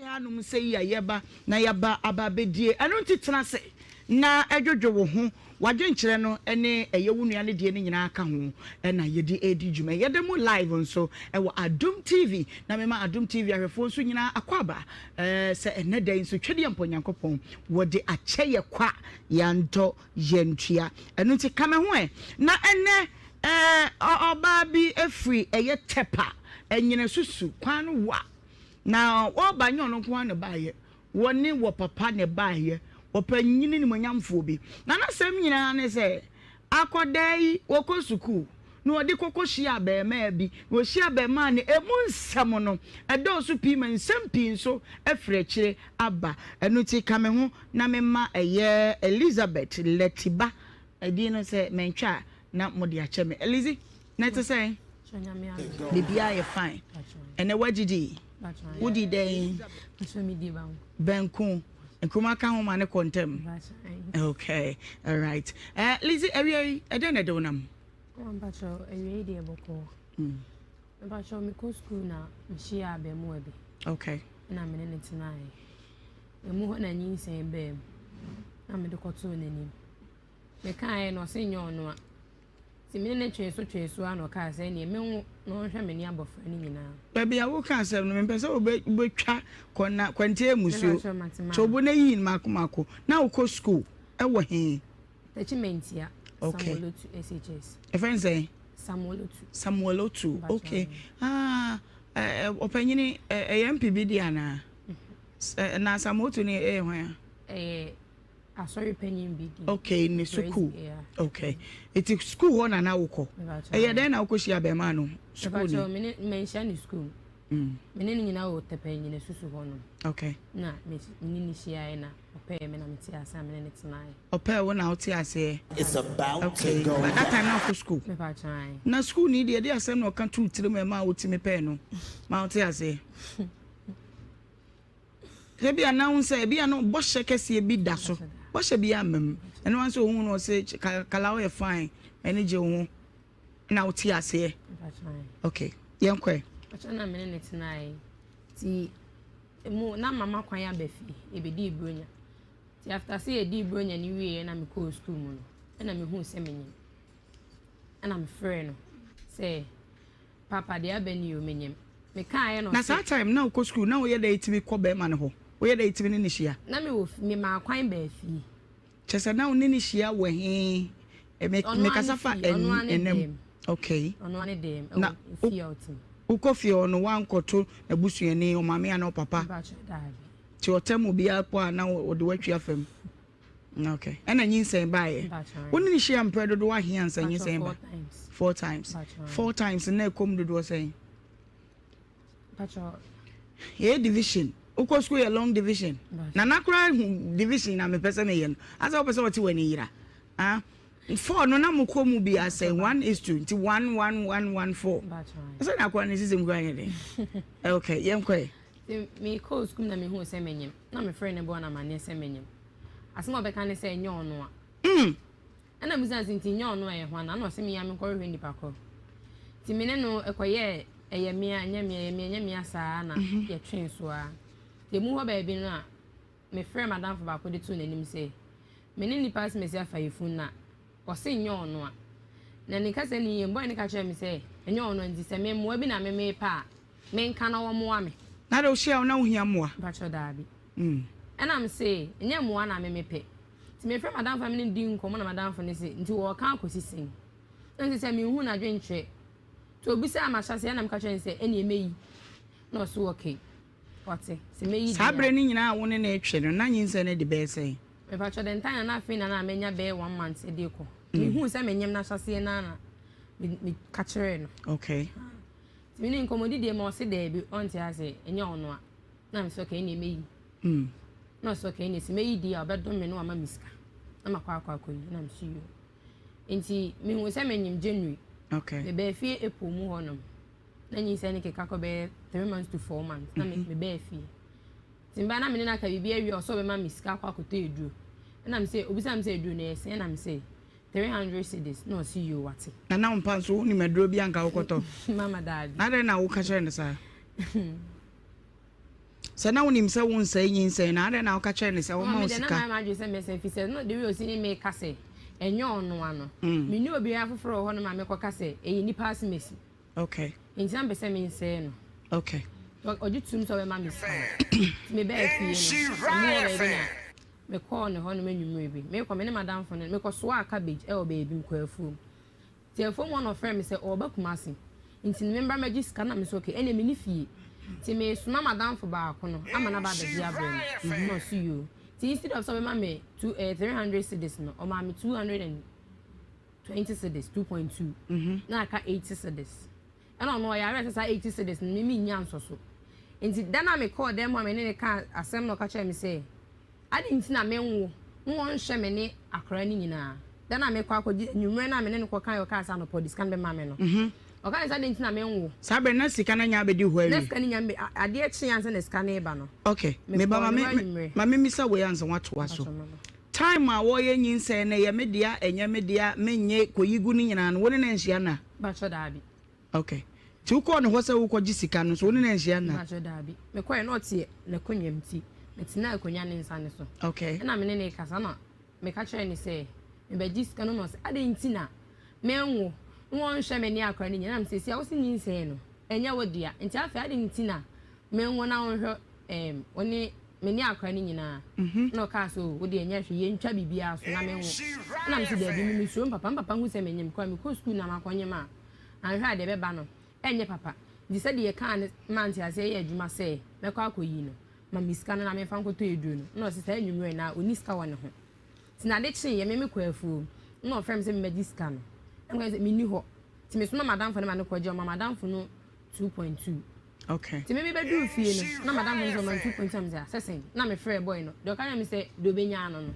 Hanum say ya yeba na yaba ababedie eno ntitena se na edwodwo wo ho wadwenkyere no ene eyewu nuane de ne nyina aka ho na yedi edi dwuma yedemu live nso ewo Adum TV na mema Adum TV ahwefo nso nyina akwaba se ene den nso twede mponyankopon wode akyeye kwa yanto yentua eno nti kame ho na ene oba bi efri eye tepa enyine susu kwan wa na wo banyo no kwa ne baye woni wo papa ne baye wo panyini ni monyamfo bi na nasem nyina ne se akodai wo ko suku no odi kokohia be ma bi wo hia be ma ne emu nsam no edo so pi ma nsam pi nso afrekire aba enu ti kame ho na mema eye Elizabeth Letiba edi no se mentwa na modi ache me Elizi na to say bibia ye fine ene wagidi Udi day Benku and Kumaka home and a contem. Okay, all right. Lizzie, I don't know them. I'm bachelor a radio boko. Bachelor me co school now, she are be moebi. Okay. And I'm in it tonight. The more than you say, babe. I'm in the cartoon in him. The kind or senior no. Si me chase so an or cars any me no many above any now. Baby, I will cancel no member so be twa kona kwante musu. So bone yin makumako. Now ko school. E wo he. Teachment ya. Okay. Samuel to SHS. A friend say Samuel to. Okay. Opanyini MPB di ana. Na Samuel to ni hwan. Sorry, penny BD. Okay, ni school. Okay. It is school one and now. Then I'll go see a bemano. School. Mention school. Meaning now the penny in a susu honor. Okay. Na, Miss Nhyira, pay me and some minutes nine. Or pay one out here say. It's about to go. That time now for school. Now school need the idea some no can to me mouth to me pen. Mount here say. Be announce be no boss kese bi da so boss bi amem eno wan so hu no say kalawo e fine ene je hu na uti ase okay yenkwe acha na mene net nai ti mu na mama kwan ya befi e be di bronya ti after say e di bronya ni wie na me call school mu no na me hu se menye na me frɛ no say papa de abani o menyem me kan no na that time na ko school na wo ye da itimi ko be ma ne ho we dey itimi ni hia na me ma kwan ba fi chese na oni ni hia wo he me kasa fa enem okay ono ane dem na fi outing ukofi ono wan koto na busuani o mama na o papa ti otemu bia po na o de watwi afam okay ena nyinsen baaye oni ni hia mpredo do wa hia nsan nyinsen ba 4 times na kom do do say division uko school a long division na nakura division na me pese me yen asa o pese what we ni yira 4 no na mko mu bi say 1:2 1 1 1 1 4 asa na kwa ni system kwa yede okay yemkwe me call school na me hu se menyem na me friend ne bo na mane se menyem asema obeka ne se enyo ono a na musa sinti enyo ono e ho na no se me ya me ko hwe nipa ko ti me ne no ekoye eye me anya saa na ye twen so a de mu ho ba bi no a me frɛ madam for ba ko de to nanim say me ne nipa se me se afa yefun na o se nyo ono a na ni ka se ni ye boy ni ka kyerɛ me say enyo ono nti se me mo bi na me pa me nka na wo mo ame na de o hia na wo hia mo a ba cho da bi and am say enye mo na me pe ti me frɛ madam for me di nkomo na madam for ne say nti wo ka akosisin nti se me hu na dwenkyerɛ to obi say amashase na mka kyerɛ say ene emeyi no so okay wate se meyi sabre ni nyina wo ne na etwe no na nyinse ne de be say me pa cho den tan na afin na menya be 1 month e de ko me hu say menyem na hyase na me ka kyerɛ no okay ti me ni nkomodi de ma o se da bi on ti ase enya ono a na me so okay ene emeyi no so okay ene se meyi di a obedom me no ama miska na makwa yi na me see you enti me hu say menyem January okay me be fie epo mu honom na nyi se ne keka ko be 3 months to 4 months na me be fie timba na me na ka bibia wi oso be ma miska kwa koto eduro na me say obisa me say eduro na ese na me say 300 cedis no see you what na mpa so ni meduro bi anka koto mama dad na de na wo ka chere ne sa So now when him say won say yin say na na ka che ne say wo ma osika na ma say me say fi say no the way osini me ka say enyo ono ano me ni obi afoforo ho no ma me ko ka say eyi ni pass mesi okay nti be say me say no okay ojutum so be ma me say me be afie no me call ne ho no manwumre bi me ko me ne madam fo no me ko so a cabbage e o baby me ko afu ti afo one of friend me say o ba kumasi nti member magis kana me so okay ene me ni fie ti me suma madam fo ba ko no ama na ba be dia brand no see you ti instead of so me 300 cedis no o ma me 220 cedis 2.2 na aka 80 cedis and no ya rest say 80 cedis me me nya nso so nti then I me call them ma me ne ka asem no ka che me say adi ntina menwo won hye me ne akra ni nyina then na me kwa akodi nwumre na me ne ko kan yo ka sa no podis kan be ma me no o kan sa adi ntina menwo sabe na sika na nya abedi ho awi na sika ni nya be adi e chi yanse na sika na eba no okay me ba ma me misa we yanse wato waso time a wo ye nyinse na ye media enye media menye koyigu ni nyina no woni na nhia na ba cho da bi okay ti uko no ho se wo koji sika no so woni na nhia na ba cho da bi me ko e no tie na konwam ti metina akonya ne nsa ne so okay na me ne kasa na me ka chere ni say me be jiska no no say ade ntina menwo won hwe me ne akra ni nyina me say sia wo si nyin say no enya wodua nti afa ade ntina menwo na won hwe oni me ne akra ni nyina no ka so wo de enya hwe ye ntwa bibia so na menwo na me say da bi mi so papa hu say menyem kwa me ko school na makonye ma anhwe ade be ba no enye papa di say de ye kan man ti ase ye adwuma say me kwa akoyi no ma miska na me fan ko to edu no no se say nwumre na oniska won ho ti na de chi ye me ko afu no frem se me magiska no em ko se me ni ho ti me so madam fo na ma ne ko je ma madam fo no 2.2 okay ti me be du fie no na madam fo no 2.2 am say assessing na me frɛ boy no do kan me say do be nya no no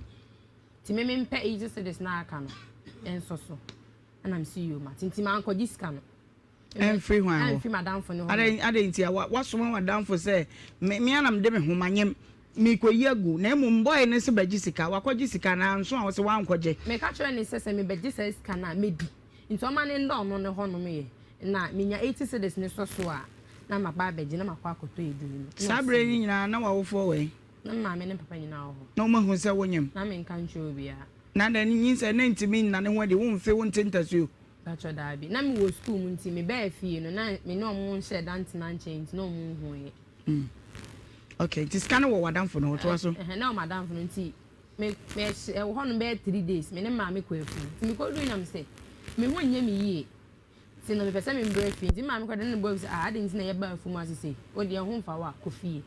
ti me mpe age se des na aka no enso so na me see you ma ti ma anko giska no free one and free madam for no ade ntia wasoma madam for say me anam de me homanyem me koyi agu na emu boy ne se baji sika wakoji sika na nso a wo se wankoje me ka chere ne se me baji sika na medi nti o ma ne ndo no ne ho no me na menya 80 cedis ne so a na ma ba baji na makwa akoto edu no sabre ni nyina na wawofo we na ma me ne papa nyina ho na mo hu se wonyem na me nka nche obia na da nyin se na ntimi na ne ho de wo mfe wo ntentasuo Bacho dabi na mi wo school mu nti me ba fie no na me no mo nhye dante na nche nti no mo hu ye okay this kind of wadam for no to so na madam for no nti me ho no be 3 days me ne ma me ko afu nti me ko du na me say me ho nye me yie ti no me pese me mbra fie nti ma me ko de ne bo say ade nti na ye ba afu mu asese o de ho mfa wa ko fie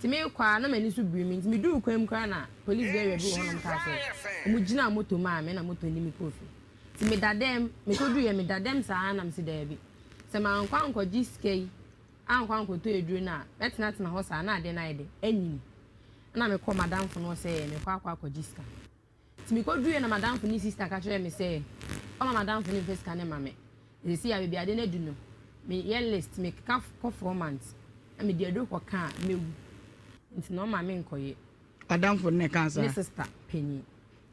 ti me kwa na mani so biri me nti me du kwam kra na police dey rebu ho no ka say mu gina moto ma me na moto ni me ko fie ti me dadem me ko du ye me dadem sa na me se da bi se ma nkwa nkwa giskei ankwa nkwa to eduru na betina tina ho sa na ade na ide enyi na me ko madam fo no se me kwa akwa giska ti me ko du ye na madam fo ni sister ka chere me se o ma madam fo ni face ka ne ma me e si ya bi ade na du no me ye list me ka for 4 months na me de do ko ka mewu nti no ma me nkoye madam fo ne cancer ni sister penny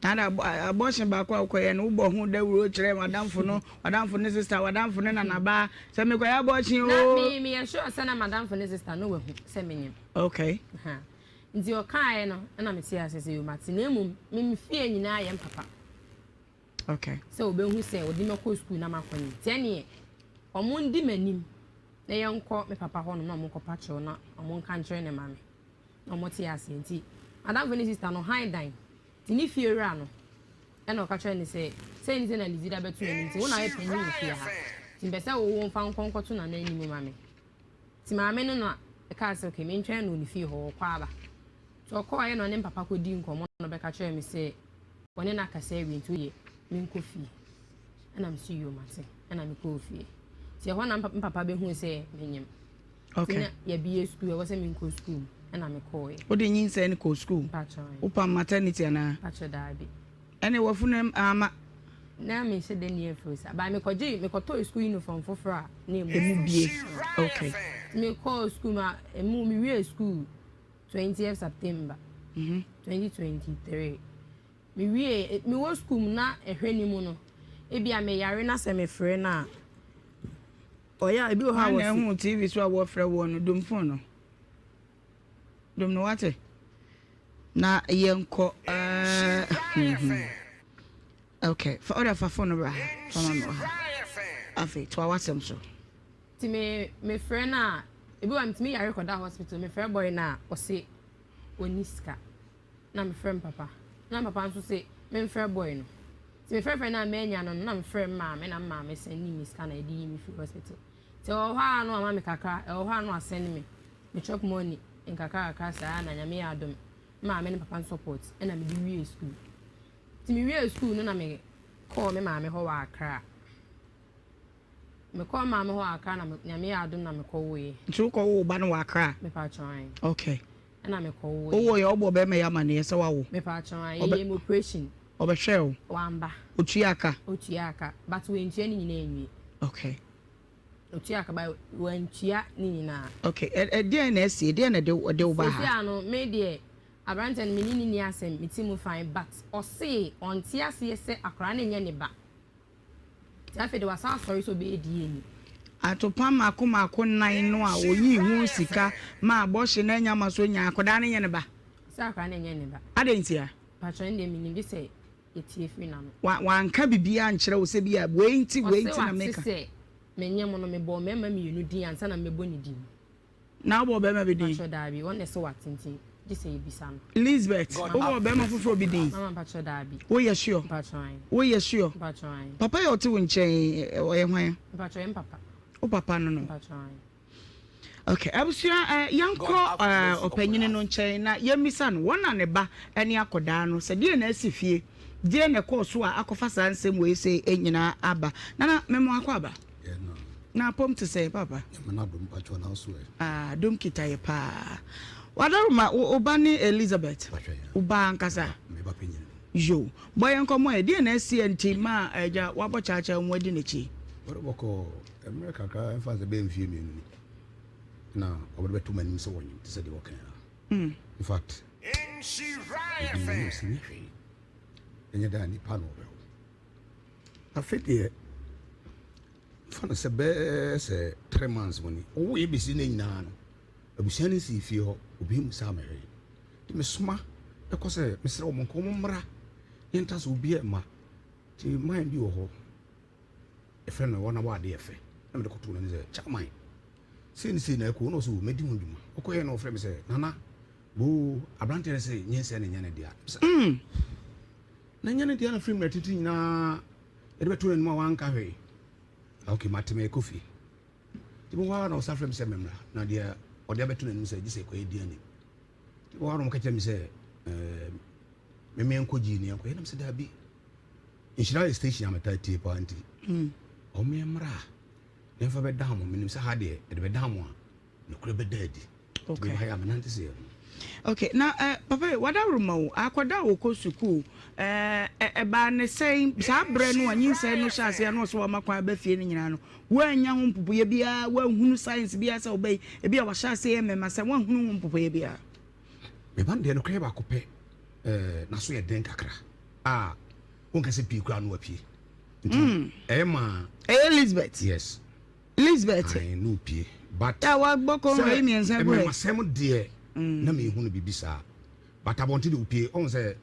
na abortion ba kwa koye no ubo hu dawuro kire madam fo ne sister madam fo ne na ba se me koye abortion o na me sure say na madam fo ne sister no we hu se menyem okay ha nti o kai no na me tia asese yo mate na emum me fie nyina ye papa okay so obe hu se odi me ko school na makoni tiene omo ndi manim na ye nko me papa ho no na omo ko pacho na omo nka nkyere ne mame na omo tia ase nti madam fo ne sister no high dine tini fie ra no ena o ka chere ni say ni say na lizida betu ni nti wona ye panyi wo fie ha ti be say wo mfa nkonkoto na na animu mame ti mame no na e ka say okay me ntwen no ni fie ho kwa aba so ko aye no ne papa ko di nkomo no be ka chere mi say woni na ka say wi nti ye me nko fie ena me see you mate ena me ko fie ti ho na papa be hu say menyem okay ya bi school e wo say me nko school ena me ko ye o de nyin say ni ko school upa maternity ana pacho dabi ene wafunem ama na me se de near first ba me ko to school uniform for fra na emu bie okay me call school ma emu mi we school 20th September 2023 me we me wo school na ehwe ni mu no e bia me yare na se me frɛ na oya e bi o ha wo na hu TV so a wo frɛ wo no dom phone no Don't know what. Na yenko okay. For other for phone number. Afi to awasem so. Ti me friend na ebi wa me ya record hospital me friend boy na o say oniska. Na me friend papa. Na papa nso say me friend boy no. Ti me friend na me nya no na me friend ma me na ma me send ni miska na e di me free hospital. Ti o ha no ama me kakra, e o ha no asend me. Me chop money in kakra sa na nya me adom. Ma me ne papa support e na me di wie school. Ti me wie school no na me call me ma me ho wa akra. Me call ma me ho akra na nya me adom na me call we. Nti ko wo ba no wa akra. Me pa try. Okay. E na me call we. Wo ye obo be me ya ma ne se wa wo. Me pa try. Ye operation. Obehwe o. Wamba. Otuaka. But we ntia ni nyina enwi. Okay. Otuaka ba we ntia ni nyina. Okay. E na esi, e na de wo ba ha. Esi ano me de Abrante me ni asem me timu fine but o say on tia se akra na nya ne ba. Tia fe de wasa sorry so be edi eni. Atopa mako nan no a oyi hu sika ma abohye na nya maso nya akoda na nya ne ba. Sa akra na nya ne ba. Adentia. Patro ndi me ni bi se etie fi na no. Wanka bibia nkyere wo se bia we nti na meka. Se me nya mo no me bo me ma me yunu din ansa na me bo ni din. Na wo be ma be din. Patro dabi won se watintin. Just say bisa no. Elizabeth, wo be ma foforo bi din. Mama patro dabi. Wo ye sure. Patro. Wo ye sure. Patro. Papa ye oti wo nchen o ye hwan. Patro em papa. O papa no. Patro. Okay, abusua yanko opanyine no nchen na yemisa no wona ne ba ene akoda no se de na asifie de na course a akofa sansem we se enyina aba na memo akwa na pom to say papa na dum pacho na so dum kitaye pa wadaruma obani Elizabeth uba nkasa me ba penyin yo boy nkomo e de na asi ma eja wabo chacha nwadi nechi boko America ka emphasize be mfie me ni na obodo betu manim se wonyi te se de wokan in fact Nhyira enye da ni pa no be afete fana se be se 3 months money o ye bisi na nyina no abusia ni si fie ho obi mu sa mere ti me soma e ko se me sere o monko mo mra yenta so obi e ma ti mind bi wo ho e fe no wona wa de e fe na me de koto na ni se chairman sin na ko no so medi hu dwuma okoye no frɛ me sɛ nana bo abrante ne sɛ nyense ne nyane dia na nyane dia na frame na titi na e de beto no wa nka hwe okay mateme kofi ti bo wa na o sa frɛ me sɛ memra na dia o de beto no sɛ gise ko e dia ni ti bo wa no ka kyerɛ me sɛ me enkoji ni enko e na me sɛ da bi Nhyira station amata tie pa anti o me mra never be down minim say ha de be down a no kure be daddy okay ha ya menante say okay na papa wada rumo akoda wo ko suku ba ne say sa bre no anyin say no hyase no so ma kwa ba fie ni nyina no wanya ho mpopoye bia wa hunu science bia say obey e bia wa hyase e mema say wa hunu ho mpopoye bia me ban de no kure ba ko pe na so ye den kakra won ka se pi kwa no apie Emma Elizabeth yes Elizabeth I know pie but ya wa gboko mo mi ense bo e masem de na me hu no bibisa but abonti de pie on say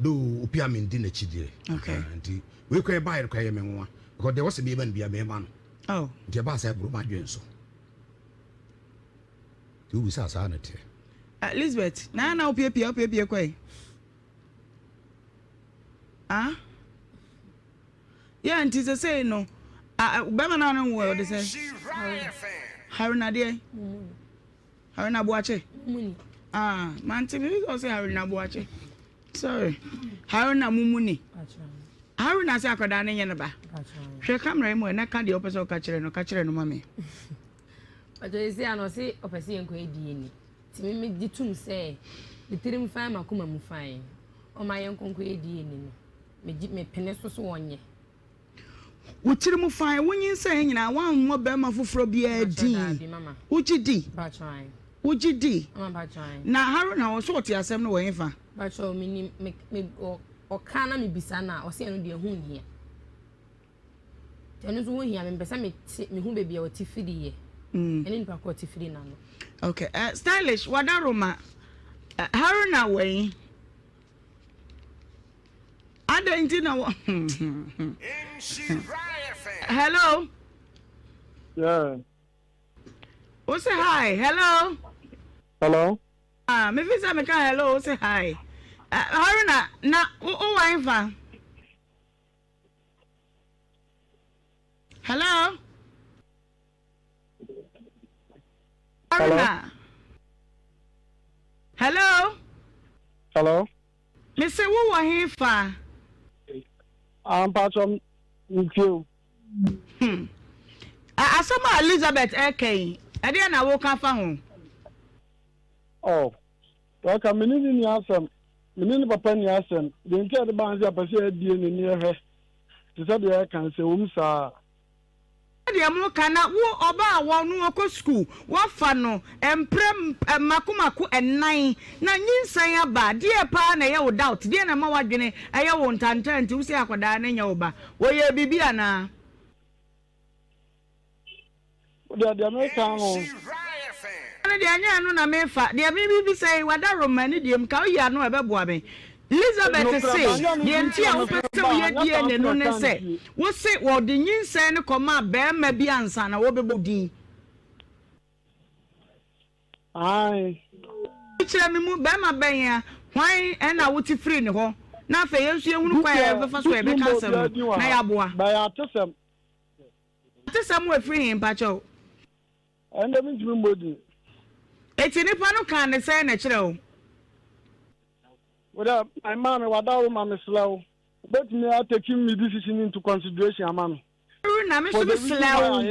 do opia me ndi na chidie okay anti we kwa buy kwa ye me nwa because there was be ban bia me ma no oh nti ba say bro ma dwen so ti u sa na te Elizabeth na opia kwa yeah anti say no bema na no wo de say Haruna de Haruna Boache Muni manti me go say Haruna Boache sorry Haruna Mumuni Haruna say akoda na nyene ba hwe camera mu na ka de opese o ka kire no mame Ajo isi ano si opese enko edi ni ti me ditum say the tirim fine makoma mu fine o ma yenko edi ni me pene so wonye wotiri mu fine wonyin say nyina wan ho be ma foforo bia din ugidi ugidi na Haruna wo so oti asem no wen fa ba cho me o kana me bisa na o se no de hu hia tenu so hu hia me pesa me hu be bia o ti fidi ye eni npa ko ti fidi na no Okay. Stylish, Wadaroma. Haruna way. I don't know. Hello. Yeah. Who say hi? Hello. Hello. Maybe some can hello. Say hi. Haruna, na wife. Hello. Haruna. Hello. Hello. Me say who wa here fa? I'm Patron. You. Asama Elizabeth Eke. Ade na wo kan fa ho. Oh. Waka menini ni asem. Menini papa ni asem. De ntia de banzi apese adie ni ni ehwe. Ti se de kan se wum sa. De mo kana wo oba awo no okọ school wo fa no emprem makomako enan na nyinsan aba de pa na ye wo doubt de na ma wadwene eye wo ntantanti wo se akoda na nya wo ba wo ye bibia na De America no. ana de anya no na me fa de bibi say wada romani de mka wo ya no ebeboa me Elizabeth say de ntia wo pese wo ye die ne no ne say wo se wo de nyinsan ne koma be ma bi ansa na wo bebodi Ai. kire me mu be ma ben ya hwan na wo ti free ne ho na fa yesu ehunu kwa ya be fa so e be cancel na ya boa Ba ya tesem. Tesam we free him pacho Ende mi jimi mbodi. eti nipa no kan ne say na kire o Wada my mama wada mama slow. But me are taking me decision into consideration amano. na me so be slow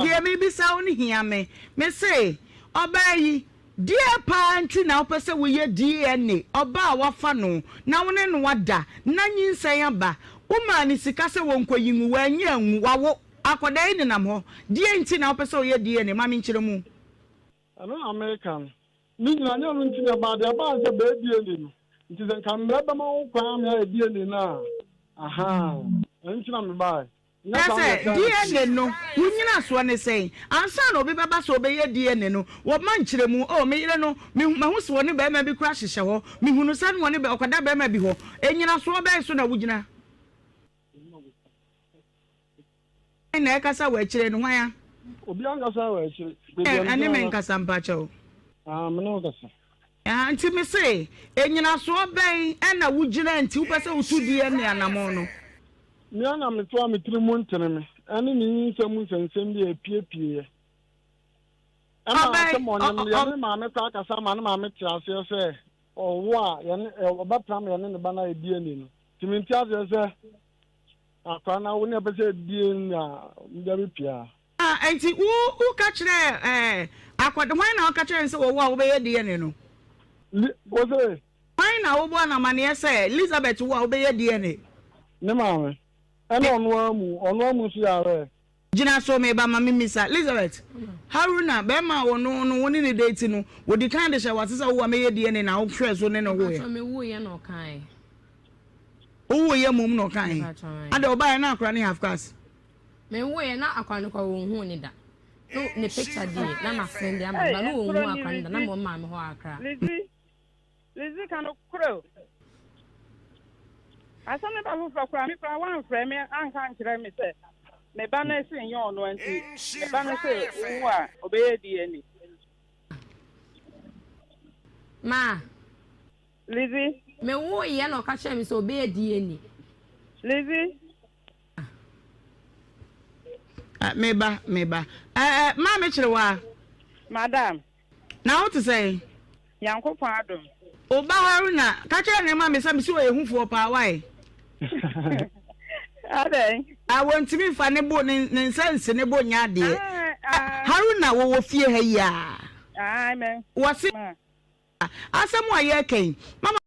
dia me bi sa oni hia me say obayi dia pa anti na opese wo ye DNA oba wafa no na wone no wada na nyinsan aba wo ma ni sika se wo nkoyi wa anya nwu wawo akoda ni nam ho dia nti na opese wo ye DNA ma me nkire mu Ano American. Ni na nya no nti na ba de ba se be DNA no. Nti ze kan mreba ma wo kwa me ya DNA na. Aha. Nti na me ba. Say DNA no wunyina so ne say ansa na obi baba so obe ye DNA no wo man kire mu o me yire no me hu so ne ba ma bi kra hyehye ho me hunu sa no ne ba okwada ba ma bi ho enyina so obe so na wugina na ekasa wa kire no hwan ya Obi angasa wa kire ene me nkasa mpacho me no kasa anti me say enyina so obe na wugina nti wo pese wo tu DNA anamo no me ana me to ametiri mu ntene me ane ni nsem nsensem bi epiepie ana mo ne ya ma me ka kasa ma ne ma me ti ase se owo a ye ne oba pram ye ne ba na edie ni no timinti ase se akwana wo ne pese edie na ndabi pia anti wo ka kire akwade hwan na wo ka kire se wo a wo be ye die ni no wo se hwan na wo bo na ma ne se Elizabeth wo a wo be ye die ni ne ma me ene onu amu si are Jina so me ba ma misa Elizabeth Haruna be ma wono no woni ne date no wodi kan de hye wasesa wo me ye de ne na wo hwe so ne no wo ye me wo ye no kan wo ye mum no kan ada oba na akra ne half class me wo ye na akwa ne kwa wo hu ni da no ne picture di na ma friend ya ma no wo hu akwa ni da na mo ma me ho akra Lizi kan okro asame ba fu fakura mi kwa wan frɛ me anka nkyerɛ me sɛ me ba na sin yɛ ɔno anti me ba na sɛ wo a obɛyɛ die ni ma Lizi me wo ye no ka kyerɛ me sɛ obɛyɛ die ni Lizi meba ma me kyerɛ wa madam na what to say yankopɔn adom oba Haruna ka kyerɛ ne ma me sɛ me si wo ehufuo pa wai adɛn awontimi fa ne bo ne nsanse ne bo nya de Haruna wo fie ha yi a amen wo se asɛm a yɛ kan mama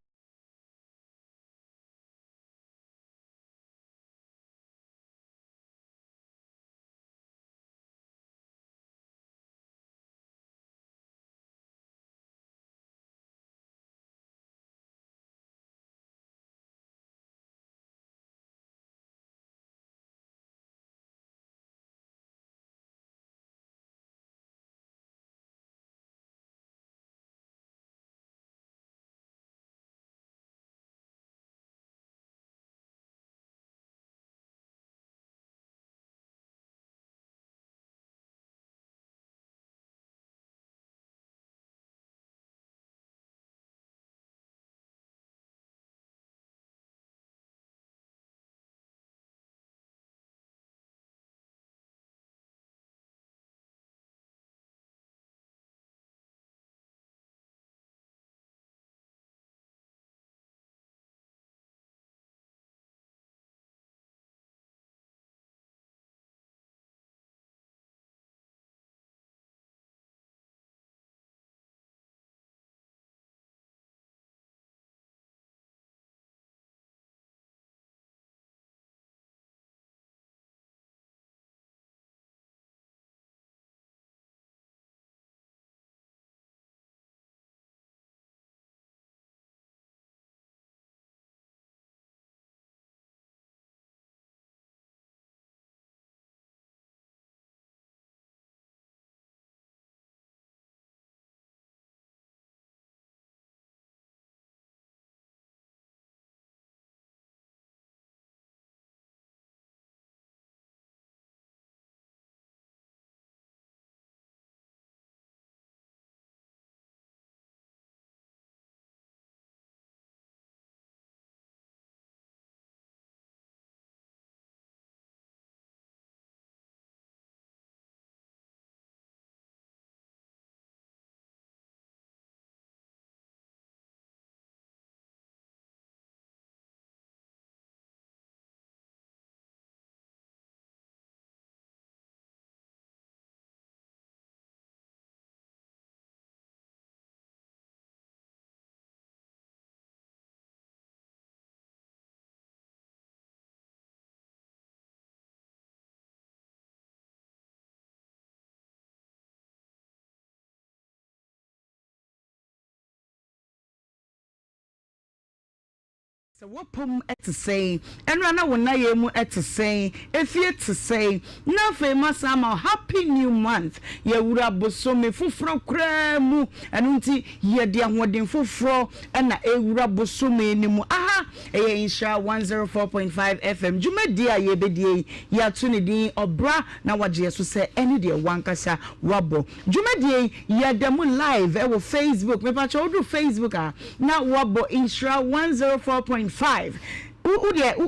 So what pum to say, and run out when I am to say, if you to say, no famous am a happy new month. Ye would have bosomme for cremu, and unti ye dear wedding for fro, and a rabosume nimu. Aha, a Nhyira 104.5 FM. Jume dear ye bedie, ya tunidi or bra, now what Jesus say any dear wankasa wabo. Jume dear ye demo live, our Facebook, me pacho do Facebook, now wabo Nhyira 104.5.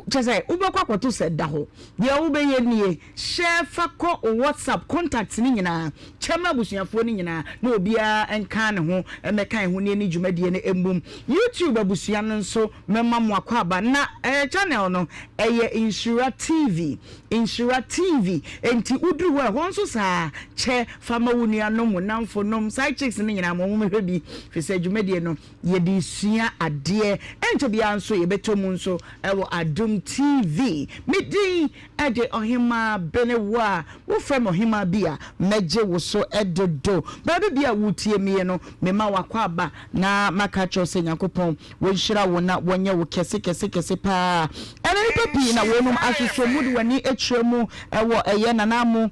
Just say ubekwa to said daho de ubeye nie share fako WhatsApp contacts ni nyina chema busuafo ni nyina na obia enka ne ho emekan ho ne dwumade ne embum YouTube abusua no nso mema mo akwaba na channel no eye Nhyira TV enti uduru wa ho nso saa che fama wunua no mo namfo nom side chicks ni nyina mo mo hwebi fi se dwumade no ye di sua ade ento bia nso ye betomu nso ewo Adum TV midi ede Ohemaa Benewaa wo frem Ohemaa bia meje wo so edodo baby bia wutie me no mema wakwaba na makacho se Nyankopon wo Nhyira wo na wonye wo kese pa ene papi na wonum asosho mudu wani etremu ewo eye nanamu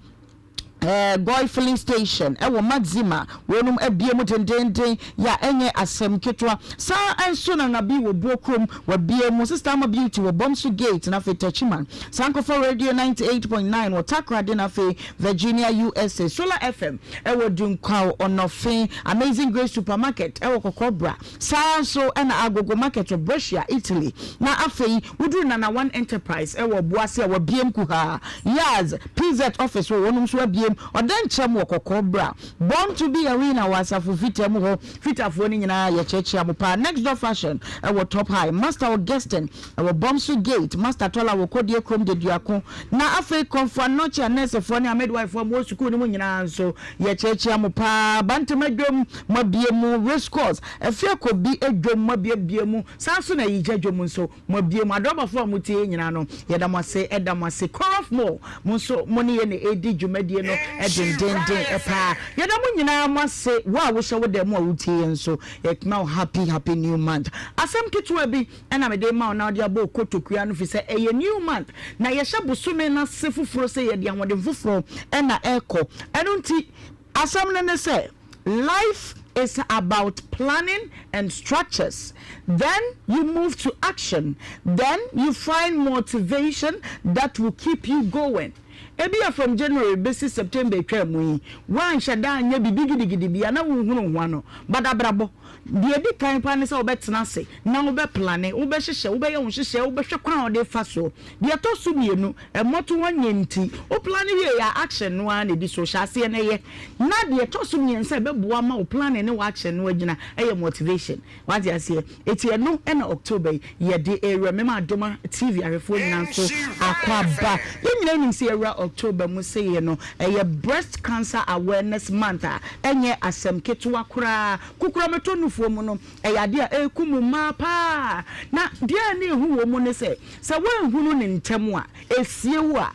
Boy filling station ewo Maxima wonum ebie mu dendenden ya enye asem ketwa sa enso na nabi wo bokrom wa bie mu sister ma beauty wo bomsu gate na fe tachiman sankofa radio 98.9 wo takra de na fe Virginia USA Solar FM ewo dunkwa onofe Amazing Grace supermarket ewo kokobra sa so na agogo market of Brescia Italy na afei wuduru na one enterprise ewo boase ewo biem ku ha yaz PZ office wo wonum so biem odan chem wo kokobra born to be arena wasafu fitem ho fitafo ni nyina ye cheche amopa next door fashion ewo top high master of guesting ewo bomsu gate master tola wo kodie krom de duako na afei konfa noche nurse fo ni midwife fo mo school ni mu nyina nso ye cheche amopa bantemadwom mabiemu race course efie ko bi edwom mabiemu sanso na yijadwom nso mabiemu adoba fo amutie nyina no ye damase edamase korof mo nso mo ni ye ne edi dwumadie no edendenden epa ye da mo nyina amase wa wo hye wo dem a wutie nso ekma happy new month asem kitwa bi na me de ma na de abo kotokua no fi se eye new month na ye hye bosome na se fufuro se ye de ahode fufuro na eko enunti asem ne se life is about planning and structures. Then you move to action. Then you find motivation that will keep you going. Ebia from January basis September kwamui wan shada anya bibigidi bia na wuhunu hwano badabrabo de edi kan pa ne se obetena se na obe plane obe hyehye obe ye hwehye obe hwe kwan ode fa so de to so mienu emoto wanyenti o plane wie ya action no an edi social se na ye na de to so miense beboa ma o plane ne wa action no agina eye motivation what you say etie no na October ye de area mema adoma TV arefo nyina so akwaba nyina nim se area October mu say no breast cancer awareness month enye asem ketwa kura kukura meto nufuo mu no ade a ekumu ma pa na dia na ehu wo mu ne se wanhunu ne ntemu a esie wo a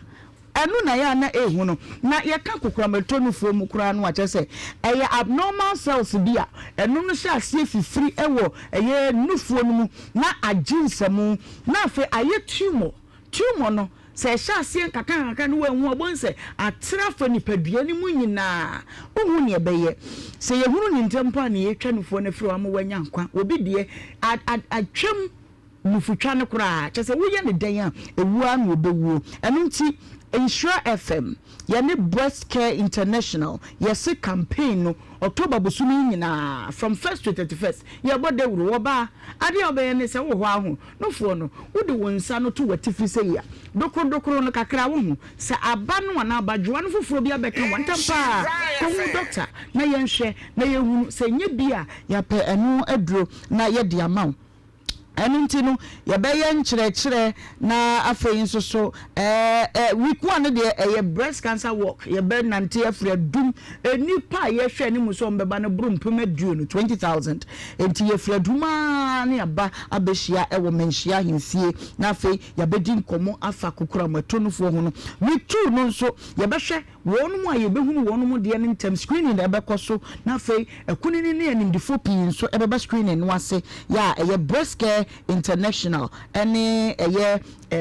enu na ya na ehu no na ye ka kukura meto nufuo mu kura no a chese abnormal cells bia enu no sha asie fifiri ewo nufuo no mu na aginsemu na afa aye tumor no se sha asie kaka no wanhu obonse atrafa nipadua ni mu nyina ohu ne ebeye se ye hunu ni ntempa na ye twa nufuo na firi wa mo wanya nkwa obi de atwam nufutwa ne kura chese wo ye ne dan a ewu anu obewu enu nti Nhyira FM yani breast care international yes campaign no October busumi nyina from 1st to 31st ye bode wuro oba ade obeye ne se wo ho aho no fo no wode wonsa no to watifi se ya dokoro no kakra wo ho se aba no na abadwa no foforo bia beka wantampa ko hu doctor na ye nhwe na ye hu se nye bia ya pe enu aduro na ye de amaw Anunti no yebeye nkyerɛkyerɛ na afei nso so week 1 de breast cancer walk yebe nante afre dum nipa ye hwɛ ne muso mbeba no brumpem aduo no 20,000 enti ye fre duma ne aba abehia ewo menhia hemfie na afei yebedi nkomo afa kokura matonufo ho no week 2 no nso yebehwɛ wonu mu a yebehunu wonu mu de ne ntem screening na ebekɔ so na afei ekunini ne animdifo pii nso ebeba screening no ase ya breast care international ene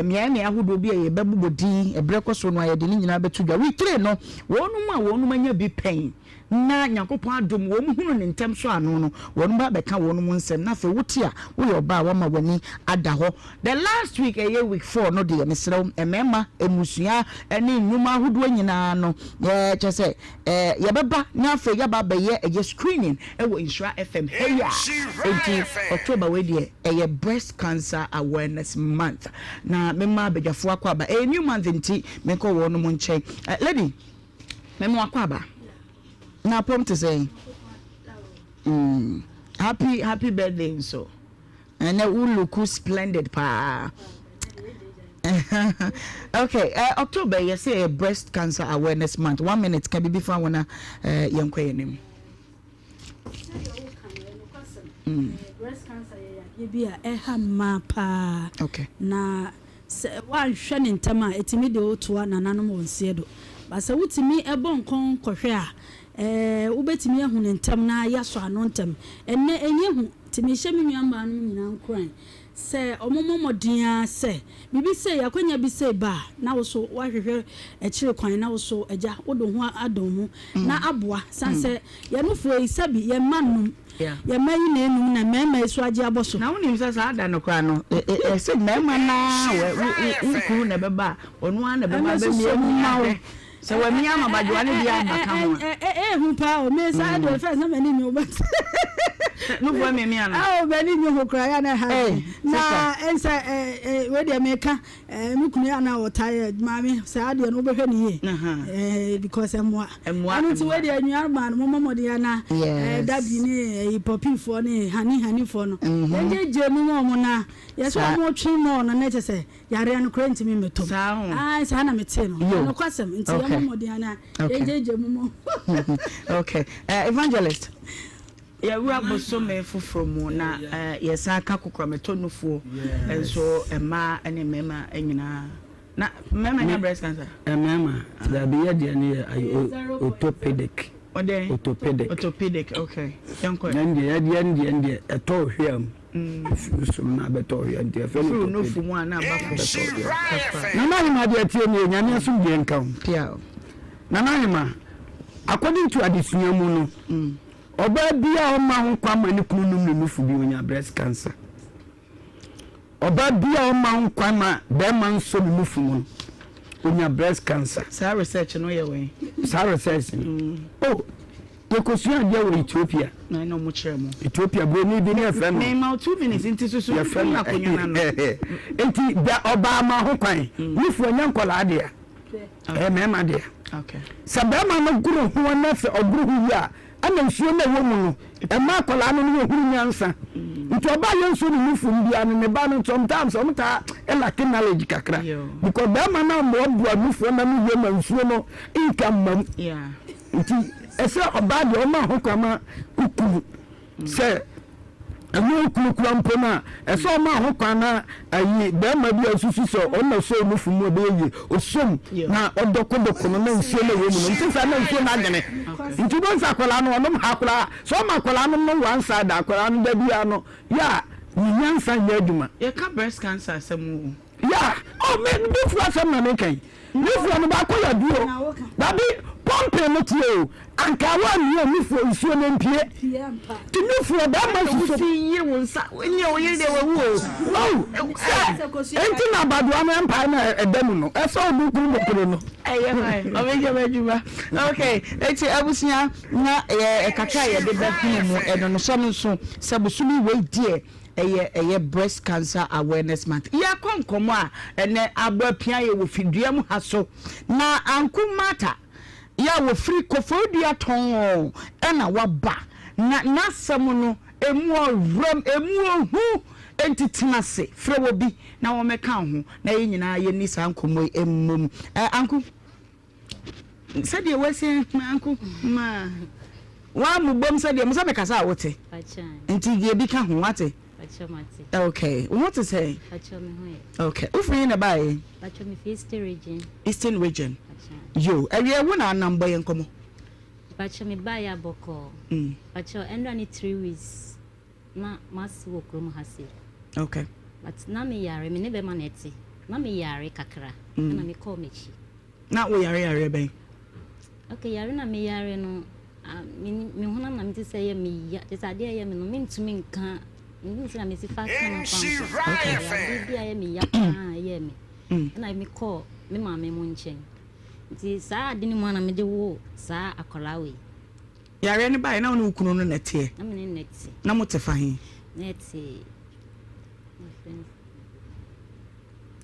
miami ahodo bi ye bebobodi ebreko so no ayede ni nyina betu dwa we train no wonum anya bi pen na nyakopon adom wo mu hunu ne ntem so ano no wonum ba beka wonum nsem na fe wote a wo ye oba wa ma wani ada ho the last week week 4 no de mesrew emema emusua ene nnuma ahodo nyina no ye chese ye beba na fe ya ba ye screening ewo Nhyira FM heya October we de breast cancer awareness month na mema bedwafo akwa ba new month nti meko wonum nchen lady memo akwa ba na prompt say happy birthday so and you look splendid pa. Okay, October you say breast cancer awareness month. 1 minute can be before wanna yankwe nim. Breast cancer you be a ma pa. Okay. Na one hwe ntama etimi de otoa na nanom wonsiedo. Ba se wutimi ebon kon kohwe a ubetimi ehun ntam na yaso ano ntam enne enye hu timi hye me nuamba no nyina nkran se omomomodin se bibi se yakwanya bi se ba na wo so wahwehwe ekire kwan na wo so agya wodo ho adomu na aboa sanse ye no fo isabi ye manum ye mayi na enum na mema esu agye aboso na woni msa ada no kwa no se mema na we na beba onu an na beba be mi so when me am abadwane bia baka ho hu pa o me sa do first na mani mi o bat no for me me ana bani mi ho kra ya na ha na ensa we de meka mi kunu ya na o tired mami sa de no be hwe ni ye because emwa anu ti we de anua ma no momo de ya na dabi ni popi fo ni hani fo no je mu mo na yeso mo twi mo na na chese yare anu kra ntimi meto sa na mete no no kwasem nti okay evangelist ya we aboso me foforo na yesa aka kokrometo nufuo enso ema ene mema enyina na mema nya breast cancer mema da be ye de ne orthopedic orthopedic okay yanko ndie eto hwem so na beto hwem ndie fe no fu mu na ba fo na na ma de tie ne nyame aso die nkan pia na na according to adesua mu no oba bia o ma ho kwama ne kunu num nufu bi onya breast cancer oba bia o ma ho kwama be man so nufu mu onya breast cancer sa research no ye we sa research oh yekosia dia wo Ethiopia na no mo kire mo Ethiopia bro ni bi ne friend me ma 2 minutes into so ya friend akonya na no enti da oba ma ho kwan nufu onya nkola de a mema de okay sabama no guru ho na fe oguru ya ana nsuo na wo mu no e ma akola no no huru nyansa nti oba ye nsuo no nufu mbia no ne ba no sometimes omta e lack knowledge kakra because ba ma na mo bua nufu na no ye ma nsuo no income mam nti ese oba de o ma ho kwama ukuru se emu kukura mpona ese o ma ho kwana ayi ba ma bi asusu so o na so nufu mu be yi osom na odokodoko no na nsuo na wo mu no nti sa na nsuo na agene nti don sa kwala no onom hakura so ma kwala no no wan sa da kwala no da bia no ya nyansa nya aduma ye ka breast cancer asemu ya o me do fu asem na mekai nufu no ba ko ya duo babi pompe no tie anka wa ni nufu nsuo no mpie ti nufu da ma susu ye wonsa ni o ye de wo enti na badua me mpa na edam no eso obukuru bokoro no o meje bajuma okay eti abusia na kaka ye de ba hu mu eno no so no so sabusumi we die eye breast cancer awareness month ya konkomo a ene abapia ye wo fidua mu haso na anku mata ya wo free kofodua ton ena waba na samu no emu ram emu hu entitinase frɛ wo bi na wo meka ho na ye nyina ye ni sa nkomo emmom anku sɛdeɛ wasi anku ma wa mu bom sɛdeɛ mo sɛ meka sa wote enti ye bi ka ho wate okay what to say okay ufri na bae eastern region yo area wona number yen komo bacho me bae aboko bacho endo ni 3 weeks ma masi wo krom hase Okay. But na me yare me ne be maneti. Na me yare kakra. Na me call me chi. Na we yare ben. Okay, yare na me yare no me hona na me te say me ya. Te say dey me no me ntumi nka. Me say na me si fast na pa. Okay. Bia ya me ya ya me. Na me call me ma me mo nchen. Nti saa ade ni mo na me de wo saa akola we. Yare ni bai na onu kunu no nete. Na me ne nete. Na mo te fa hin. Nete.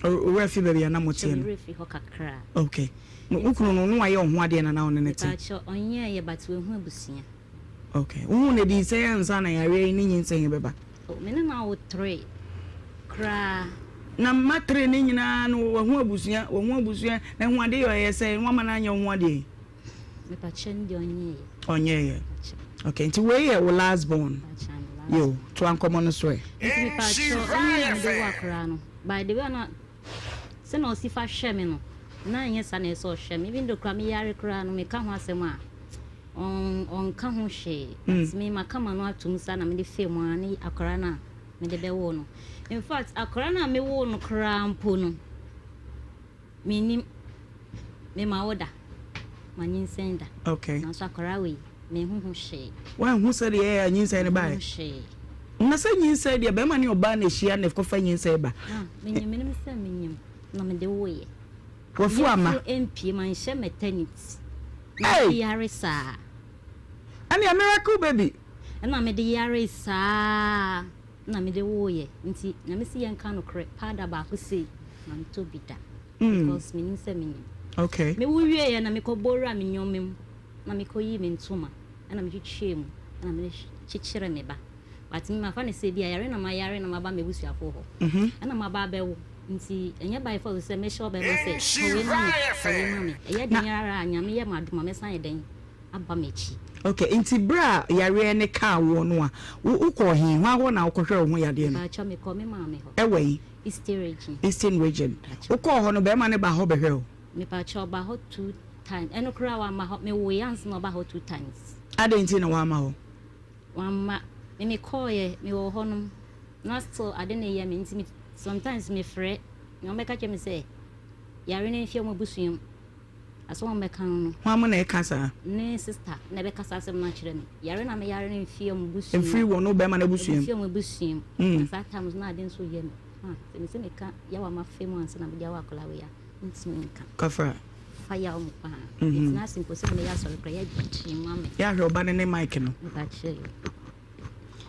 Refi baby na mo te no. Refi ho kakra. Okay. Ukunu no no aye ho ade na na onu nete. Acho onye ye but we hu abusia. Okay. Wo na di say ansa na yare ni nyinsen beba. Me na wo 3 kra na matre ni nyina no wo hu abusia na hu ade yo ye say wo ma na anya hu ade. Me pa chen di onye ye. Okay, nti we ye wo last born. Yo, to ankomo no so e. Me pa cho onye de wa kra no. By the way na se no si fa hwe me no. Na anya sa na so hwe me even do kra me yare kra no me ka ho asem a on ka ho hwe. Me makama no atum sa na me de fe mu ani akra na me de be wo no. In fact, akra na me wo no kra mpo no. Me ma woda. Manyinsenda. Okay. Na so akra we me hu hwe. Wan hu se de ya nyinsenda bai. Na se nyinsenda be ma ne oba na hia na ko fa nyinsenda ba. Menyem se menyem. Na me de wo ye. Wo fu ama. MP man hye maternity. Hey, yare sa. Ani a miracle baby. Na me de yare sa. Na me de wo ye. Nti na me si yen kan no kre. Pada ba ko sei. Na me to bida. Because menyem se menyem. Okay. Me wo wie ye na me ko bora me nyomem. Na me ko yi me ntoma. Na me twetwe mu. Na me chichire me ba. But me ma fa ne se bia yare na ma ba me busuafo ho. Na ma ba bewo. Nti enye by for say me sure be ma say we mami. Eye den yara anya me ye maduma me san ye den aba mechi. Okay, nti bra yare ne ka wo no a wo ko hin ho na wo ko hwe ho yade no. Ba cha me ko me mami ho. Ewe Eastern region. Wo ko ho no be ma ne ba ho be hwe o. Me pa cha ba ho 2 times. Eno kra wa ma ho me wo yans no ba ho 2 times. Ade nti na wa ma ho. Wa ma me ko ye me wo ho no. Na still ade na ye me nti me sometimes me frɛ na me ka che me say yare na fie mo busuam aso mo meka no ho am na e kasa ne sister na be kasa asem na kyerɛ me yare na me yare na fie mo busuam free wo no be ma na busuam fie mo busuam that times na ade so ye me se me ka ya wa ma fie mo ansa na me dia wa kola we ya nti me nka kafra fa ya mo pa it's not simple se me ya so kra ya di mama ya hwe oba ne mic no ka kyerɛ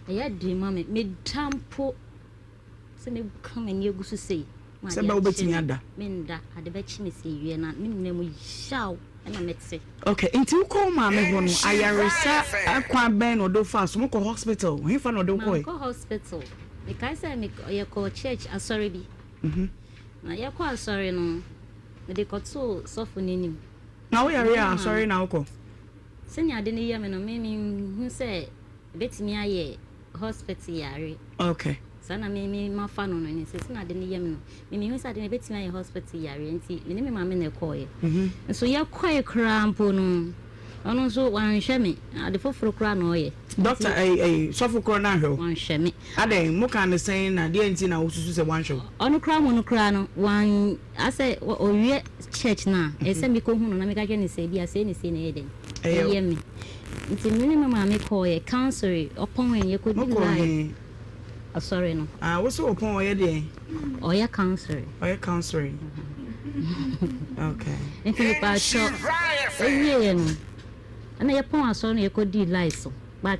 ya di mama me tampo se me come and you go to say se ba obetimi ada menda ade be chi me se wie na me nna mu shaw na metse okay nti ko ma me ho no ayaresa akwa ben no do fast mo ko hospital he fa no do ko ko hospital me kai say me ye ko church asori bi na ye ko asori no me de ko to sofo nenim na wo yare asori na wo ko senya ade ne ye me no me hu say betimi aye hospital yare okay sana me ma fa no ni se na de ne yem no me hu sa de ne betima ye hospital yare nti me ne me ma me na koye so ye koye krampo no ono so wan hwe me ade foforo kra na oye doctor sofo kra na hwe wan hwe me ade mo kan ne sen na de nti na wo susu se wan hwe ono kra mo no kra no wan ase owie church na ese me ko hu no na me ka hwe ne se bia se ne se na eden yem nti me ne me ma me koye counselor opon ye ko di live sorry no what's upon oye de oya counselor okay if you pa show no ana ye pon aso no ye ko di lies but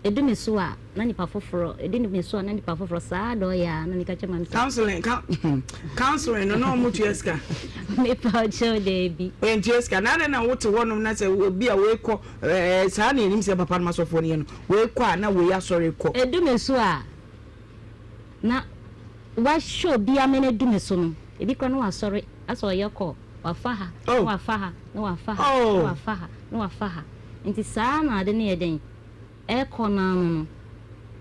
edumi so a na nipa foforo edumi so a na nipa foforo saa do ya na nika chema counseling no mo tueska me pa show de bi en tueska na na wote wonum na se obi a we ko saa na enim se papa no masofo ne no we ko a na we ya sorry ko edumi so a na wa show bi amene dume so no ebi kwa no wa sorry aso yeko wa faha wa faha no wa faha wa faha no wa faha nti saa na ade ne yeden e ko na no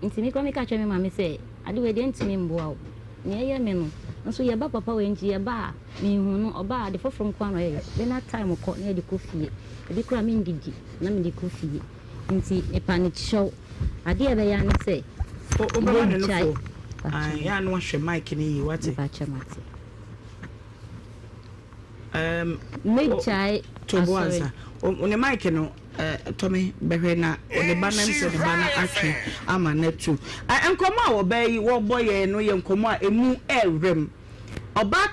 nti mi kwa mi ka tweme ma me se ade we de ntimi mboa wo ne ye me no nso ye ba papa we nji ye ba mi hu no oba ade foforo kwa no ye be na time ko ne de ko fie ebi kwa mi ndidi na mi de ko fie nti e panic show ade e be ya ne se o ba ne no ya no hwe mic ni yi wate mechai toboansa one mic no Tommy behwe na one ba na mse ba na atwe ama na tu enkomo a wo ba yi wo boye no ye enkomo a emu ewrem oba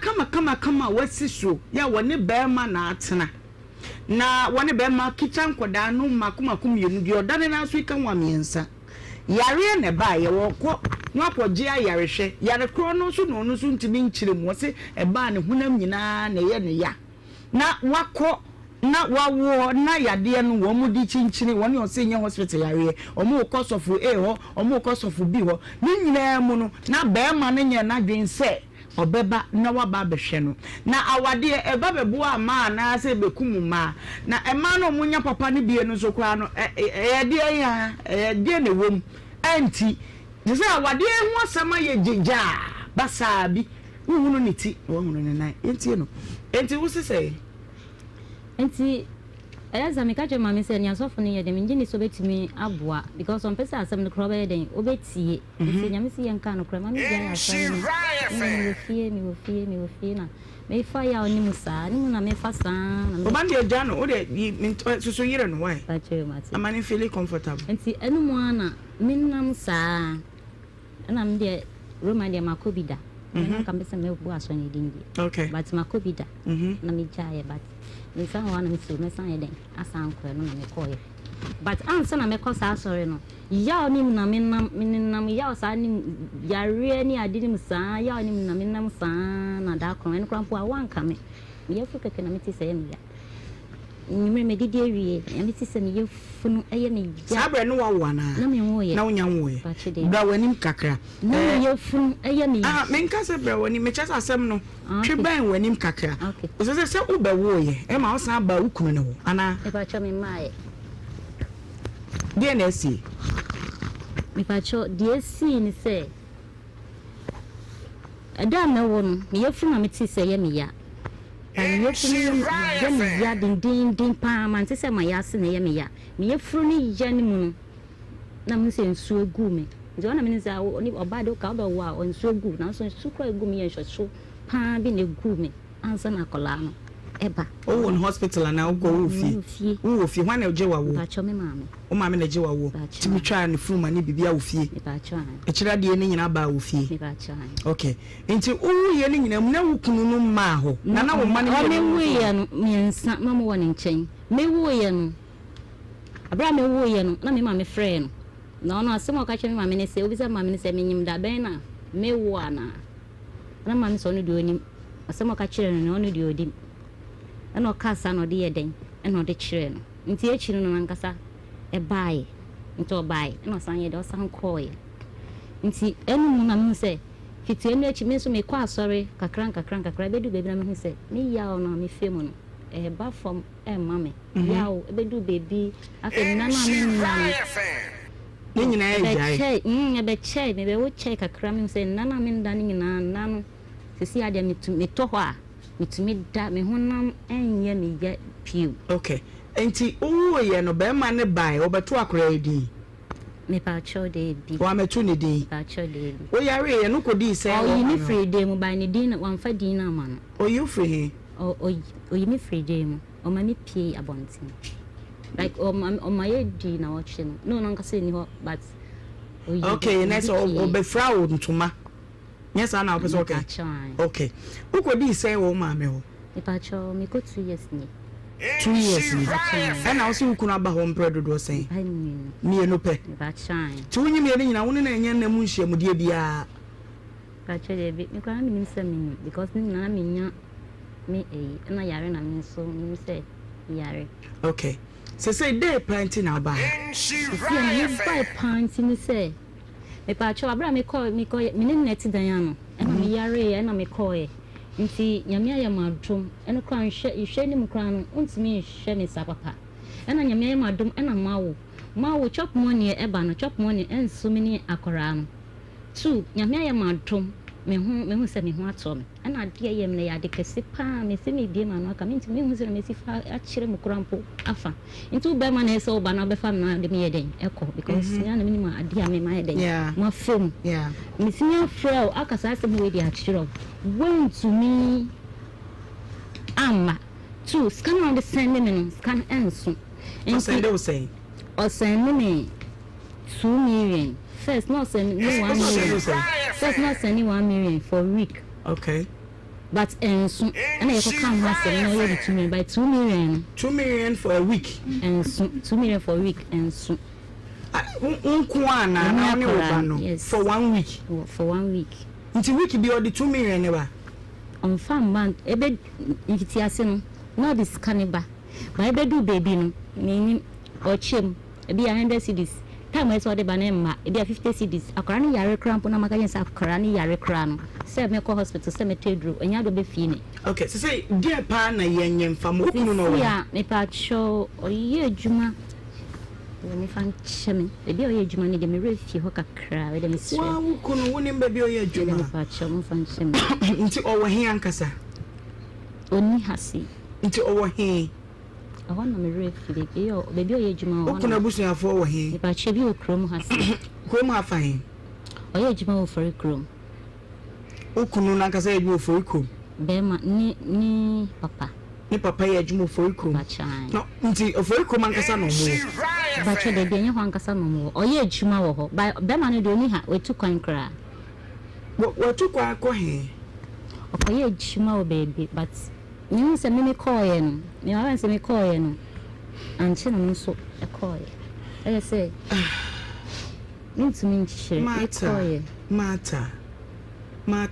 kama wasi so ya wone ba ma na atena na wone ba ma kitchen koda no makumakum yenu di odane na so ika nwa miensa yare ne ba ye wo ko no apogye ayarehwe yare kro no so no so ntimi nkyire mu se e ba ne hunam nyina na ye ne ya na wako na wawo na yade no wo mu di chinchini woni o se nye hospital yare o mu kosofu A ho o mu kosofu B ho ni nyina mu no na ba ma ne nye na dwen se obeba na waba behwe no na awade eba bebu ama na se bekumu ma na ema no munya papa ne bie no so kwa no de ya de ne wom anti je se awade hu asama ye jeja basa bi hunu ne ti wo hunu ne nan enti no enti wo se se enti ayaza me kaje mama se nya sofo ne ye de me so betimi aboa because on pesa asem ne kroba ye den obetie enti nya me se ye nka no kroba me ya asare mi wo fie na me fa ya oni musa ni mu na me fa san o bande ja no o de so yire no why kaje mate amani feel comfortable enti enu mu ana minnam sa na me de Roman de makobida na ka mbese me bu aso ne dingi okay but makobida na me jaye but me san wa na me so me san yeden asan kro no na me koye but ansa na me ko sa sorry no ya oni na me nam ya sa ni yare ni adi ni sa ya oni na me nam sa na da kro en krampo a wanka me ye fu keke na me ti se me ya nyimre me didi awie ya me ti se me ye funu eye me ja sabre no wa na na me wo ye na wonya wo ye bra wanim kakra na me ye funu eye me me nka se bra wani me chasa asem no twe ban wanim kakra o se ube wo ye e ma o san ba ukunu ne wo ana e ba cha me mai DNC me pa cho DNC ni se ada na wo no me ye funu na me ti se ye me ya and you funu ye ya din pa man ti se ma ya se na ye me ya me ye funu ni ya ni mu na me se nsu egu me njo na me ni za oni oba de ka do wa on nsu egu na so nsu kwa egu me ye so pa bi na egu me ansa na kola no eba o won hospital na go wo fi hwan na oje wa wo pa cho me mama o mama na je wa wo ti mi try na fuma ni bibia wo fie pa cho e kira de ni nyina ba wo fie pa cho okay nti o ye ni nyina mu na wo kunu no ma ho na wo ma ni me wo ye no me nsa mama wo ni nchen me wo ye no abra me wo ye no na me mama frɛ no na ono asem o ka che me mama ne se obi se mama ne se me nyim da ben na me wo ana na mama so no de onim asem o ka kire no ono de odim eno kasa no de yeden eno de kire no nti e kire no nankasa e bae nti o bae eno san ye de o san koye nti enu mu na me se fitu enu echi me so me kwa asore kakran bedu bebi na me se me ya ono me femu no e ba from e mame ya o bedu bebi afi na na me na ni nyina e jai e be che me be wo che kakra me se na na me nda ni nyina na no sisi ade me to ho a mitumi da me honam enye me ye piu okay enti wo ye no be ma ne bai obeto akora edi me pa cho de bi wa metu ne di pa cho de bi o yare ye no kodi se o yi ni free day mu bai ne din wan fa din na ma no o you free o yi ni free day mu o ma mi pie abontin like o ma ye di na o chi no no nka se ni ho but okay next o be fra o ntuma yes ana o person okay ukodi say wo ma me ho e pa cho me ko 2 years ni 2 years ni ana o si ukunu aba ho mpredo do say mi eno pe e pa chan ti wonyi me nyina woni na enye na mu nhia mu de bia pa cho de bi me ko na mi nim me because ni na me nya me na yare na me so mi say yare okay say day planting na ba Nhyira by panty ni say me pa cho abra me call me ne net dan ano e na me yare e na me call e nti nyame aye madum e no kwan hwe ni mu kwan no untimi hwe me sa papa e na nyame aye madum e na mawo chop money e ba no chop money enso me ni akora no 2 nyame aye madum me hu se me hu ato me ana ade yem na ya de kese pa me se me bie ma no aka me nti me hu se me si fa a kire mu krampo afa nti be ma na ese oba na be fa na de me yeden eko because nya na minimum ade a me ma yeden ma film me si nya frel aka sa se me we di a kire when to me amma two scan on the send me scan enso and send they say or send me 2 million first not send me 1 million first not send 1 million for a week okay but enso and I come once and no 2 million by 2 million for a week and 2 million for a week and so yes for 1 week for 1 week until week be all the 2 million never on farm man ebe nkitiase no no this cannibal but ebe do baby no ni ochem ebi 100 cedis time we saw the banema ebi 50 cedis akora ni yare cramp na maka yensa akora ni yare kra no say me ko hospital say me tedru enya do be fi ni okay so say dear pa na yenye mfam okunu no ya me pa cho oye adwuma we fan cheme ebi oye adwuma ni de me refi ho kakra we de me sire wa okunu woni mba bi oye adwuma me pa cho mo fan cheme nti owo he ankasa oni hasi nti owo he aho na me refi de yo bebi oye adwuma okunu abusuafo owo he me pa che bi okrom hasi krom afa he oye adwuma wo for krom okunu na ankasa ebi wo for krom bema ni papa ni papa ye adwuma for krom no nti for krom ankasa no mo bache de denye ho ankasa no mo oye adwuma wo ho bema no de oni ha wetu kwan kra wetu kwa ko he okoye adwuma wo baby but ni se me call ye no me wa se me call ye no anche no so e call ye e say nti me nchire e call ye mata ma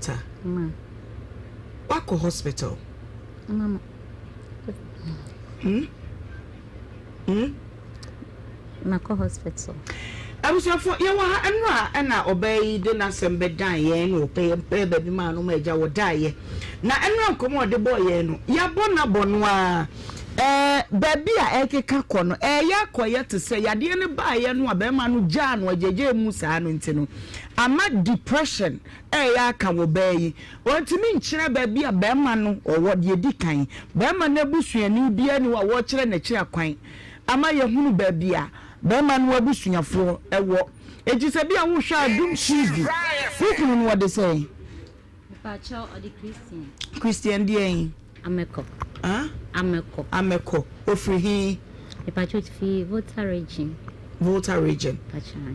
wako hospital mama Mako hospital. Abusafo ye wa ha enra na obey de na sembe dan ye no pay baby man no ma ja wo dan ye na enra komo de boy ye no ya bono a baby a ekeka kɔ no ya kɔyɛ te sɛ yade ne ba ye no abema no ja no ajeje mu saa no ntino ama depression ya aka wo bayi wontimi nkyerɛ baby a bema no ɔwɔ de di kan bema na busuani bia ni wa wo kyerɛ na kyerɛ kwan ama ye hunu baby a bema no abusuafo ɛwɔ eji sɛ bia wo hwa adum TV wukunu no wɔde sɛ pa cho odi Christian die ameko ofri hi ipacho fi Volta region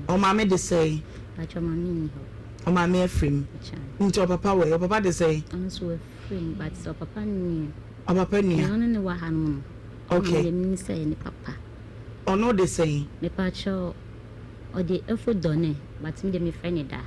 o ma me de say pacho mami o ma me afrim nti papa we papa de say anso afrim but so papa ni no ni wa hanu okay ni say ni papa ono de say me pacho o de efo done but me de me friend da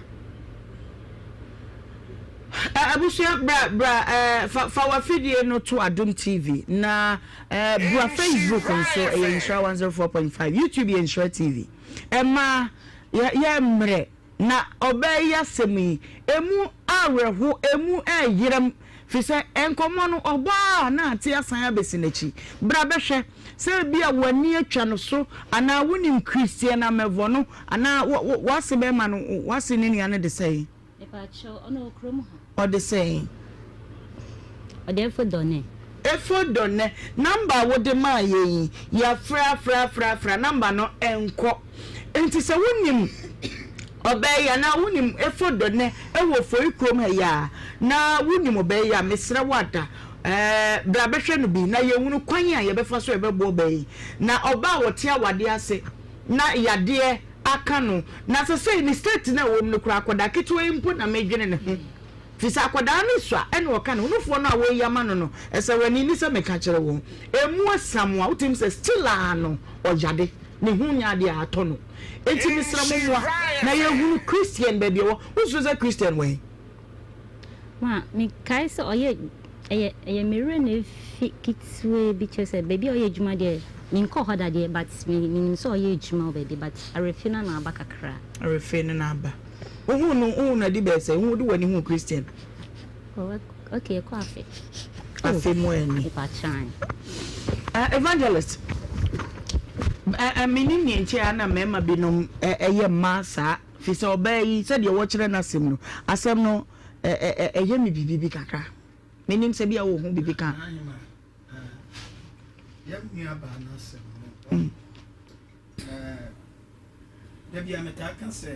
abusia bra fa wa video no to Adum TV na bra Facebook nso Nhyira 104.5 YouTube Nhyira TV ema ya mre na obey yasemi emu awerho emu ayiram fise enkomo no oba na ate asan abesinachi bra behwe se bia wani atwa no so ana wonim Christian na mevo no ana wase be ma no wase ni ane de say pacho ono okrom ha or the saying or the efo done number wo de ma ye ya fra number no enko enti se wonim obey ya na wonim efo done e wo fo ikrom ha ya na wonim obey ya mesre wada bra behwe no bi na ye hunu kwan a ye befa so ye bebo obey na oba wo te awade ase na yade aka no na se ni state na wo no kura akoda keto impo na medwene ne ho fisa akoda no so ene wo ka no nufo no a wo yama no ese wani ni se meka kire wo emu asamwa utim se still ano ojade ne hunya de ato no enti misra momwa na ye hunu Christian baby wo so se Christian we ma mi kai se oye mere na kitwe bi chese baby oye juma de min ko hoda de but min so oye juma baby but arefina na aba kakra arefina na aba unu na di be say unu di wani hu Christian okay ko afi mo eni pa chan evangelist mini ni enche ana mema binom eye ma sa fi se obey se de wo kire na asem no ɛyɛ me bibi kakra menim sɛ bia wo ho bibi ka ya nua ba na sɛ dabia metaka sɛ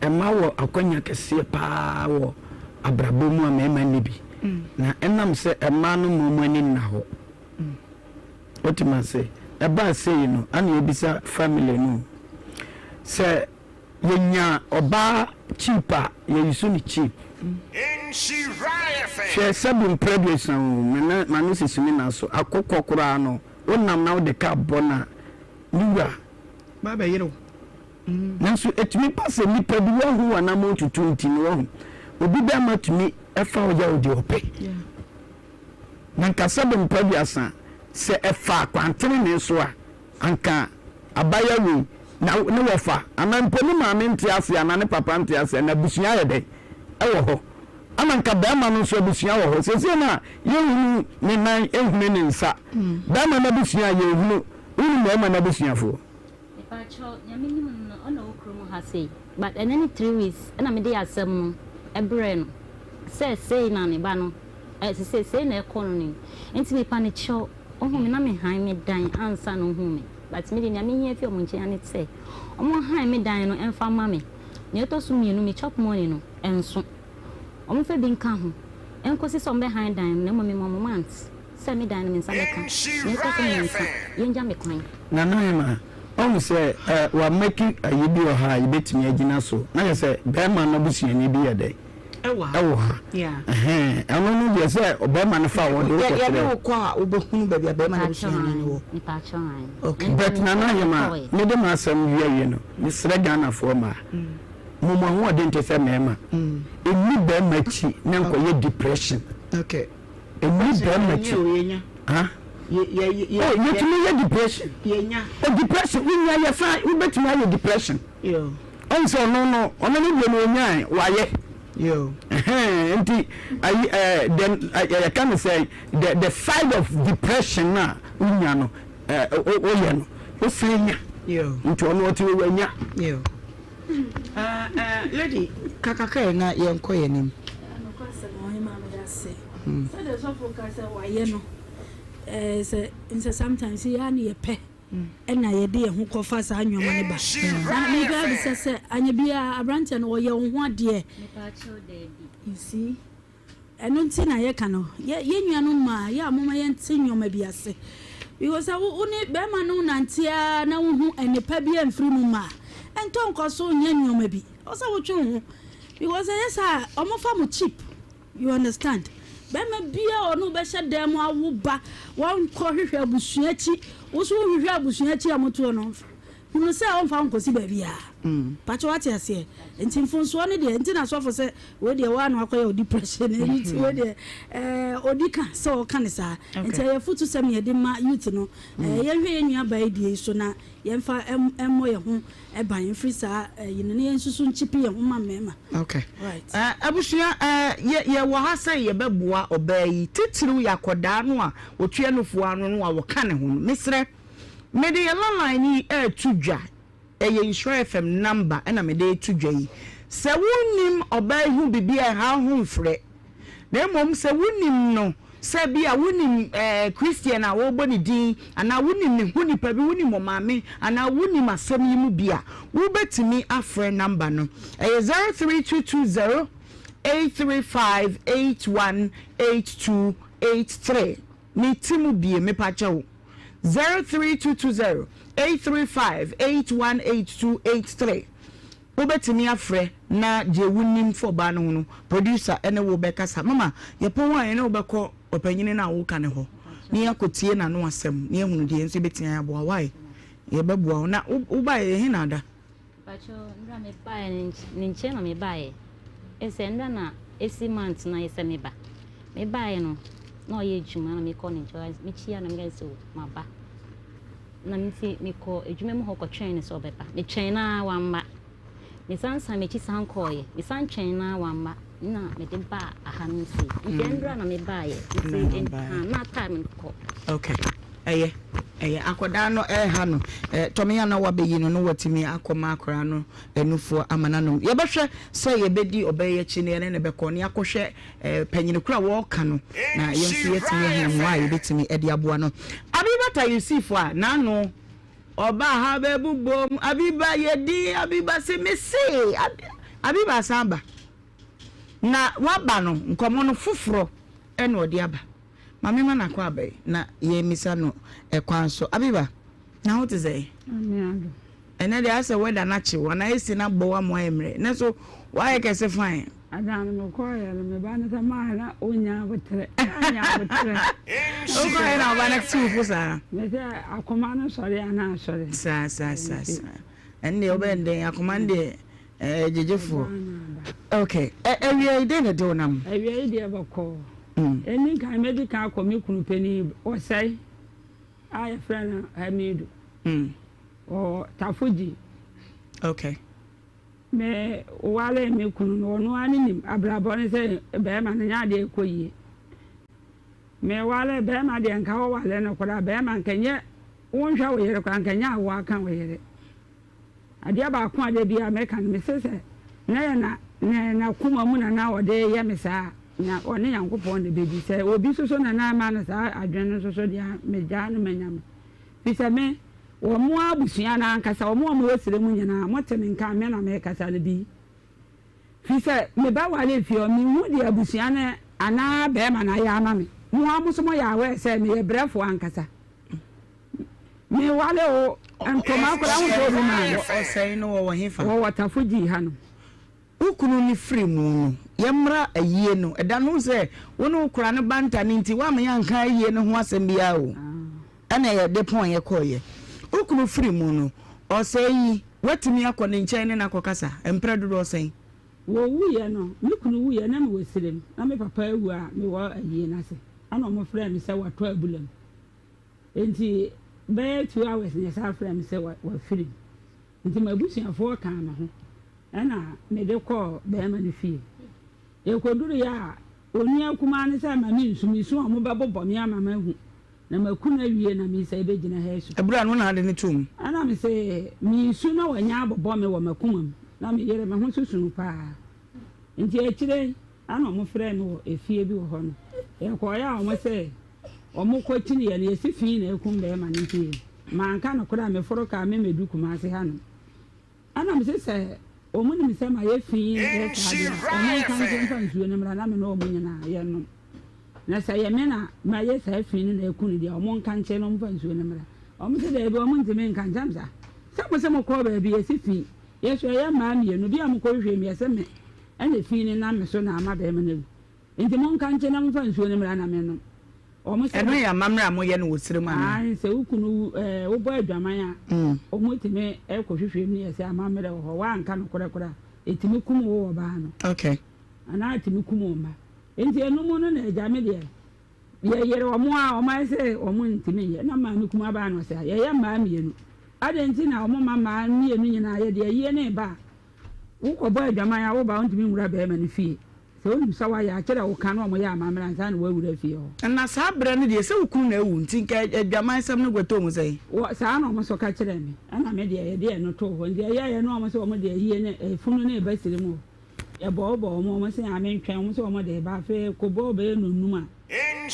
ɛma wɔ akwanya kɛseɛ paa wɔ abrabɔ mu a mɛma ne bi na ɛnam sɛ ɛma no mu ani na hɔ otima sɛ ɛba sei no ana yɛbisa family no sɛ yɛnya ɔbaa cheap a yɛyusu ne cheap hwɛ sɛbi mprɛduasa ma no sisimi na so akokɔ koraa no wonam na wode ka bɔ na niwura baba yero nanso etumi pa sɛ nipa bi wahu wana mo tutu nti no wahu obi bɛ ma tumi ɛfa wo ya odi ɔpɛ na nka sɛbi mprɛduasa sɛ ɛfa kwantene ne so a anka abaya wi na ne wɔfa anampo ne maame nte ase ana ne papa nte ase na busua yɛ dɛ ɛwɔ hɔ ama nka bɛrima no nso busua wɔ hɔ sɛsɛ na yɛhunu ne nan ehunu ne nsa bɛrima na busua yɛhunu wunu bɛrima na busuafo pacho nyamini no ona okromo ha sei but and then 3 weeks na me dey asɛm no ɛbrɛ no sɛ na ne ba no sɛ na ɛkɔ no ni enti me pa ne kyɛw ohun me na me han me dan ansa no hu me but me dey na me hia fi omo nkyɛn ne sɛ omo han me dan no ɛmfa ma me ne to so mienu me chop money no ɛnso omo fa bi nka ho ɛnkosi sɛ omo bɛ han dan no me mom months sɛ me dan no me nsa bɛka ne to so me nsa yɛnja me kwan na ma on say we making a yibi or ha yibetimi agina so na ye say bema na busuani bi yede ewa ha yeah no dey say obama na fa wo dey ko ye no kwa obehunu ba bia bema na busuani ni wo nipa chon okay but na ye ma me de ma asem wiye no ni sre Ghana fo ma mo mo ho de nte say mema emi bema chi na nko ye depression okay emi bema chi ha you depression. Depression. We are fine. We bet you depression. Yo. Also, no. Only you know why. Yo. Then I can say the side of depression na unyano. Oyano. Ofenya. Yo. Into ono ti wenya. Yo. Lady, kakaka na yenko yenim. No kwase mo Ohemaa me say. So the so focus why no. Say sometimes ya na yepe na ye de ho kofa sa anwoma ne ba na me ga bi say anya bia abrante no ye ho ade me pa cho de bi you see eno nti na ye ka no ye nnuano ma ye amoma ye nti nnwoma bi ase because wo ne be ma no nantia na wo hu enipa bi amfiri mu ma ento nkoso nya nnwoma bi o sa wo twe ho because yes omofa mu cheap you understand bema bia onu be hye dem awuba won ko hwehwe abusuachi wo so hwehwe abusuachi amoto no hunu se on fa nkosi ba bia pacho wate ase enti mfonso ne de enti na sofo se we de wa no akoya depression enti we de odika so kan sa enti ye futu se me de ma youth no ye hwe enua ba die so na ye mfa emmo ye ho e ban free sa yine ne ensusu nchipi ye ho ma mema okay right abusua ye wo ha se ye beboa obayi titiru yakoda no a otue no fu anu no a wo kan ho no mesre me de line ni tudwa eye Nhyira FM number na me de tudwa yi se wonim obayi hu bibia ha ho mfre na mom se wonim no se bia wonim Christian a wo boni din ana wonim ne hu nipa bi wonim maame ana wonim asem yi mu bia wo betimi afre number no 03220 835818283 ni timu bie me pa chewo 03220 835818283 wobetimi afre na je wunim for ba no no producer ene wo be kasa mama ye pon wa ene wo be ko opanyini na wo ka ne ho ni akotie na no asem ni ehunu de enso betia ya boa wai ye be boa na wo ba ye hin nada pacho ndra me ba ni nche na me ba ye ese ndra na esi month na ese me ba ye no na ye djuma na me ko ni nche me chia na me ga so ma ba na mti me ko edwuma mu ho ko twen ne so beba me twen na wa mma me sansa me chi san koye me san twen na wa mma na me de ba ahansi ndra na me ba ye na time ko okay aye akoda no ha no tomeya na wabeyi no watimi akoma akora no enufo amananom ye behwe se ye bedi obeye chi ne ne beko ne akohwe panyine kura wo ka no na yenso yetimi hemu a ye betimi edi aboa no abibata yusifo a na no oba ha bebubom abiba yedi abiba se mesi abiba samba na waba no nkomo no fufuro ene odi aba mama ma na kwa abai na ye misa no ekwan so abiba na what is say amiado ene dey ase weather na chi wana esi na bo wa mo emre na so why can say fine adam no ko ya me ba na ma na onya botre anya botre o ko na ba na ti fu sa me say akoma no sori ana sori sa enne obende akoma nde jejefu okay ewie dey na do nam ewie dey bako eni kan medical komikunu peni o say I friend Hamidu or Tafuji. Okay. Me wale me kunu no ani abrabone say be ma nya de koyi. Me wale be ma de nka wale no koda be ma nkenye wonhwa wo yere kwa nkenya wo aka wo yere. Ade ba ko ade bia me kan me sese na kuma mu na wo de ye me saa na oni yankopon de bebi se obi soso na na ma no sa adwene soso dia meja no manyam fi se me wo mo abusua na ankasa wo mo wosire mu nyina mo teme nka me na me kasa le bi fi se me ba wale fi o mi hu de abusua na ana be ma na ya ma me mo amuso mo ya we se me brefo ankasa me wale o ankoma ko an ko bi ma o sei no wo hefa wo watafuji ha no ukunu ni free mu yemra ayie no eda no se wono ukura ne banta ni nti wa me yanka ayie no ho asem bia o ana ye de pon ye koye ukunu free mu no o sei watimi akọ ne nchen ne nakokasa empredo do sei wo wuye no mikunu wuye na me wesirem na me papa ewu a me wo ayie na se ana mo frɛ me se wato abulam enti be 2 hours ne sa frɛ me se wa free enti mabusuafo kan na ho ana me de ko be ma ne fie e ko duru ya oni akuma ne se ma mi nsumisu a mo be bobɔ me ama ma hu na makuna wie na mi se be gina hesu ebura no na ade ne tum ana me se mi su na wanya bobɔ me wo makuma na me yere me ho susunu pa nti e kire ana mo frɛ me wo efie bi wo ho no e ko ya o mo se o mo ko tini ye ne esi fi na ekum be ma ne nti ma nka no kora me foro ka me medu kuma ase ha no ana me se omuni mi sema ye fi ye sadia omo kan kan nsuo ne mra na me no omunya na ye no na sa ye me na ma ye sa fi ni na ekunu dia omo kan che no mfa nsuo ne mra omo se de be omo ntime nkan jamsa se mo ko ba bi ye si fi ye so ye ma mi no bi am ko hwe mi se me ene fi ni na me so na ama be me na nti mo kan che na mfa nsuo ne mra na me no omo se eno ya mamra mo ye no wosire ma na se ukunu wo bo adwaman a omo time e ko hwehwe mi ye se amamre ho wa nka no kora etimi kum wo ba no okay ana etimi kum wo ma enti enu mu no na ejame de ye yere omo a omo se omo ntimi ye na ma mi kum aba no se ye ma mi enu ade enti na omo ma mi enu nyina ye de ye ne ba wo ko bo adwaman a wo ba ntimi nwura be ma ne fie so nim sawa ya kira wo kan omo ya amamra nsa na wo wura fie ho na sa bra ne de se ukunu na ewu nti nka adwaman sam no gwato mu sei wo sa na omo so ka kira mi ana me de ye de no to ho ndi ye no omo so omo de hie ne funu ne ba sire mu ye bo omo se ame ntwen omo so omo de ba fe ko bo be no numa omo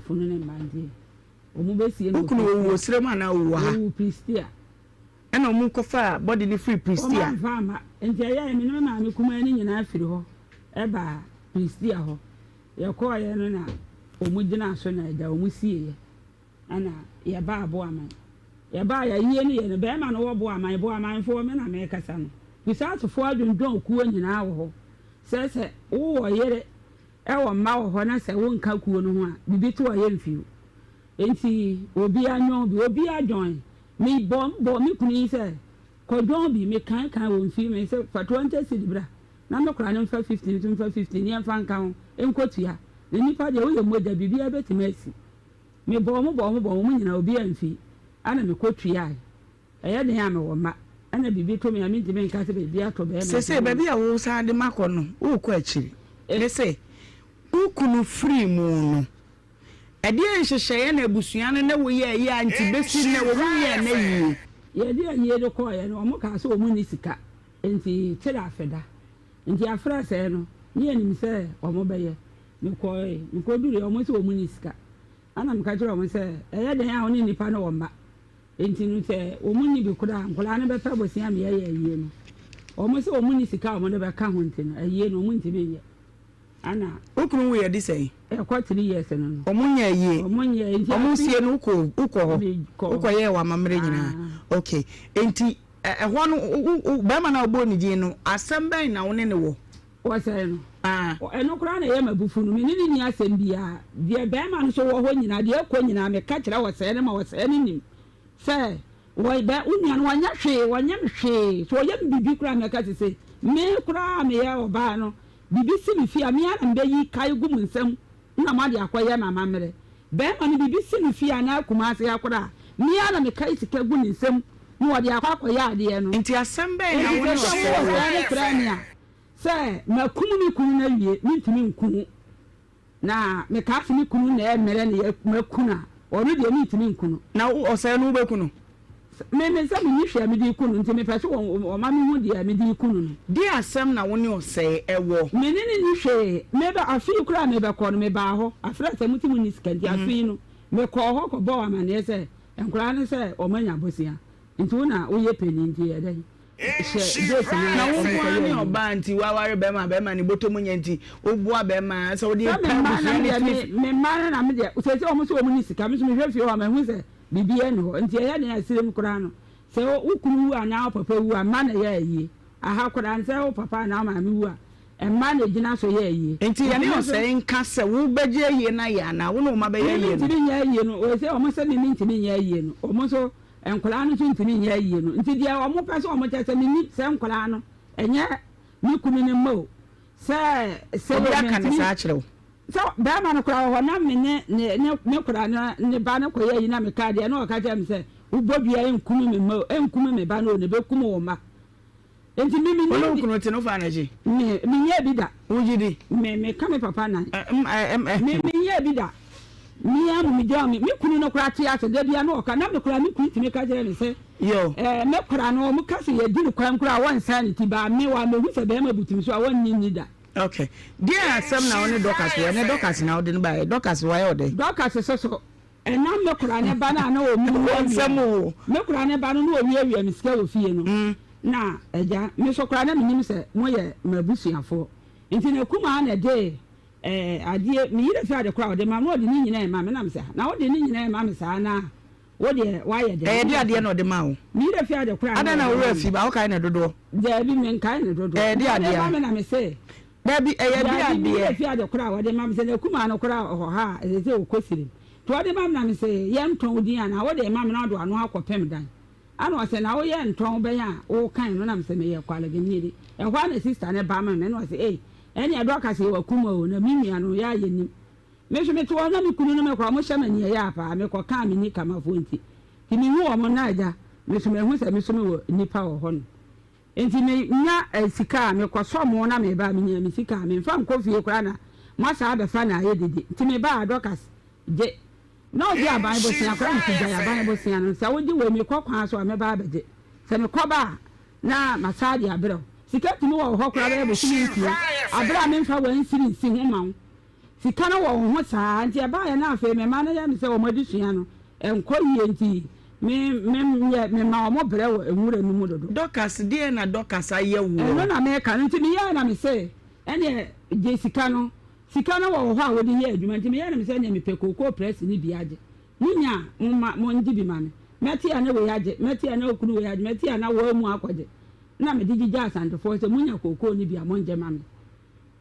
funu ne mandi omo be sie no ukunu wo sire ma na wo ha pristia ena omo kofa body ni free pristia omo fama enti ye me no ma me kuma ni nyina afiri ho e ba pristia ho ye ko ye no na omo gina so na eja omo sie ye ana ye ba abo aman ye ba ya yie ni ye no be ma no wo bo aman fo me na me kasa no bisa to fo adwondon kuo nyina wo ho se wo yere e wo ma wo ho na se wo nka kuo no ho a bibi to wo ye mfiu enti obi anyo bi obi adwon mi bom mi kuni se ko don bi me kan wo mfiu me se fa 20 cedi bra na me kora no fa 15 to fa 15 ye fa nka ho enkotua ni nipa de wo ye moja bibi abetimasi me bom mu nyina obi amfi ana me kotua eye de ya me wo ma ana bibi to me amenti me nka se bibi ato be me se baby a wo sa de makono wo ko akiri ele se ukunu free mu no ade enhyehyɛ na abusua no na wo ye anti besi na wo ye na yi ye de ye de ko ye no omo ka so omo ni sika enti kire afeda enti afra se no ni anim se omo be ye mi ko dure omo se omo ni sika ana mi ka kire omo se eye den a oni nipa no wo mba enti no se omo ni bi kura nkola na be pa bosia me ye ye no omo se omo ni sika omo de be ka ho enti no eye no omo enti me ye ana okunu wo ye di sei e kwa 3 years no omunya ye omunya enti omusie no uko ye wa mamre nyina okay enti ho no ba ma na obo ni din no asem ben na wo ne wo say no eno kura na ye mabufu no me ni asem bia de ba ma no so wo ho nyina de ekọ nyina me ka kira wo say ne ma wo say ne nim say wo ba unya no wanya hwe so ye bibi kura me ka se me kura me ye oba no bibi si mi fi ami ana mbe yi kai gu mu nsam na ma de akoye mama mere be ma no bibi si mi fi ana akuma ase akora mi ana me kai sika gu ni nsam no de akoye ade no nti asem be na wo no se ma kunu mi kunu na wie mi ntimi nkunu na me ka fi mi kunu na e mere na ma kuna o no de mi ntimi nkunu na o se no be kunu me se mi hwe mi di kunu nti me pese o ma mi hu di mi di kunu no di asem na wo ne o se ewo me ni hwe me ba afi kura me be ko no me ba ho afra se muti mu ni skandi afi no me ko ho ko bo ama ne se enkura ne se o manya bosia nti wo na wo ye peni nti ye dai na wo kwa ni oba nti wa ware be ma ni botomu nya nti obua be ma se wo di pa me ma na me de se se o mo so o mu ni sika me so me hwe fi o ma hu se bibiye no nti ya na asirem kura no se ukunu wu ana papa wu ama na ya yi aha kura nse o papa na ma mi wu a emma na gina so ya yi nti ya ne o se nka se wo beje yi na ya na wo no ma be ya yi no nti nya yi no o se o mo se mi nti nya yi no o mo so enkura no nti nya yi no nti dia o mo pese o mo tese mi ni se enkura no enye mi kunu ni mo se ya kan sa akire so ba ma no kura ho na me ne kura na ne ba na koye yi na me ka de na o ka jam se ubodua enkunu me mo enkunu me ba na o ne be kumu wo ma enti mi no kunu te no fa na ji mi ye bi da ujidi me ka me papa na mi ye bi da mi ya mi jo mi kunu no kura ti ase de bia na o ka na me kura mi kunu ti me ka jere me se yo me kura no mo ka se ye di kura kura wan sa ni ti ba me wa me hu se be ma butim so a wan ni da. Okay. Dia asem na one Dorcas we na Dorcas na ode ba Dorcas why ode Dorcas so na me kura ne ba na o mu nsem o me kura ne ba no o wi mi sika o fie no na eja me so kura ne nim se mo ye mabusuafo nti na kuma na de adie mi yire fi ade kura ode ma no ode ni nyina ma me na me se na ode ni nyina ma me sa na ode wa ye de de ade na ode ma o mi yire fi ade kura ada na wo fi ba o kai na dodo de bi me kai na dodo de ade ma me na me se Baby, ade fi ade kura wode ma me se na kuma no kura ho ha e se o kosiri to wode ma me se ye nton din ana wode ma me na do ano akopem dan ana o se na wo ye nton be ya o kan no na me se me ye kwalege ni e hwa na sister ne ba ma me no se eni ado aka se wa kuma o na mimia no ya ye nim me so me to na me kunu no me kwa mo hye mani ya pa me kwa ka me ni kama fo nti ti me hu o mo na aja me so me hu se me so me wo nipa wo ho no enti me nya sika me kwaso mo na me ba me nya me sika me fa nkofie kura na mo sa be fa na ye dede enti me ba Dorcas je no bi aban bo sia kura nti ja aban bo sia no sa wo di we me kwakwan so me ba beje se me koba na masadi abro sika ti mo wo ho kura be bo sini nti abra me fa wan siri nsi ho ma wo sika na wo ho saa nti aba ya na afa me ma na ya me se wo madi sua no enko yie nti me ma mo bre wo enwura ni mu dodo Dorcas die na Dorcas aye wo no na me ka nti me ya na me se ene je sika no wo ho a wo di ye adwuma nti me ya na me se ene me pe kokoo press ni bi age munya mo ndi bi ma me meti ana we age meti ana okunu we age meti ana wo mu akwaje na me di gija asantefo se munya kokoo ni bi a mo nje ma me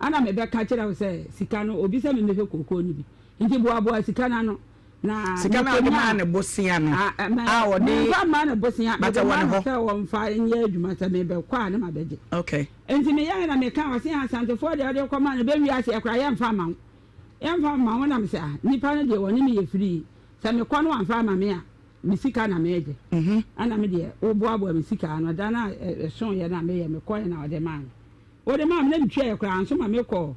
ana me be ka kira wo se sika no obi se me me pe kokoo ni bi nti boa sika na no na sika na ma na bosia no o de ma na bosia bata won ho se won fa nye adwuma se me be kwa na ma beje okay enti me ya na me ka wase asante fo de ode kwa ma na be wi ase ekra ye mfa ma wona me se nipa no de woni me ye free se me kwa no amfa ma me a me sika na me eje ana me de oboabo me sika no da na so ye na me ye me kwa na ode ma me na bitwa ekra anso ma me ko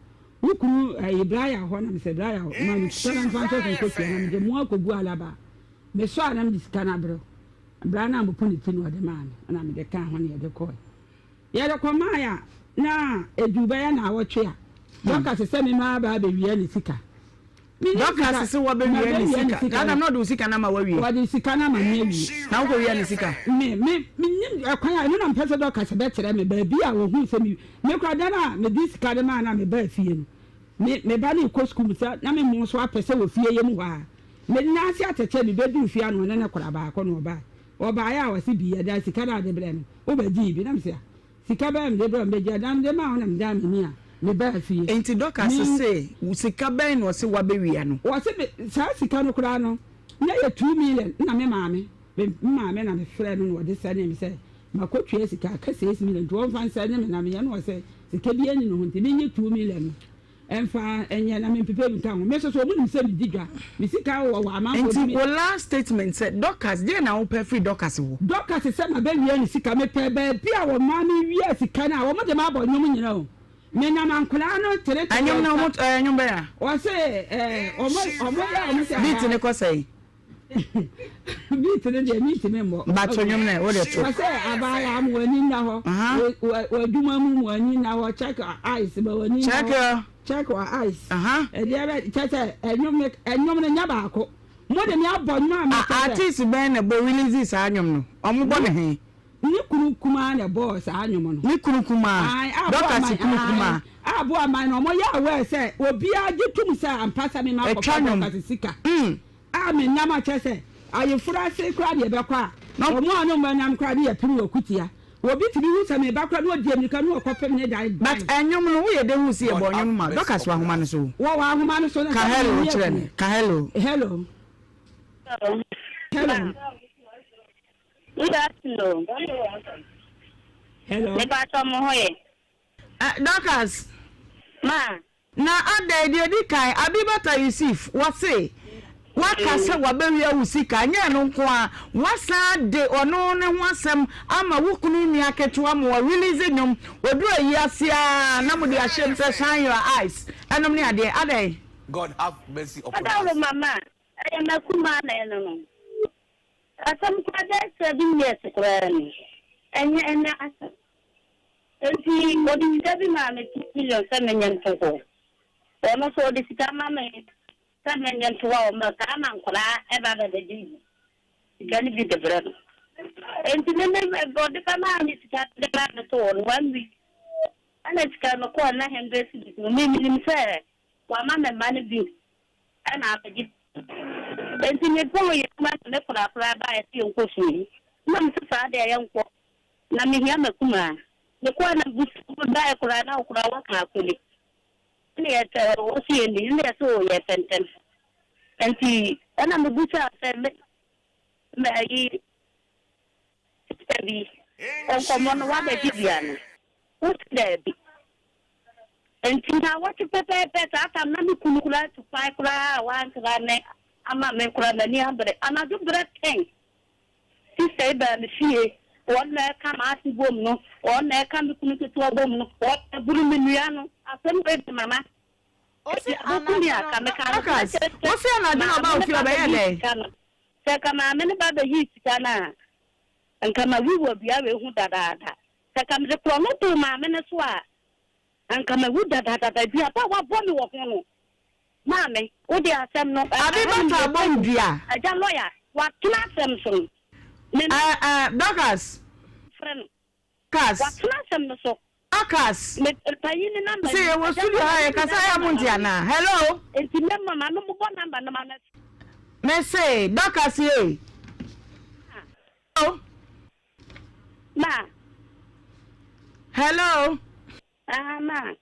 ukuru Ibrahim ho na me se Ibrahim ho ma me tsara mfanto ko ko na me de mo akogu alaba me so ana me disikana bro Ibrahim na mpo ni tinu ode ma me na me de ka ho na ye de ko ye de ko ma ya na eduba ya na awotwe a doka se me ma ba be wiye ni sika doka se wo be wiye ni sika dada no do sika na ma wa wiye wa de sika na ma me wiye na wo wiye ni sika me nim akwan a no na mpese doka se be kire me ba bi a wo hu se me kura dana me di sika de ma na me ba fie no me ba ni ko school sa na me mo so apese wo fie ye mu wa me na asi atete me be du fie anu na kura ba ko no ba oba ya wa si bi ya da sika da de bre me o ba di bi na me se sika ba me de bre me ja dam de ma ho na me da me ni a me ba fie enti doka se sika ba no se wa be wi ano wo se sa sika no kura no na ye 2 million na me maame na me frɛ no wo de sa ne me se makotwe sika ka 6 million to fan sa ne me na me ya no se sika bi ani no honte me nye 2 million emfa enya na me pepe bi kan me so so mu se bi digwa me sika wo ama ko enti wo last statement said doctors dey na wo pay free doctors wo doctors se ma be wi ani sika me pe ba bi a wo ma me wi sika na wo mo de ma bo nyum nyina o me na mankula no tere anyum na mo anyum be ya wo se omo ya omo se beat ne ko say beat ne de meet me mo ba to nyum na wo de to wo se abaya am wani na ho wo duma mu wani na ho check eyes ba wani check our eyes e dey be check anyum ne nya ba ko mo de me abonyu ma artist ben na bo release sa anyum no omo bo ne he ni kurukuma na boss anyum no ni kurukuma doctor si kurukuma abo aman no mo ya we say obi agitum say ampasa me ma ko doctor sika me nyama chese ayefura se kra de be kwa no mo anu mo nyam kra de ya piri okutia obi tibi hu say me ba kra no odi amika no ko pem ne dai but anyum no wo ye de hu si e bo nyum ma doctor so ahoma no so wo ahoma no so na ka hello chire ne ka hello Good afternoon. Hello. Me ba to mo hoye. Doctors. Ma. Na ada di kai abibata Yusuf what say? What ka se wa be wi awusika nya no nko a wasa de ono ne ho asem ama wukunu mi aketo am wa release nyom odu ayi asia na mo de ahyem se shine your eyes enom ne ade ade God have mercy upon us. Ada mama I am kuma na no. Asam kwada 7 years kwani. Enya asam. Enti odi dabi ma me 2 million sa menyan to. Ono so di sika ma me sa menyan to wa ma ka ma nkora e ba ba de di. Gani bi de brano. Enti me body pa ma ni sika de ba to on 1 week. Ana sika no ko na 100 cedis. Me mi se wa ma me mani bi. Ana apaji. Enti me po ye kuma ne kura ba e ti nko shi. Na mi sa de ya nko. Na mi hia makuma. Ne ko na busu ba e kura na kura wa ka kuli. Ni eta o si ndi ni so ye senten. Enti ana me busa se me yi tabi. On komo no wa be bibiana. O tabi. Enti na wa ti pepe ta na mi kunukula tu pa kura wa nkra ne ama me kura na ni ambre ana du breathing si say ba me fie won na ka ma si bom no won na ka mi kunu to bom no o buru mi nua no asem be mama o si ana ka me ka o si ana de ba o fi ba ye de se ka ma me ne ba be yi sika na anka ma wi wo bia we hu dada se ka me pro no to ma me ne so a anka ma wu dada bia ba wa bo mi wo ho no Mame, odi asem no. Abibata bondua. Aja lawyer, what class em so. Doctors. Friend. Kas. What class em so. Akas. Me payini number. Say we studio ha kasa ya muntia na. Hello. Enti me mama no mo number na mama. Me say, doctors ye. Hello. Ma. Hello. Ma.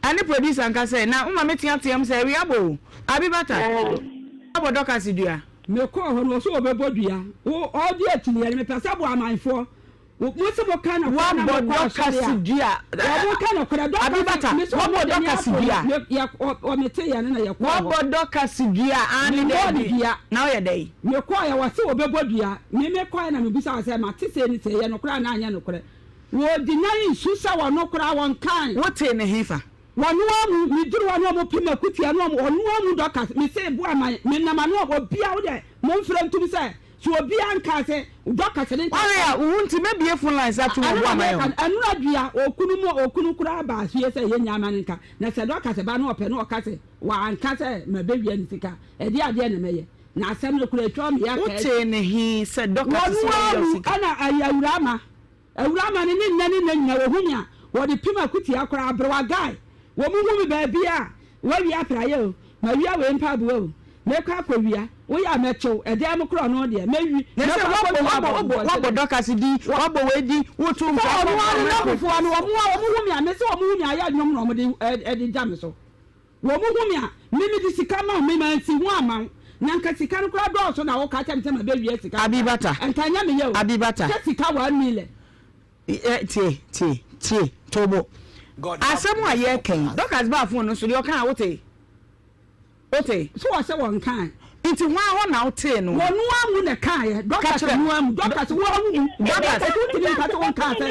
Ani producer nka say na umma metia tiam say we abo abibata abo doctors dua me ko ho no so obebodua wo odi atini ya me pesa bo amanfo wo se bo kana wa bo doctors dua wo kana kora abibata wo bo doctors dua ya o mete ya na ya ko wo bo doctors dua ani dua na o ye dey me ko ya wo se obebodua me ko na me bisa wa say ma tese ni say ya no kora na anya no kora wo di nyan susa wo no kora won kan wo te ne hefa wanu mi duru wanu mo pima kutia no wanu doctors me say bo ama me na ma no obia wo de mo mfra ntum say so obia nka say doctors ne area wunti mebie phone lines atu wo ama yo anu adua okunu kura ba so say ye nyama nka na say doctors ba no ope no ka say wa nka say ma bewia ni sika e di ade na meye na asem no kura twa me ya ka uche ne hi say doctors so yo sika ana awurama ne nna wo hunya wo de pima kutia kura abrewa guy wo mu hu mi ba bia wo wi apraye o ma wi awe mpa bo o me kwa akowia wo ya mecho e de am kro no de me wi ne se wo doctors di wo bo we di wo tu mfa wo mu hu mi a me se wo mu hu mi aya nwom no mo de e de jam so wo mu hu mi a me di sika ma me ma nsi hu ama na nka sika no kra do so na wo ka tem ma be wi sika abibata entanya me ye o abibata sika 1 million tie tobo asemu aye ken doctors ba phone no so de o kan wote so wa se won kan nti ho na wote no wonu amu ne kan ye doctors nu amu doctors wo amu doctors wo tiri ka to won kan se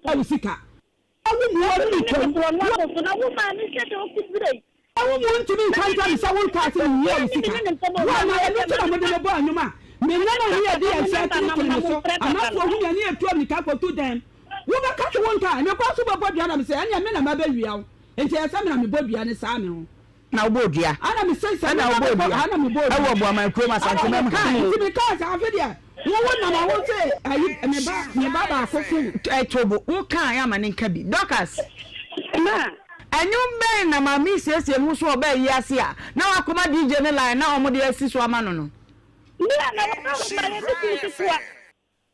awu sika awu mu wo ni to na wo ma ni se to kubire awu mu ntimi kan ta se won kan se ni wo sika wa na ye to na mo de bo anyuma me na na ye de ye se to so ama so hu ya ni etu mi ka ko to dem wo ba ka won kan me ko so bo bia na me se anya me na ma ba wia wo enti e se me na me bo bia ne sa me ho na obodua ana me say na obodua ana me bodua e wo bo ama kro ma santi me ti me ka sa afi dia wo na ma wo say ayi me ba ko fu e tobo wo kan ya ma ne nka bi doctors ma anyum be na ma mi siesie mu so oba yi ase a na wakoma DJ ne line na omo de asi so ama no no ni na wo ka ba le ti tuwa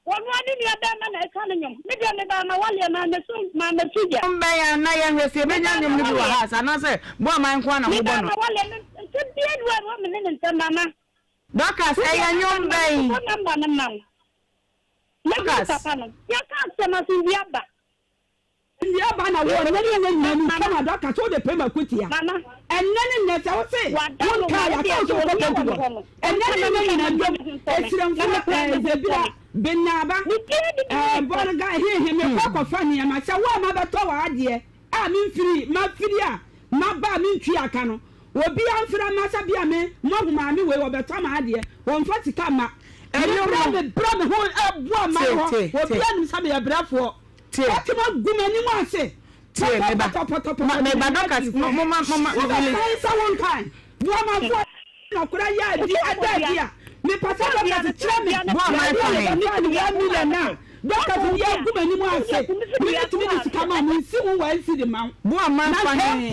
wonu ani ni adama na eka no nyom me de me ba na wale na me so ma me tuja mbe ya na ye hwese be nya nyom ni bi wa ha sa na se bo aman kwa na mo bo no na wale no ti bi edwa wo me ne ntamama doctors e ya nyom be namba na mam doctors ya ka se ma si biaba biaba na wo ne kama doctors o de pema kutia mama enene ne se wo se won ka ya ka so ko ko enene ne na dom esiram fa zebira benaba borga he me ko fani ya ma se wo ma be to wa ade a mi mfiri ma firi a ma ba mi ntwi aka no obi amfira ma sa bia me mo huma mi we wo be to ma ade wo mfa sika ma enyo bra me ho abo ma ho obi anim sa me ya brafo tie ati ma gumani mo ase tie me ba doctors mama really sa one time bo ma fo na kura ya di ada dia me pasa doctors tire me bo ma fa ni ya million na doctors ya gumani mo ase me to me sika ma mo si wo wa si de ma bo ma fa ni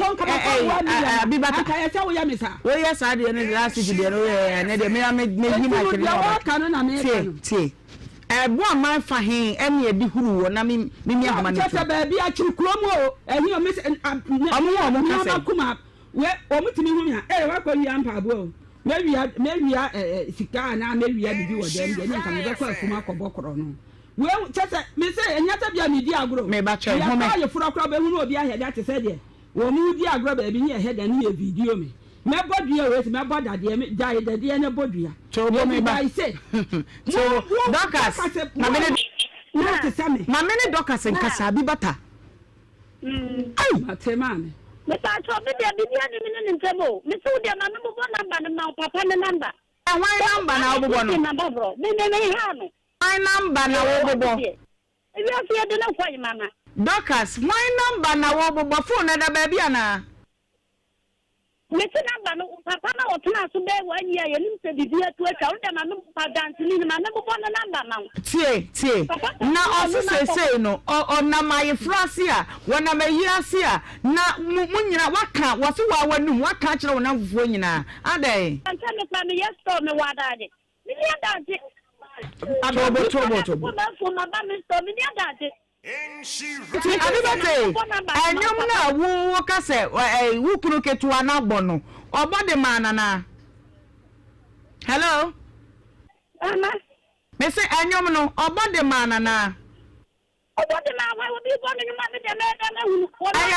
abibata aka ya cha wo ya me sa wo ya sa de ne last de no ne de me yi ma kire wa ka no na me tie bo aman fa he ene edi huru wo na mi ahoma ne tete ba bia chirukuro mo ehi o mi omo ka kuma we o mutimi hu ya wa kwa wi ampa bo mewia sika na mewia bibi wo dem de nka me kwa afuma akobokoro no we tete me say enyata bia me di agro me ba che ho me ya fura kro ba hu no obi ahede ate se de wo mu di agro ba bi ne ehede ne video me me bodua we me boda de me jai de de ne bodua to bo me ba so doctors ma me ne doctors nkasa bi bata ai matema me me ta so me de bi ni ni ntemo me so de na me bo number na ma papa ne number why number na obobo no number bro me ha no why number na obobo e bi afia de na kwa mama doctors why number na obobo phone na da ba bia na meti namba no papa na otuna so be wani ya yenim se bibia to atwa unda ma no pa dance ni ma me bo na namba ma tie na osese no na my frase a wona mayi ase a na munyina waka wose wa wanum waka kire wona fufuo nyina adai anta me pa me yesto me wadade ni ya dade atobo ma fo ma ba me sto me ya dade ti adibate anyum na wo ka se wo kunu ketua na agbo no obode mana na hello ama me say anyum no obode mana na obode ma wa wo bi bo no ma me de me na hu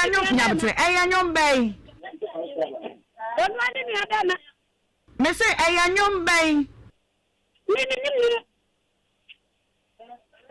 anyum nyabtre anyum bay on wa de mi adama me say anyum bay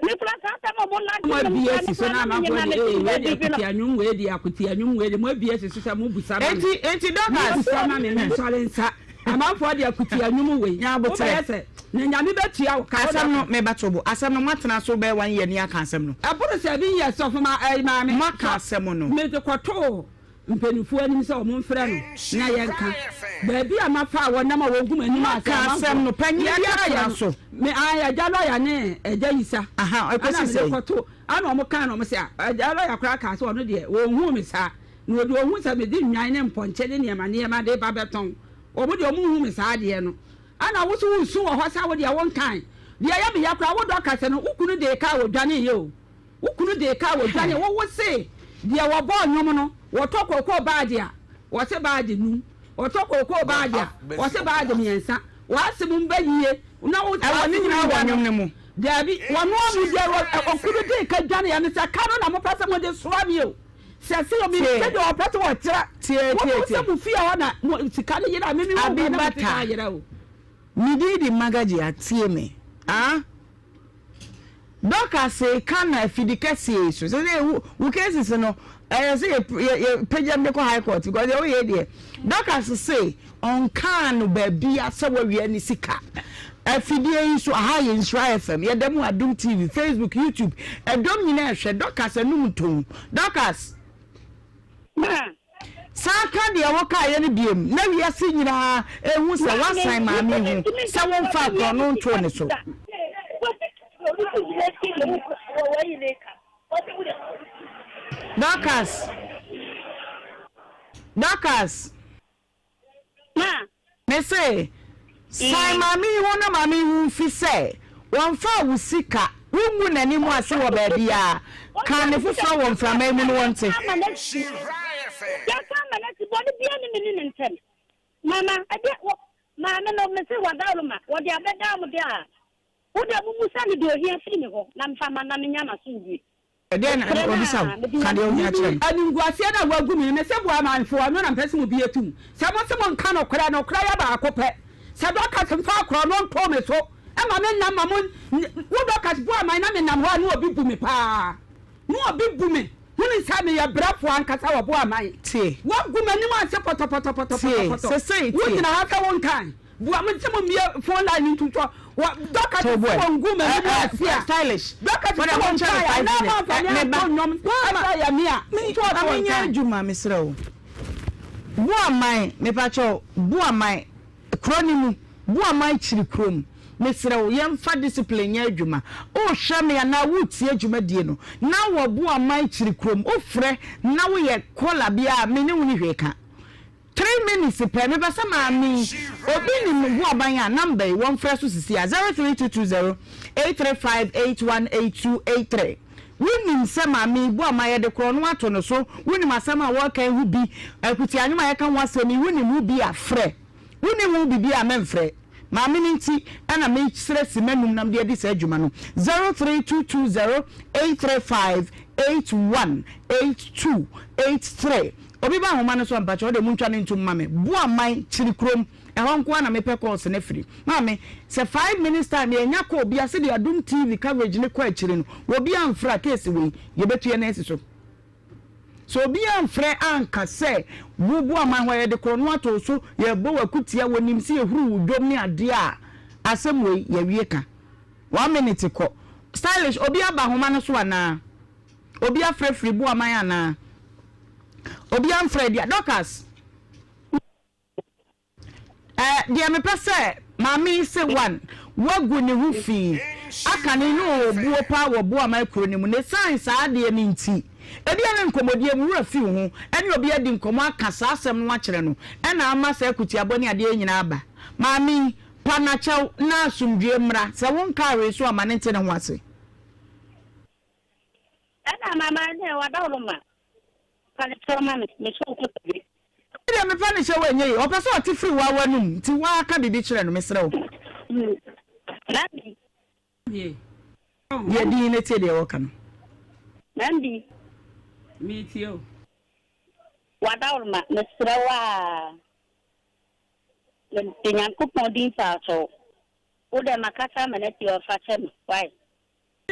ni me kura ta mo na mo BS so na ma ko we di anyum we di akuti anyum we di mo BS so sa mo busa ma enti Dorcas sama me me sole nsa amanfo di akuti anyum we nya bote na nyame betua wo ka asem no me batobo asem no matena so be 1 year ni aka asem no aburo 7 years of ma me maka asem no me de kwato mpenifu anim se o mo mfra no na yenka ba bi amafa wo na ma wo gum anim asem no panyi ya so me aya jalo ya ne eja yisa aha ekosi se kwato ana o mo kan no mo se jalo ya kra ka so no de wo hu me sa no de wo hu sa me di nwan ne mponche de ne ma de ba beton o mo de o mo hu me sa de no ana wo so wo ho sa wo de won kan de ya me ya kra wo do ka se no ukunu de ka wo dwane ye o ukunu de ka wo dwane wo se de wo bo nyom no wo to kokko baade a wo se baade nu wo to kokko baade a wo se baade miensa wa se mu mbayiye na wo ni nyina wo nyom ne mu dabi wo no mu de okunu de ka dwane ya ne sa ka no na mo pasa mo de soa mi o se mi se de o pasa wo tira tie wo mu fi a na sika ne yira me mi wo na sika yira o Mididi magaji atie me Dorcas kana afidikasi so we cases no say pejam de ko high court because they we there Dorcas say on kan baby asawa wi ani sika afidie so aha ye Nhyira FM ye dem adum TV Facebook YouTube edom nyina ehwe Dorcas anum tom Dorcas Saka de woka ye ne biem na wiase nyina ehu se wasan maame hu se won fa kro no nto ne so Dorcas me say sai maame hu na maame hu fi se won fa wusika wungu nani mu ase wo ba bia kan ne fufa won fra mai mu no wonte ya kama na ti body bia ni ntem mama ade mama no me se wadaluma wodi abeda mu dia wo de mu musa ni do hia firi ni ho na mfama na menya na so wi ede na obisa kan de ohia kire ani nguase na wagu mi me se bo amanfo no na mpese mu bi etum se mo nka no kra ya ba akopɛ se do ka semfa akro no nto me so e ma me nam ma mo wo do ka bo aman na me nam ho na obi bu me pa no obi bu me Huni sami ya brafo ankasa wa bo amai. Tie. Wa gumani ma se poto. Se sei. Wuti na haka won kan. Bu amun se mo mia phone line ntuto. Wa doka to won gumani ma sia. Stylish. Doka to won kan. Na ma fa ne ba nyom. Wa ya mia. To amenya adwuma mesrew. Bu amai me pa cho bu amai kronimu. Bu amai chiri krom. Mesrew yemfa discipline ya adwuma o hwe me na wuti adwuma die no na wo bo amai chiri krom o frɛ na wo ye kola bia me ne woni hweka 3 minutes per me basa maami obi ni mu aban ya number won frɛ so sisi 03220 835818283 woni nse maami bo amai de kro no ato no so woni masama wo kan hu bi akuti anyuma ye kan wasemi woni mu bi afrɛ woni mu bi bi a memfrɛ Mami ninti ana me stress menum nam de dis adwuma no 03220 835818283 obi ba homa no so ampacho o de muntwa ne ntum mame bu aman chiri krom e ho nko na me pe course na free mame se 5 minutes time ye nya ko obi ase de adum TV coverage ne kwa chiri no obi amfra case we ye betu ye na esiso so obi amfra anka se bubu aman ho ye de krono ato so ye bo wakutia wonim se ye huru wudom ne ade a asem we ye wieka 1 minute ko stylish obi aba homa no so ana obi afra free bu aman ana obi amfra dia Dorcas dia me pese mami se one wagu ne hu fi aka ne no obuo pa wo bo aman kro ne mu ne science ade ne nti ebi ene nkomodie mu ra fi ho ene obi adi nkomo aka sa asem no akere no ena ama sa akuti aboni ade nyina aba mami panachew na asumdue mra se won kare so amane nte ne ho ase ena mama ne wadawluma panachew mama me so ko tabi ide me panachew enye o pese o ti free wa wanum ti wa aka bibi kire no mesre o Nandi ye di ne tie de wo kan Nandi Mitio. Wadawluma mesrawa. Lentinyan ko podin sa so. Ude makata maneti o fachem. Why?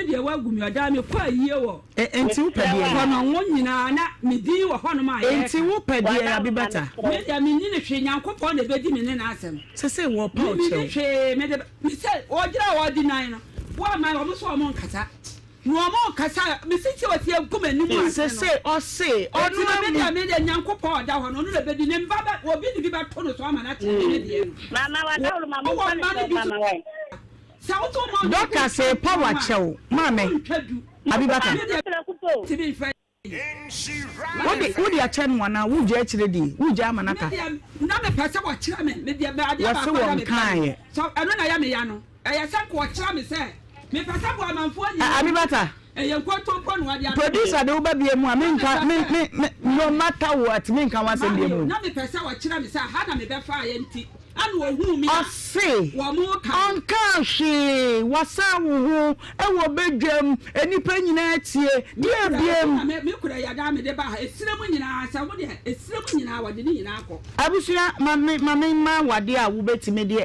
dia wa gumi oda me kwa yie wo enti wo pedi e no wo nyina na me din wo ho no ma ye enti wo pedi e abibata me dia me ni ne hwe nyankopon na bedi me ne na asem se wo pa o che me de me se o gira wo di nan no wo ma wo so mo nkasa no mo nkasa me se che wati aguma ni mu se o se ono me dia nyankopon oda ho no no bedi ne mba ba obi ni bi ba to no so ama na che ne die mama wa da mama wa mama wa Doctor say power chow mame abibata what the attend one now who je chire di who je amanaka na me pese wo chire me de ba ade ba ko kan so eno na ya me ya no ya san ko chire me say me pese bo amanfo anyi abibata ye nkoto po no ade producer de wo ba bia mu me no matter what me nkan wa se bia mu na me pese wo chire me say ha na me be fa ye nti anu ohu mi ose wo mo ka onka hwe wasa wo e wo bedwam enipa nyina tie dia biem me kura ya da me de ba esire mu nyina sa wo de esire mu nyina wo de ni nyina akọ abusua mame ma wade a wo betime de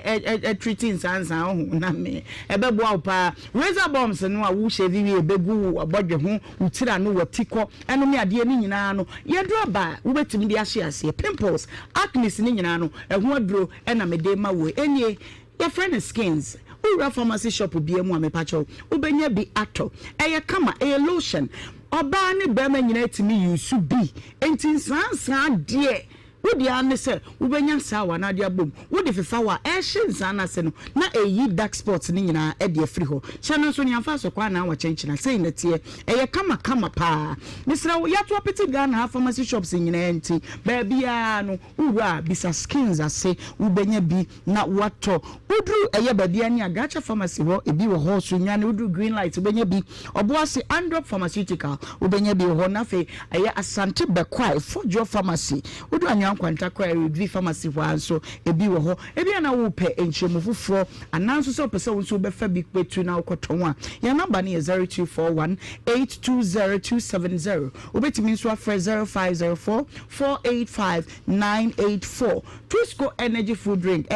treating sansan ho na me e bebo aw pa razor bombs no a wo hye wie begu abodwe ho utira no watiko eno me ade ni nyina no ye dro ba wo betime de ahye ase pimples acne ni nyina no eho aduro na me de ma wo enye your friend is skins ura pharmacy shop bi emu amepacho ubenya bi ato eye kama eye lotion oba ne ba ma nyina timi use bi enti sansan de wodi ane se ubenya sawa na de abom wodi fefa wa shin na se no na eyi dark spots ni nyina e de free ho chano so ni amfa so kwa na wa chenchina sei na tie eye kama pa misra ya to peti Ghana pharmacy shops nyina enti ba bia no ura bisa skins ase ubenya bi na wato udru eye ba bia ni agacha pharmacy ho ebi wo ho so nya na udru green light ubenya bi obo ase Androp pharmaceutical ubenya bi ho na fe eye Asante Bekwai Fojo pharmacy udru anya kwanta kwa review pharmacy wa so ebi wo ho ebi na wo pe enchemu fufuro ananso so pese wo so be fa bi kwetu na okoton a ya number na 0241 820270 obetimi nso afre 0504 485 984 Twisco energy food drink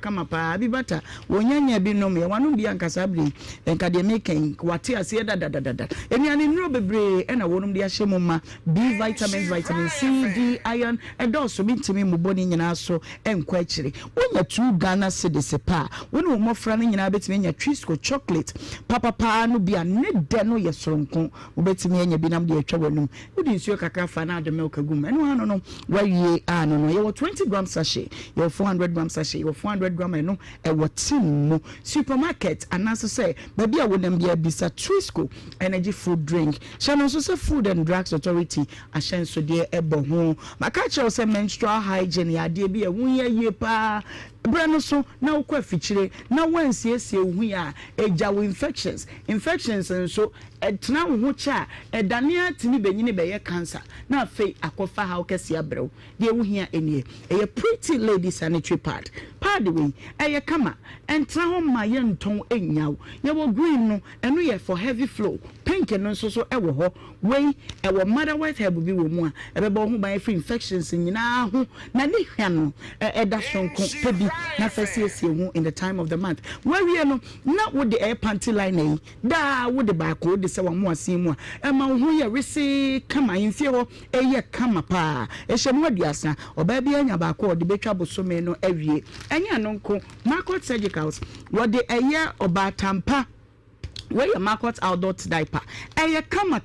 kama pa abibata wonyanya bi nom ya wanu bi ankasa bri enka de making wate ase da eni ani nro bebre na wonum de ahye mumma B vitamins vitamin C D iron edos ntimi muboni nyina so enkwa akire wonya 2 Ghana cedis pa wonu mofra no nyina betimi nya Twisco chocolate papa no bia ne de no yesoronko wobetimi anya bi nam de atwa wanum wodi nsuo kakra fa na de milk agum eno hano no wawie no ye 20 grams sachet ye 400 grams sachet ye 400 gram eno e wotimu supermarket anaso say baby a wonam bia bisa Twisco energy food drink chano so say Food and Drugs Authority ahyenso de ebo ho makache say menstrual hygiene ya de bi ehunye ye pa brano so na ukwa fichire na wansiesie hu ya ejawo infections nso etna ho cha edane atini benyine beye cancer na afei akofa ha okese abrew de hu hia enie eye pretty lady sanitary pad we eye kama entra ho ma ye nton enyaw ye wo green no eno ye for heavy flow pink no so ewo ho we ewo mother white herb bi wo mu a ebeba ho ban free infections nyina ho na ne hwa no eda sonko pebi na fasiesie hu in the time of the month we no na wo the air panty line da wo the back wo de se wa mu asin mu a ma ho ye resi kama infie ho eye kama pa ehye aduasa oba bia nya ba ko de betwa bosome no awie enya no nko Market Surgicals wo de eye oba tampa where your market outdoor diaper kama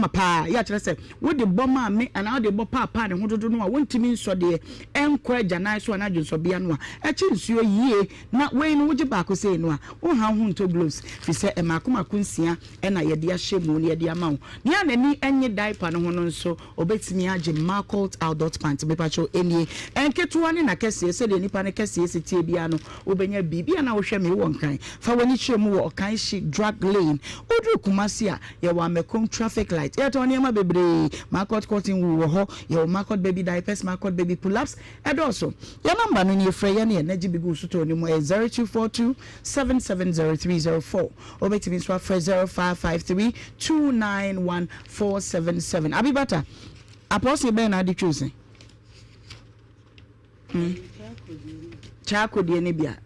pa ya kire say wo de bomma me and how de bo papa ne hododo no a wontimi nso de enkwa janai so na dwonso bia no a chi nsuo yie na we no woje ba ko say no a wo ha ho nto gloves fi say e makoma kunsia na ye de ahye mu ne ye de ama wo ne anani enye diaper no ho no nso obetimi age market outdoor pants be pacho enie enketuwa ne na kese se de nipa ne kese se tie bia no obenya bibia na wo hwe me wo nkan fa wani chemu wo kan shi drug lane odru kumasi a ye wa mekom traffic light ye to niam bebre market cotton wo ho ye market baby diapers market baby pull-ups also your number no ni frey ye na energy bigu suto ni mo 0242 770304 obetimi so afre 0553 291477 abibata apostle ben adi choose chako die ne bia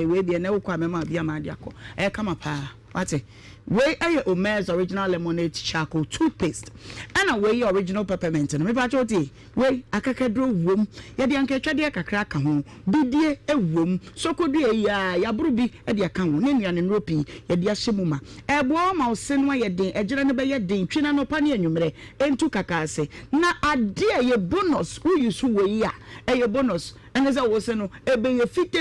we bia na wo kwa mema bia ma de akọ kama pa wate we Ohemaa original lemonade charcoal toothpaste and we original peppermint no me ba choti we akakadro wom ye de ankatwade akakra ka ho bidie ewom sokodu ya yaburu bi de aka ho ne nuane nropi ye de ahyemu ma ebo ma osenwa ye den ejira ne be ye den twina no pa ne anwumre entu kakase na ade ye bonus who use we ya ye bonus and as I was no ebe ye fite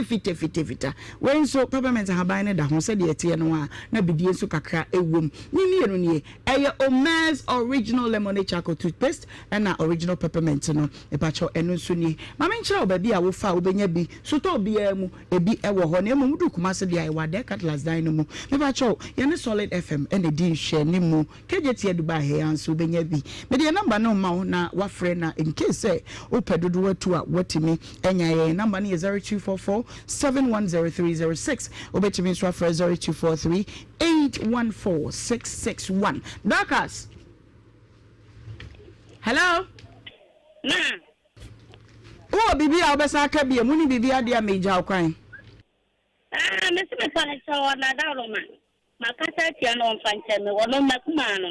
when so peppermint haban ne da ho se de etie no a na bidie so kakra ewom ni no nie Ohemaa original lemonade charcoal toothpaste and na original peppermint no e pa cho eno so ni ma me nkyere oba bi a wo fa wo benya bi so to bia mu ebi ewo ho na emu mudu kuma se de ai wa de Catalyst dine no mu me pa cho ye ne Solid FM and di share ni mu kejeti eduba he anso benya bi me de number no ma na wa frɛ na in case say o pedodo watu a watimi enya ye number ni 0244 710306 obetimi so afra 0243 814661 Dakas. Hello. Oh, bibi a obesa ka bia muni bibi a dia meja kwan. Me se me pane so na da ro man. Makasa tia no mfanche me wono makuma no.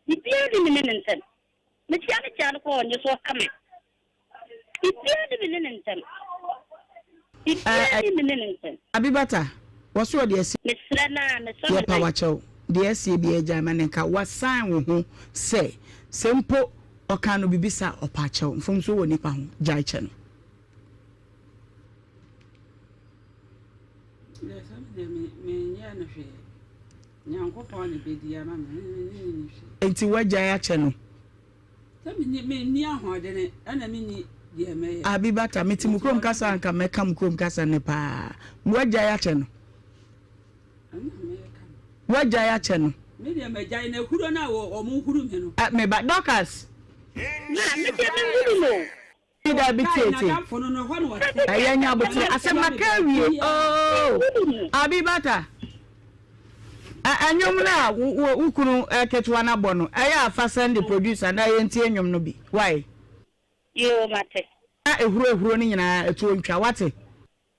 Bibi a di me nenten. Me tia ne tia no ko onye so kame. Bibi a di me nenten. Bibi a di me nenten. Abibata, waso de esi. Me sra na me so. Ye pa wacho. De esi bi eja manenka wasan wo ho se sempo oka no bibisa opacho mfom so woni pa ho jaiche no. Enti waja ya che no. Abibata meti mukrom kasa anka meka mukrom kasa ne pa. Waja ya che no. Waja ya che no. Media meja na huro na wo omu huro me no. Me ba Dakas. Na me te huro no. Ida bitete. Ayanya bote asema kawie. Oh. Abibata. Anyom na ukunu ketwa na bono. Aya afa send the producer na yenti anyom no bi. Why? Yo mate. Ehuro ni nyina etu ontwa wate.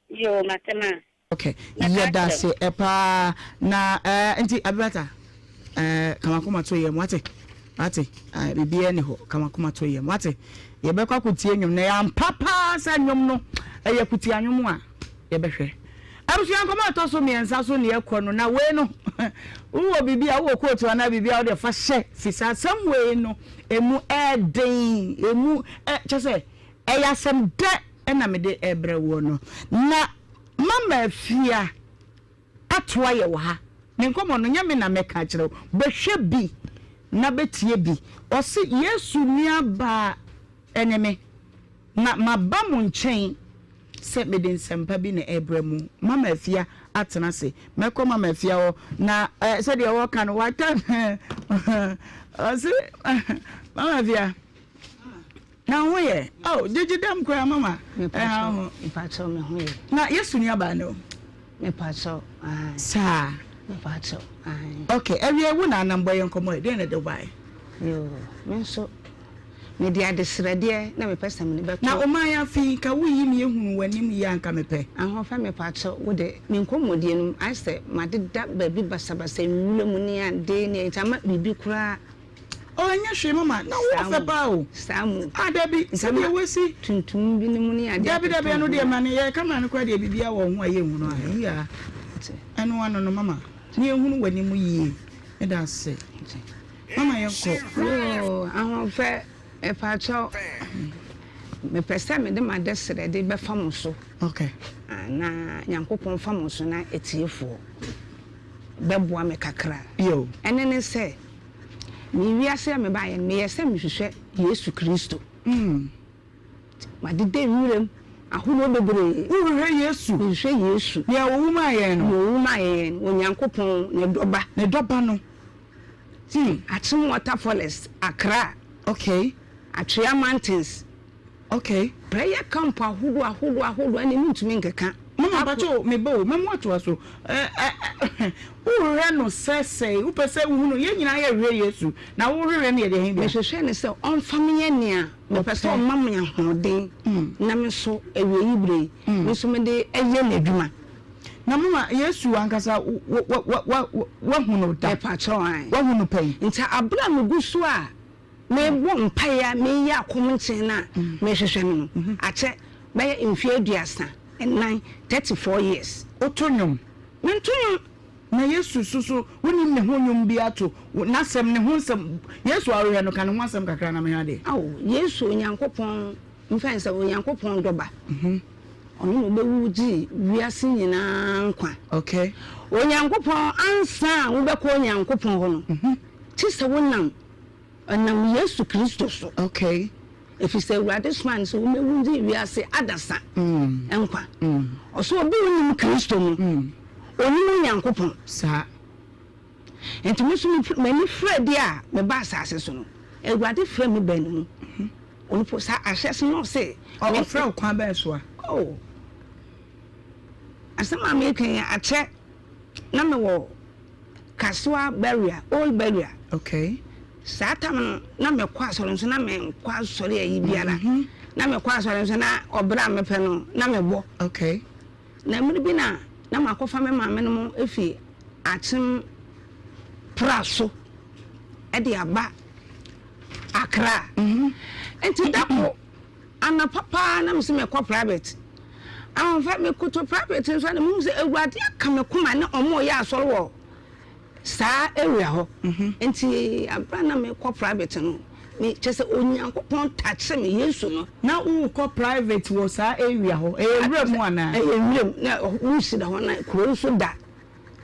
Yo mate ma. Okay. Yeda se epa na enti Abibata. Kama kuma to yem wate. Wate. Bibia ni ho kama kuma to yem wate. Yebekwa kutie anyom na ya mpapa sa anyom no. Kutie anyom a yebehwe. Abusuan koma to so miensa so ne ekono na we no wo bibia wo kotu na bibia wo de fa hye fisa somewhere no emu eden emu chese eyasem de na me de ebre wo no na mama afia atoa ye wo ha ne nkomo no nyame na meka kire behwe bi na betie bi o se Yesu ni aba eneme na maba mu nchen se me den sempa bi na ebremu mama afia atena se meko mama afia wo na se de wo kan watan o se mama afia na wo ye oh jijidam kwa mama me pacho me ho ye na Yesu ni aba no me pacho sa me pacho okay ewie wo na nambo ye nkomo e den na de bai yo me so me dia de srede na me pesa me be na o man ya fi ka wo yi me ehunu wanim yi anka me pe ahofa me pacho wo de me nkomodie no I say ma de da ba bi basabasa nwule mu ni ade ni tama bibi kura o anya hwe mama na wo fe ba o samu adabi se de wesi tuntum bi ni mu ni ade dabi no de ma ne ye kama ne kwa de bibia wo ho aye hunu a ya eno ano no mama ni ehunu wanim yi e da se mama ye ko yo ahofa e pacho me pesa me de ma de sere de be fam so okay na nyankopon fam so na etiefo be boa me kakra yo enene se mi wiase me ba ye me yese me hwehwe Yesu Kristo ma de de wurem ahono bebre hwehwe Yesu hwehwe Yesu ya wo ma ye no wo ma ye wo nyankopon ne doba no atum waterfalls Accra okay Atria Mountains okay prayer camp ahodo ani ntumi nkeka mama bacho me bo memo ato so wo re no sese wo pese wo no ye nyina ye hwe Yesu na wo hwe ne ye de hin bi me hwehwe ne se on famye nea me pese on mam nya hoden na me so ewe ibre me so me de eye na adwuma na mama Yesu ankasa wa hunu da pacho an wa hunu pai nta abra mugusu a me bo mpaya me ya akomnchen na me hwehwe no ache be mfie aduasa and 34 years otonyom mentonyom na Yesu susu woni ne honyom bi ato nasem ne honsem Yesu arohwe no kan ho asem kakra na me hade Yesu onyankopon mfansa onyankopon doba ono be wuji wiase nyina nkwa okay onyankopon ansa wo be ko onyankopon ho no ti se wonam anam Yesu Kristo so okay if you say we are this man so we wuji wiase adasa nkwa oso obi wonim Kristo no oni onyankopon sa enti mani fredi a me ba asase so no ewade frɛ me ban mu oni po sa ahwese no say o frɛ kwa ba so a asema me kan ache na me wo kaswa barrier old barrier okay satam na me kwa asore nso na me kwa asore ayi biara na me kwa asore nso na obra me pɛ no na me bo okay na me bi na makofa me maame no mo efi atem praso e de aba akra enti dako ana papa na me se me kwa private am fa me kuto private nso na mu se ewurade aka me kuma na omo ya asoro wo sa area ho enti abra na me kwa private no me chese onyankopon tache me Yesu no na wo kwa private wo sa area ho ewura mu ana ewura na wo si da ho na kuro so da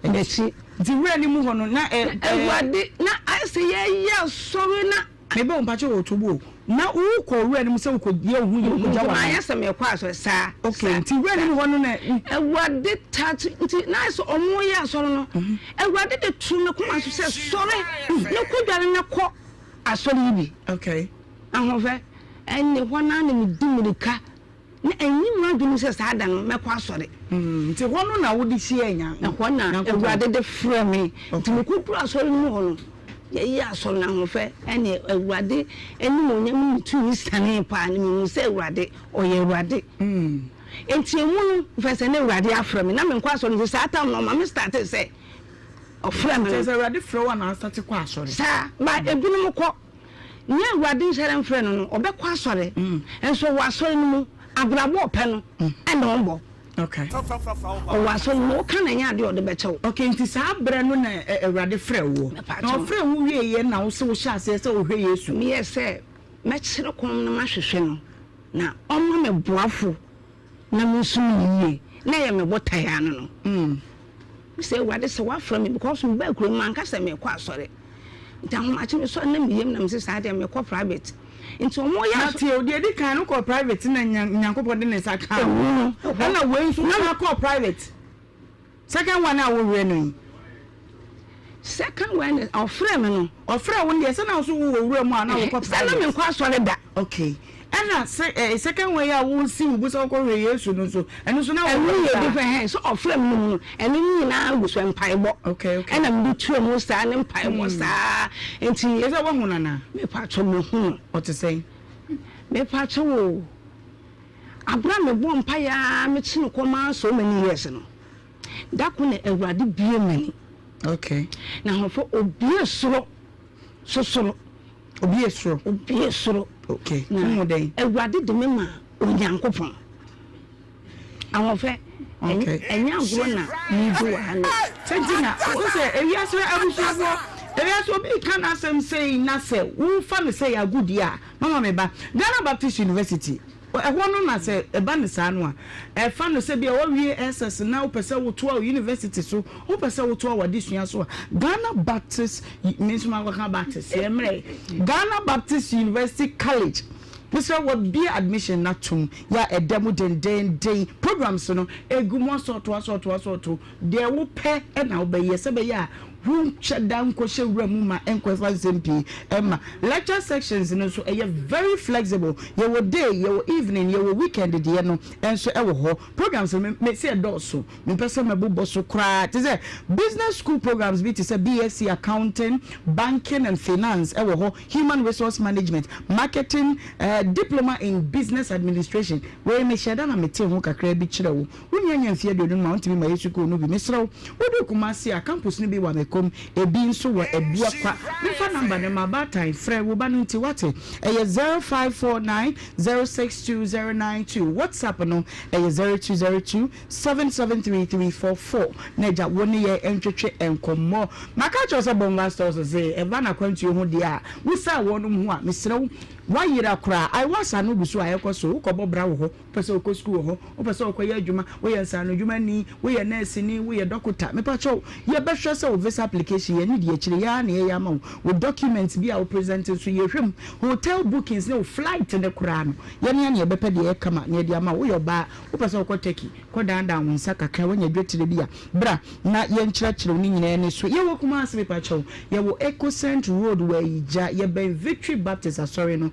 echi di wura ni mu ho no na ewurade na ase ya sorry na me be mpache wo tobo na wo ko wura ni mu se wo ko ye hu ye ko jawa na yesa me kwa so sa okay nti wura ni mu ho no na ewurade touch nti na so omo ya soro no ewurade de tu me kuma so se sorry ne ko dware na ko asori bi okay ahofe enne hona na me dimirika na enyi madu se sa da no me kwa asori nti hono na wo di hie anya na hona ewurade de frɛ me nti me ko duru asori mu hono ye asori na ahofe enne ewurade enne monyam tu sane pa ne me se ewurade oye ewurade enti emu no fese na ewurade afrɛ me na me kwa asori se atam no ma me start say ofrɛ me se ewurade frɛ wa na start kwa asori sa ba ebinu ko nye ewurade nsere mfrɛ no no obekɔ asori enso wo asori no mu abrabo pɛ no ɛna ɔmbɔ okay o asori no ka na nya de ɔde bɛkyɛw okay nti saa brɛ no na ewurade frɛ wo na ɔfrɛ wo wie ye na wo se wo hyɛ ase sɛ wo hwɛ Yesu me sɛ mɛkyerɛ kom na mahwehwɛ no na ɔma me boafo na me nso yie na yɛ me botae ano no say what is what from me because we back room man kasa me kwa asori ntan ma me so na me yem na me say dey me kwa private nti omo ya na tie odi edi kan no kwa private na nyankopɔ de ne sa kan na we nso na kwa private second one na wo we no second one ofre me no ofre wo dey say na so wo wura mu ana wo kwa private say na me kwa asori da okay ana second way ya wo si wo buso ko we Yesu no so eno so na wo ye different hands so ofrem no eno ni na go so mpaebo okay ana me tuo mo sa ne mpaebo sa enti ye se wo hu na me pacho me hu what to say me pacho wo abra me bo mpaya me chi no koma so many years no dako na ewurade bie mani okay na hofo obi esoro sosoro obi esoro okay no dey ewurade de me ma onyankopon ahofe enya agro na ni do ana sentina o se ewiaso abusuafo ewiaso bi kan asem say na se wo fa me say agudi a mama me ba Ghana Baptist University ehwo no na se eba ne sa no a fa no se bia wo wie SS na wo pese wo to university so wo pese wo to wa disua so Ghana Baptist means ma Ghana Baptist emre Ghana Baptist University College Mr. what be admission na tum ya edemu den programs no egumo so to there wo pe e na wo be ye se be ya who shut down koshe remuma enkwesa SMP emma lecture sections no so very flexible your day your evening your weekend de no enso ewo ho programs me say doso me person me bo so kra te say business school programs be to say BSc accounting banking and finance ewo ho human resource management marketing diploma in business administration we me sheda na me te ho kakra bi kire wo unyanya mfie do no ma ontimi ma yesu ko no bi mesrew wo do kumasi a campus no bi wa mekom ebi nso wo ebua kwa me fa number na ma ba time frɛ wo ba no nti wate 0549062092 WhatsApp no 0202773344 neja woni ye entwetwe enkomo maka cho se bonga stores say eba na kwantu ho dia wusa wono ho a mesrew Nhyira kra I was anu bi so ayekoso ukobo bra wo ho pese okọ school ho o pese okọ ye adwuma wo ye nsa no adwuma ni wo ye nurse ni wo ye doctor me pa cho ye be hwe se o visa application ye ni de akire ya na ye ya ma wo documents bi a wo present so ye hwem hotel bookings ne flight ne kra no ye ne ye be pe de ye kama ne de ama wo ye ba wo pese okọ Turkey ko danda wo nsa kakra wo nya dwetire bi a bra na ye nkyerɛkyerɛ ni nyina ne so ye wo kuma ase pa cho ye wo Ecocent Road where ija ye ben Victory Baptist asori no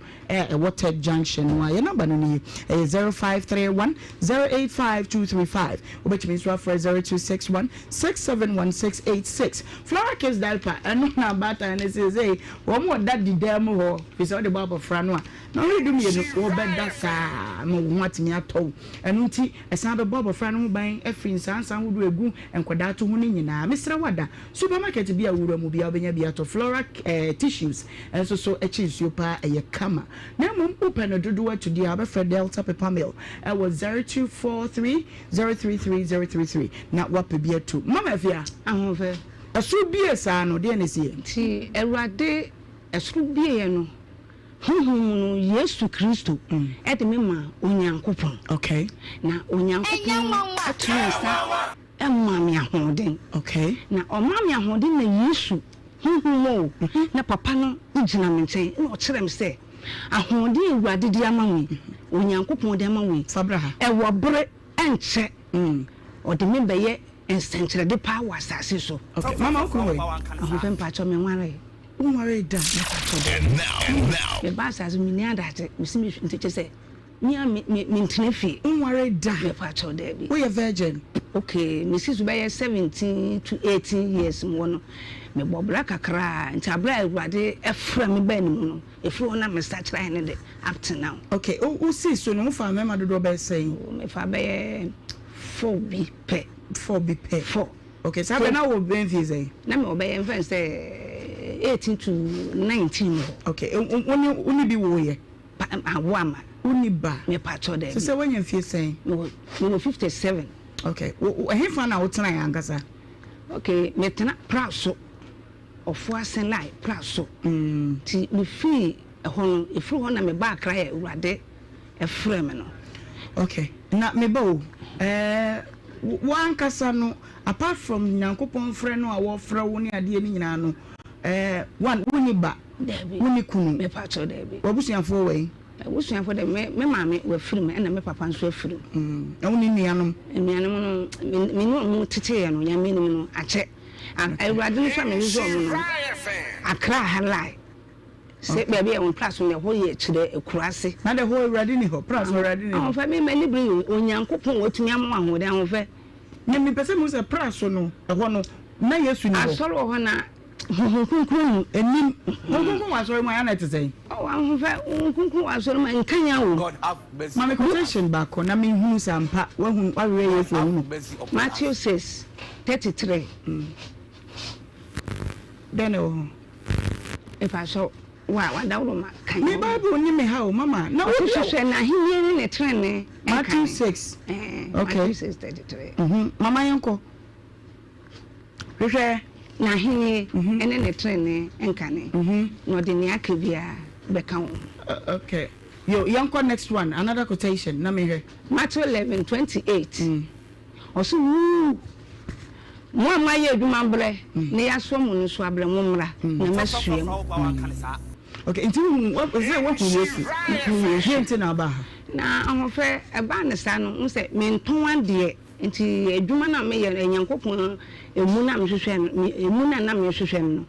Water Junction wa your number no ni 0531085235 obetimi so for 0261671686 Flora Kids diaper eno na bata and say wo mo that di dem ho fi so the baba fra no a no redu me no wo beda sa mo watimi ato eno nti esan be baba fra no ban afri nsansan wo do egu enkoda to ho ni nyina mesra wada supermarket bi a wura mu bi a obenya bi ato Flora tissues enso so echinsuo pa kama na mum open dodo to the Abba Delta Pepper Mill was 0243033033 na wapebia to mama fia ahove asu bie sa no de nesie ti Ewurade asu bie no no Yesu Kristo me ma Onyankopon okay na Onyankopon atresa emma me ahoden okay na omma me ahoden na Yesu mo na papa no ugina me nchen na o kire me se ahodi Ewurade di amawe Onyankopon di amawe fabraha ewo bere enche o de me beye ensentre de power asase so okay mama ko we ahofem pa cho me nware unware da and now me ba asase mi ni adate mi simi nteche se mi ntene fi unware da me pa cho da bi we virgin okay mi sisu beye 17 to 18 years mo no me bobra kakra ntabra Ewurade efra me ba ni mu no efro na me start try ne de up to now okay o see so no fa me ma dodo be say me fa be 4 bi pe 4 okay so na wo ben fi say na me obe en fan say 18 to 19 okay oni bi wo ye awama oni ba me pa cho de so say when you feel say no 57 okay he fa na wo tena yankasa okay me tena praso ofo asen lai praso ti me fi ho efru ho na me ba kra ya Ewurade efre me no okay na me ba o wankasa no apart from Nyankopon frɛ no a wo frɛ wo ne ade ni nyina no one woni ba woni kunu me pa cho de bi wabusuafo wei wabusuafo de me maame wa firi me na me papa nso afiri woni nuanom no me no mu tete ya no nya me no ache Ewurade no fa me nzo mo no akra halai se bia on place me ho ye kire ekurase na de ho Ewurade ni ho place Ewurade ni ho fa me mani bri Onyankopon otumi amwa ho de ho fa na me pese mu se place no ho no na Yesu ni ho asoro ho na kunkun enim kunkun wasoro mu yana tese ho fa kunkun wasoro ma nkanya wo God have mercy. Mama quotation back na me hu sampa wa hu wa we Yesu hu Matthew 6:33 then if I saw wa dawo ma kan me Bible ni me ha o mama na o hwehwe na hiye ne trene Matthew 6 okay Matthew 6:33 mama yanko hwehwe na hiye ene ne trene enkane no de ne akabia beka wo okay yo yanko next one another quotation na me he Matthew 11:28 oso mo amaye adwuma bre ne yaso mo no so abre mo mra na masuem okay nti what say what Yesu here nti na ba na ahofe eba ne sa no se menton ade nti adwuma na me ye enyankopon emu na me hwehwɛ no emu na me hwehwɛ no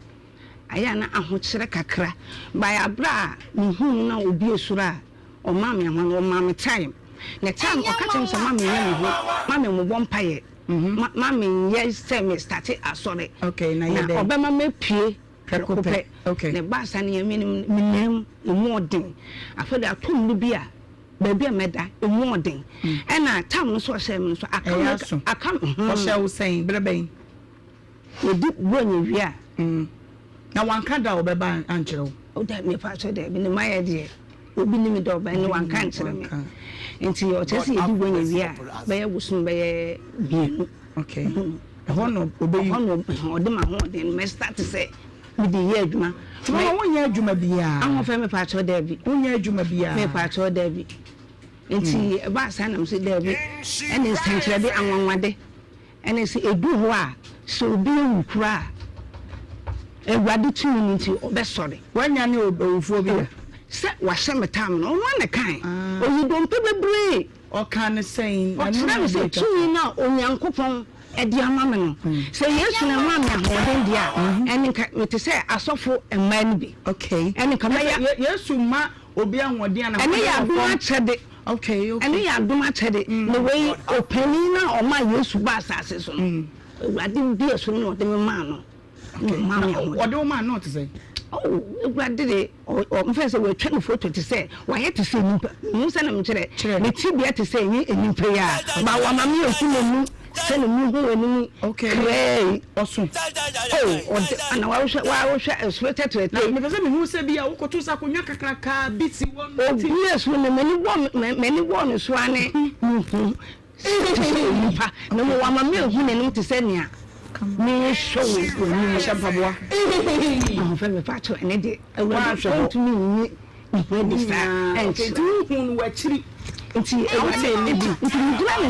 aya na ahokyere kakra by abra me hu na obi esura o ma me ho o ma me time na time o ka kyem so ma me ye me ho ma me mo bompaye ma me ye say me start asore okay na ye dey obema me pie kope okay na ba sa na ye me nem emu odin afede atom ni bia baby meda emu odin e na time no so hye me so akam o hye wo sen breben e di bonye wi a na wanka da obeba ankyerɛ o da me fa so da bi ne maye de obi ni me do ba ni wanka ankyerɛ me nti o tese e di bonye wi a ba ye wusum ba ye bienu okay ho no obeyi ho no o de ma ho de me start say me di ye adwuma ma wo nya adwuma bia an fa me fa so da bi wo nya adwuma bia me fa so da bi nti ba sa na me se da bi ene nsankyerɛ de anwanwade ene se edu ho a so obi wukura ewade tu ni nti obesore wanya ne owufo bi se wahye metam no no ne kan oyidompe bebre o kan saying anu se tu na onyankopon edi amame no se yesu na ma me ahoden dia eni nka mete se asofo emma ni bi okay eni kama yesu ma obi ahoden na eni ya duma chede okay eni ya duma chede no we opani na o ma yesu ba asase so no ewade bi eso no de me ma no what do man not to say? Oh, what did it? Or first, we're trying to photo to say, why had to say, you send them to the Tibia to say, in prayer. But one of you, send a move, okay, awesome. Oh, and I was sweater to it. Who said, be a Kotusa Kunyaka, beats one. Oh, yes, when many women swan. No one meal, who to send ya. Me show it for me, Shampabwa. I'm very fat to an idiot. I want to me when this and two were cheap. It's a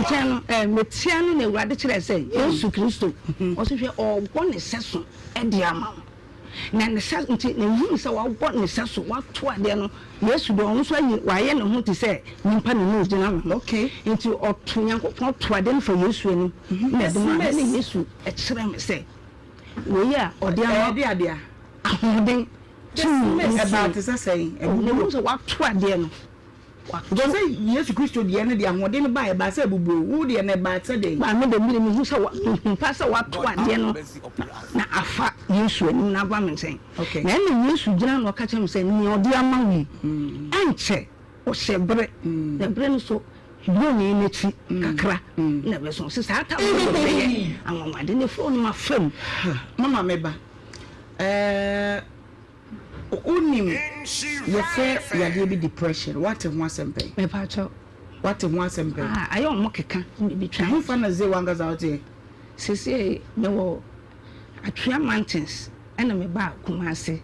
channel and with Tian and Radical say, Yesu Christo, also all one session at the amount. Nan the certainty and you saw what necessary what to them. Yes, you don't say why I know what to say. Nimpan knows the number. Okay, into or to young to identify for you swing. Yes, extreme say. We are or the idea. They about as I say, and there was a what to them. Don't say yes, Christian, the end of the amount didn't buy a basse boo, woody and a bad Saturday. But I made a million who saw pass a what to them. Now, I fat you swing, now I'm saying. Okay, then you should general catch him saying, no, dear mommy. And say, or say, bread, the brain so. You need it, Kakra. Never so since I tell I didn't phone my film. Mamma Meba. Unim, you say you are be depression. What if one sempe? Me pacho. What if one sempe? I don't mock a can be trying. Who find a wangas out here? Say, no, I try mountains, and I'm about Kumasi.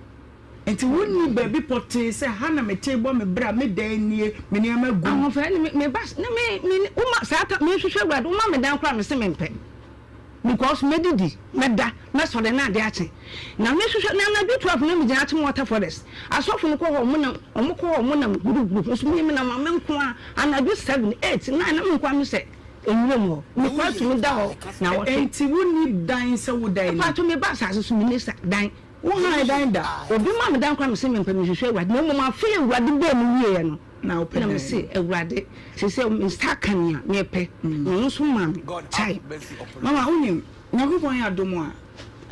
And to win baby potty, say Hannah me table me bra me day near me near my good. I'm friend me bas, no me, Uma sat me to show what Uma down from the cement pen. Because me did meda mess for the night the now me should na be 12 me jana water forest asofo no ko ho munam omko ho munam group so me na ma menko and I do 7 8 9 na menko am say enwem ho me kwa to me da ho na what enti woni dan se wo dan pa to me ba sa so minister dan wo han dan da obi ma me dan kwa me se me mpam hwehwe wad na mo ma fe wad be me wie no na open me say ewrade say me start kan ya me pe no so ma me chai mama unim nyakopon ya domo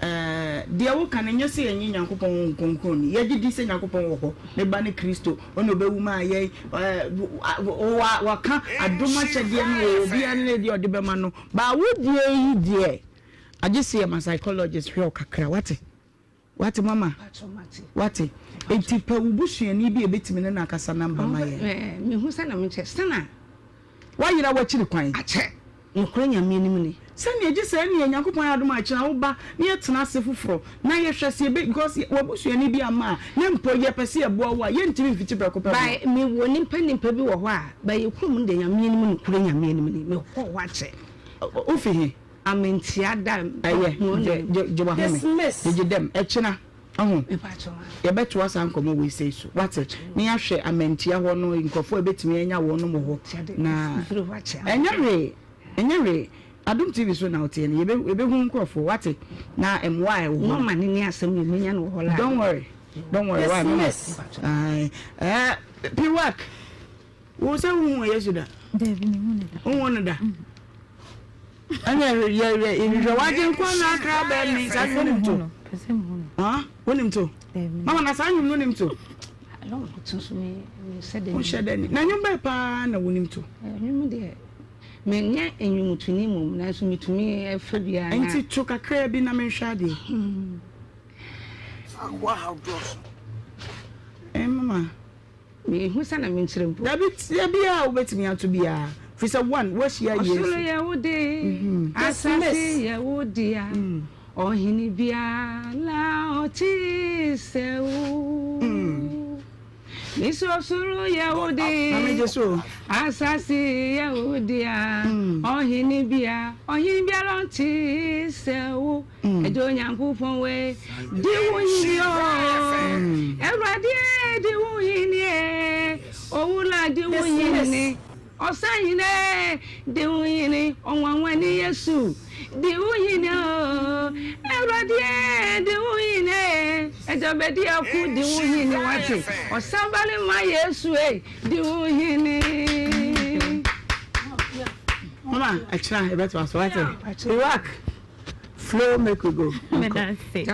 a de wo kan nya se enyi nyakopon konkon ni ye gidi se nyakopon wo ho ne ba ne Kristo ono bewu ma ye wa kan adoma chede no obi an ne de ode be ma no ba wo die yi die age se ma psychologist hwe okakra wate mama wate enti pa wubusuani bi ebetimi ne na kasa namba ma ye me hu sana me chestana wa yira wa chiri kwan ache nkura nyame nim ni sani age se ne yakopon adom a kira wo ba ne yetena ase foforo na ye hwese be because wubusuani bi ama ne mpo ye pese ye boa wa ye ntimi fiti prekopa ba me wo nimpa bi wo ho a ba ye kum de nyame nim ni nkura nyame nim ni me ho wa che ofi he amentia dam aye joba home je dem echina ahun ye beto asan komo we say so what it me ahwe amentia ho no nkofo ebetimi anya wo no mo ho na enyere Adum TV so na otie ne ebe hu nkrofo wate na emwa e wo no ma ne asem ne menya no ho la don't worry why mama Piwak wo se hu yesu da David ni hu ne da anya ye waje nkwa na akra ba mi sa hu to wonim to mama na sa nyum no nim to no so me said o shede na nyum ba pa na wonim to nyum de menye enyumutuni mum na so mitumi efa bia na enti to kakra bi na menhwa de Agwa how dos mama me hu sana me nkyerem po da bia obetimi ato bia fi say one what share yesu osolo ya wode asase ya wode ya ohini bia la oti sewu Niso suru Yahudi, asasi Yahudia, ohini bia lonti sewu, edo nyankufon we, diwu yinio, everadie diwu yinie, owula diwu yini, osayine diwu yini, onwanwani Yesu. Diwu yini o Eradie diwu yini ejobedi aku diwu yini wati osambale ma Yesu diwu yini mama achira ebeto aso wati we work flow make we go me dan say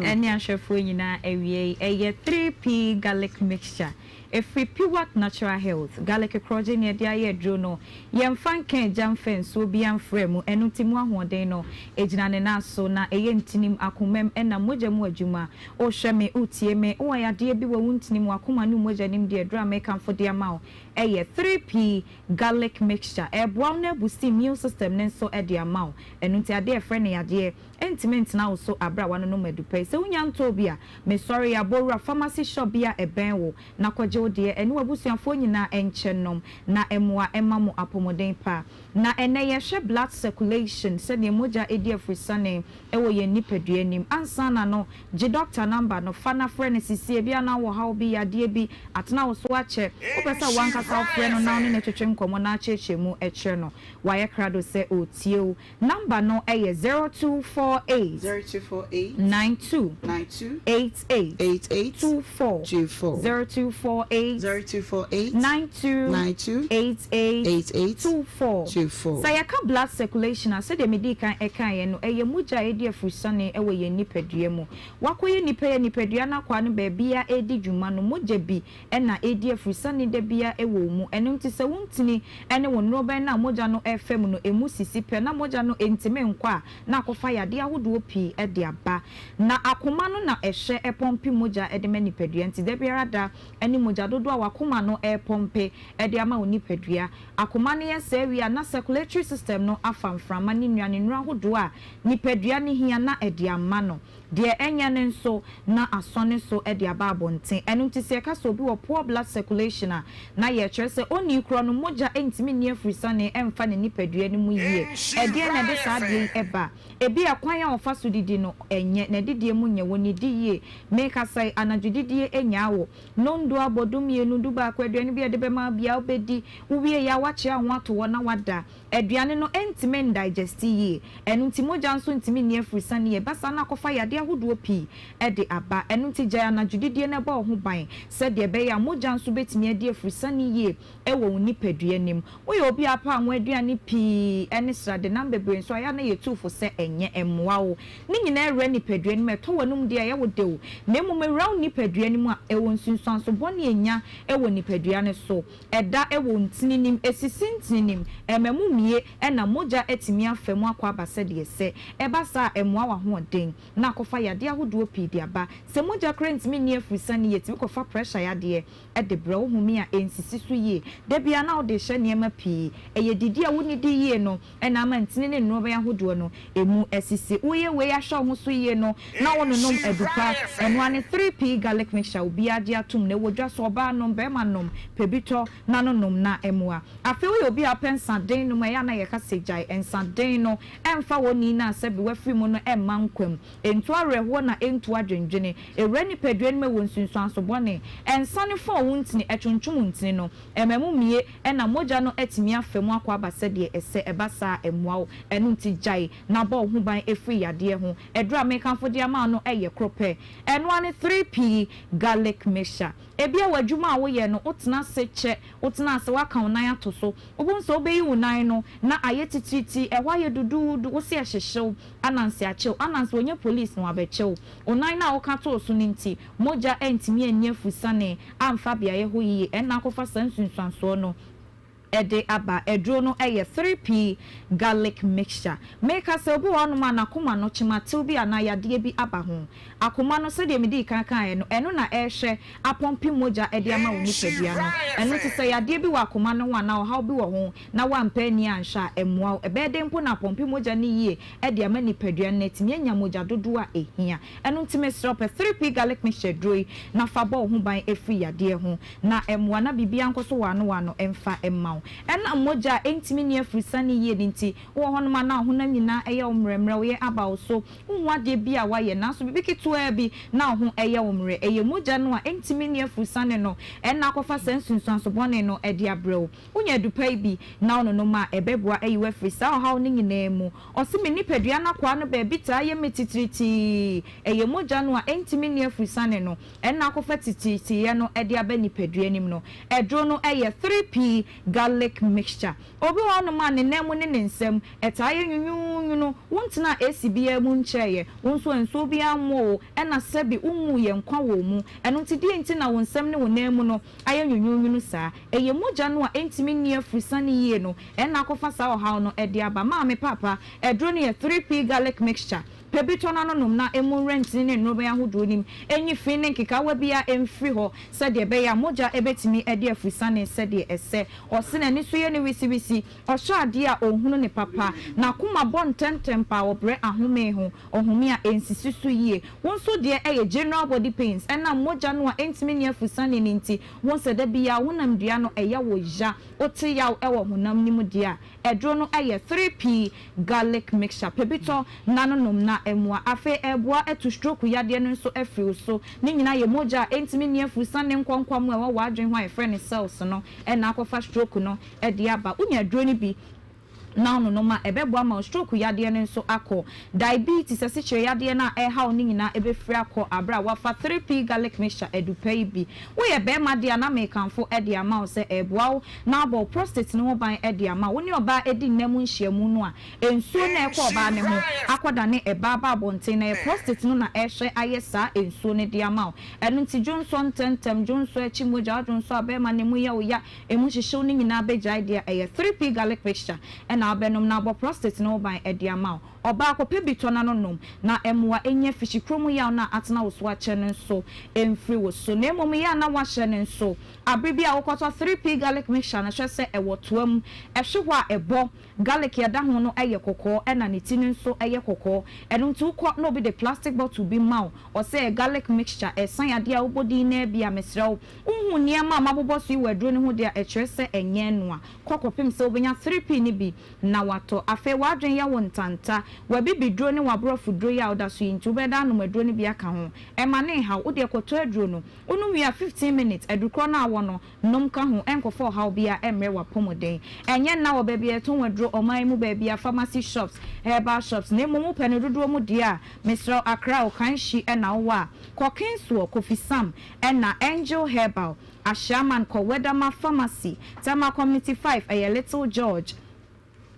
any ahwefo nyina awie eye 3p garlic mixture If we Piwak natural health, garlic crossing near the air drono, yam fanken jam fence will be unframe, and Utimu Hodeno, Ejnana so na a yentinim acumem and a mojamu juma, or shame utieme, or I dear be wuntinim wakuma no mojanim dear drama come for their mouth. A 3p garlic mixture, a browner boosting immune system, then so at their mouth, and until dear friend, a dear. Intimate now so abra wana no medupe se unyam tobia me sorry abora pharmacy shop bia ebenwo na kwaje de enu abusuafo nyina enchenom na emwa emamo apomoden pa na ene ye hwe blood circulation se ne moja edi afrisane ewo ye nipadua nim ansa na no je doctor number no fana friend sisi bia na wo how bi ade bi atena wo so ache opesa wanka sa friend no na ne twetwe nkomo na acheche mu eche no waye krado se otie number no eye 0248 92 88 24 0248 92 88 24 sayaka blood circulation ase de medical ekan ye no eye muja edi afusane ewe ye nipadua mu wakoye nipadua na kwa no ba bia edi dwuma no muja bi na edi afusane de bia ewo mu eno nti se wuntini ene wonro ban na muja no efem no emu sisi pe na muja no entime nkwa na akofa yade ahodo pi ede aba na akoma no na ehye epompi muja ede manipadua nti de biara da ene muja dodo akoma no epompe ede ama onipadua akoma ne yesa wi na circulatory system no afamframa ne nnuane nru ahodo a nipadua ne hia na ede ama no de enya ne nso na asone so ede aba abonten eno nti se ka so bi wo poor blood circulation na ye kire se oni kro no muja entimi ne afrisane emfa ne nipadua ne mu yie ede na de sa de eba ebi akwan ya ofa so didi no enye na didi mu nye woni di yie make asai anadwididi enya wo nondo abodum ye nu duba akwaduane bi ede be ma bia obedi uwie ya wache anwo ato wo na wada aduane no entime digest yie eno nti moja nso ntimi ne afrisane ye basa na akofa yade ahodo pi ede aba eno nti gya anadwididi na ba ho ban se de be ya moja nso betimi ade afrisane yie ewo nipadua nim wo ye obi apa anwo aduane pi ene srade na bebre nso aya na ye tufo se enye emwa wo ni nyina ere nipadua nim eto wonum de ya wo de na emu mewra nipadua nim a ewo nsunsuan so bone enya ewo nipadua ne so eda ewo ntini nim esisi ntini nim ememu mie na moja etimi afemu akwa abase de se eba sa emwa wa ho den na akofa yade ahodo pi de aba se moja krent mi ne afrisane yetimi kofa pressure yade de bra wo humi a ensisi so yie de bia na wo de hye niema pi eye didi a woni di yie no na ma ntini ne no ba ahodo no emu esisi uye we ya hye ho so yie no na wo no edupa eno ane 3p garlic mixture obi ade atum na wodwa so oba no be ma nom pebito na no nom na emua afi we obi apensa den no ya na ye ka sejai ensanden no emfa woni na asebi wafiri mu no emma nkwam entu areho na entu adwendwene ewra ni padua no me wonsunsuan so bone ensane fo wontini etwuntwum ntini no ememu mie na moja no etimi afemu akwa abase de ese ebasa emwa enu nti jai na bo ho ban efiri yade ho edura mekanfo de ama no eye krope enu ane 3p garlic mixture ebia wadwuma a wo ye no otena seche otena se waka onan ato so obonso obeyi unan no na ayetitriti ehwa ye dudu wo se ehyehew anansi achew anansi onye police no abechew onan na wo ka to so ninti moja entimi anya fusane amfa bia ye ho yi enna akofa sansunsuanso no ede aba edro no eye 3p garlic mixture make us obi wonu ma na koma no chimatil bi anayade bi aba ho akoma no se de medi kankan eno na ehwe apompi moja ede ama oni pedua no eno ti se yade bi wa akoma no wa na ha bi wo ho na wa mpani ansha emwa ebede mpo na pompi moja ni yie ede ama ni pedua na timi anya moja dodo a ehia eno ti me strop 3p garlic mixture droi na fa bo ho ban efri yade ho na emwa na bibia nkoso wa no emfa emma ena moja entimi ne afusani ye dinti wo hono ma na ho na nyina eye omremre wo ye aba so nwade bi a wa ye na so bibi ketua bi na ho eye omre eye moja no a entimi ne afusani no ena akofa sansunsuan so bone no ede abrew unya dupai bi na ono no ma ebeboa eye wa frisa o ha no nyina mu o se me nipadua na kwa no ba bi ta ye metitriti eye moja no a entimi ne afusani no ena akofa tititi ye no ede aba nipadua nim no edro no eye 3p garlic mixture obi wonu ma ne nemu ne nsem etaye nyunyu no wontina acbia mu ncheye wonso enso bi amwo ena sebi umu ye nkwa wo mu eno ntidi nti na wonsem ne wonemu no aye nyunyu no saa eye moja no a entimi ni afusani ye no ena akofa saa oha no ede aba ma me papa edro ne 3p garlic mixture pebito na no na emu rent ni no be ahodo nim enyi fi ne nkeka wa bia emfri ho se de be ya moja ebetimi ede afusane se de ese ose na ni so ye ne wisi o so ade a ohunu ne papa na kuma bon tentempa obre ahome ho ohome a ensisisu yie wonso de eye general body pains ena moja no a entimi ne afusane ni nti wonse de bia wonam dua no eye wo ja oti yaw ewo honam nim dia edro no eye 3p garlic mixture pebito na no na emwa afe eboa etu stroke yade no so afri so ni nyina ye moja entimi ne afusane nkwankwam e wa adwen ho e friend cells no e na akofa stroke no e de aba unya dro ni bi na no ma ebeboa ma stroke yade no so akọ diabetes asechire yade na e ha oni nyina ebefri akọ abra wafa 3p garlic mixture edupai bi wo ye be ma de na mekanfo e de ama o se eboa na abo prostate no ban e de ama woni oba edi nnamu nhyiamu no a ensuo na ekọ oba ne ho akoda ne eba ba bonten na prostate no na ehwe ayesa ensuo ne de ama eno nti Johnson tentem Johnson echi moja Johnson abema ne mu ya o ya emu hyehye oni nyina beja de e 3p garlic mixture na abenum na abo prostate no ban edi ama oba akope bito na nonom na emwa enye fishi kromu ya na atena wo so ache ne so emfri wo so na emom ya na wa hye ne so abribi a wokoto 3p garlic mixture na hwese ewotoam ehwe a ebo garlic ya da ho no eye kokko na ne tini so eye kokko enu ntu ko no be the plastic bottle bi maw o say garlic mixture esan ya dia obodi na bia mesrew unhu niam mabobo so iwadro ne ho dia ehwese enye noa kokopim se obenya 3p ni bi na wato afe wadwen ya wontanta wabibi dro ne wabrofu dro ya oda so yintu beda no madro ne bia ka ho e ma ne ha wo de koto adro no onu wi a 15 minutes edukro na awo no nom ka ho enkofo ha bia emre wapomoden enye na wo ba bia to wadro oman mu ba bia pharmacy shops herbal shops ne momu pene dodo mu dia Mr. Accra o kanshi e na wo a kokinso Kofi Sam e na Angel Herbal Ashaman ko Wedama Pharmacy Tama Community 5 a Little George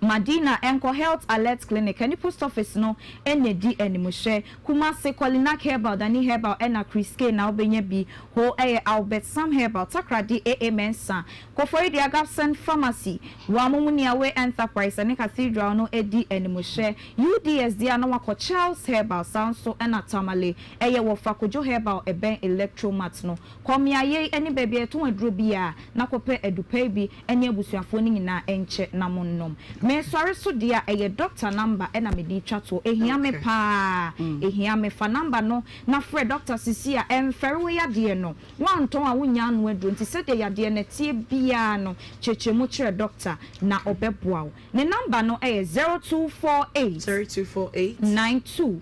Madina Enco Health Alert Clinic any post office no ND animushe Kumase Kwalinak Herbal Dani Herbal ena Chris K na obenye bi ho Albert Sam Herbal Takradi Mensa Kofori di Agapsen Pharmacy Wamumunia Enterprise and Cathedral no edi animushe UDS di anawako Charles Herbal Sanso ena Tamale eye wo Fakojo Herbal eben electromat no komia ye any baby eto adro bia na kope edupai bi ene abusuafo ni nyina enche na monnom me sorry so dia doctor number na me di twa to ehia me pa ehia me fa number no na frɛ doctor sisi a emfere we yade no wanton a wonya no aduro nti sɛ de yade na tie bia no chechemu kyerɛ doctor na obeboa wo ne number no 0248 92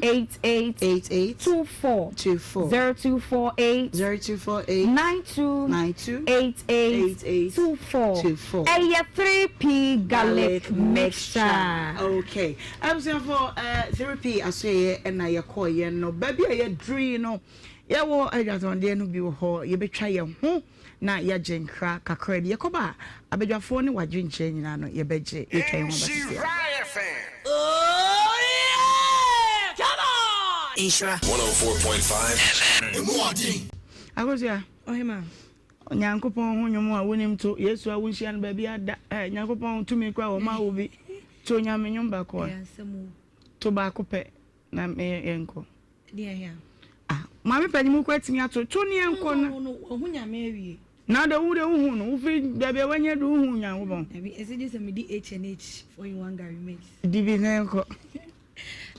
88 24 0248 92 88 24 3P garlic mixture. Okay. I'm saying for 3P asye na yakoye no baby a dream no ya wo aja on de no bi ho ye betwa ye ho na ya genkra kakra bi yakoba abedwafo ne wadwenche nyina no ye beje ye twa ho basisi. Oh yeah! Come on! Nhyira 104.5 Agosia Ohemaa Nyankopon ho nwom a wonim to Yesu a wonhia no ba bi ada Nyankopon tumi kwa wo ma wo bi to nyame nwom ba ko to ba ko pe na me enko dia hia mama panimu ko atimi ato to ne enko no ho nyame awie na da wu de hu no wo fi da be wanya do hu Nyankopon abi esidi se me di H&H for in one Gary mix di bi na enko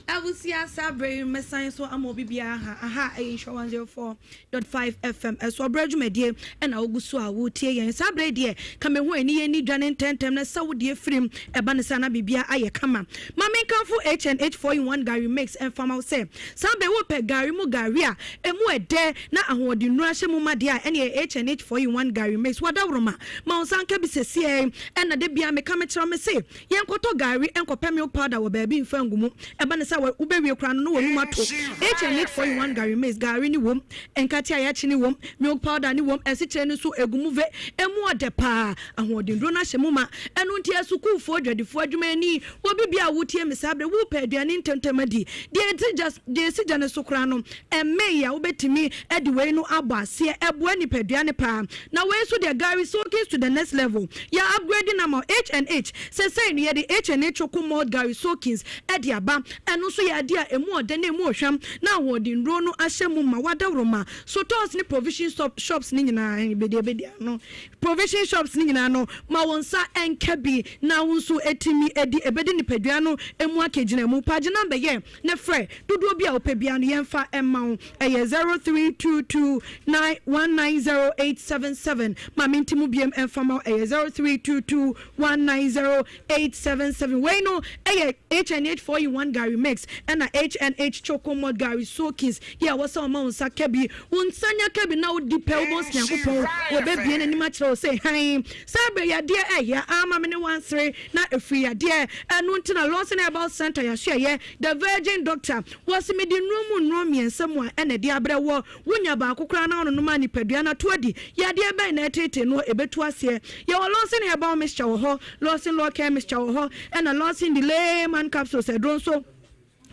Abusia Sabre Messan so amobibia aha Insure 104.5 FM so brejumedie na ogusu a wotie yen Sabre de kame ho ani ni dwane tentem na sawodie frim eba ne sana bibia aye kama mame kanfo H&H 4-in-1 Gary mix and fama say Sabre wo pe Gary mu Gary a emu ede na ahodi nu ahye mu made a ene H&H 4-in-1 Gary mix wadaworoma ma onsanka bi sese na de bia me kame kira me say yen koto Gary enkope milk powder wo ba bi mfangumu eba ne ubewe kra no wonu mato H&H 4-in-1 Gary maize Gary ni wom enkati ayachi ni wom milk powder ni wom esikyere ni so egumuve emu ode pa ahodin ro na hyemu ma enu nti asukufo dwadifo adwumani wo bibia wotie mesabre wo pa aduane ntentemadi de si jane so kra no emme ya wobetimi edi we no abase eboa ni paduane pa na we so de Gary so case to the next level ya upgrading am H&H say no ye de H&H chokomod Gary Soakins edi aba enu so ya dia emu ode na emu ohwam na wodin ro no ahyemu ma wadaworoma so stores ni provision shops ni nyina bede no provision shops ni nyina no ma wonsa enkabi na wonso etimi edi ebedi ni padua no emu akegina mu page number ye ne frɛ dodo bia opebia no yemfa emma 032291908777 ma mintimu biem emfa 0322190877 we no H&H 4-in-1 Gary mix and H&H chokomod Gary Soakins yeah what's on mount sakebi unsanya kebi na odi pelbos nyankopon obebie na nima kire say han sabe ya de ya ama me ne wansere na efri ya de enu ntina Lawson about center ya hye the virgin doctor was me di nromu miensam a ene de abrewo wonya ba akokra na ono no ma ni padua na toadi ya de ben na tete no ebetu ase ya Lawson about mixture wo ho Lawson law care mixture wo ho and Lawson delay man capsules edron so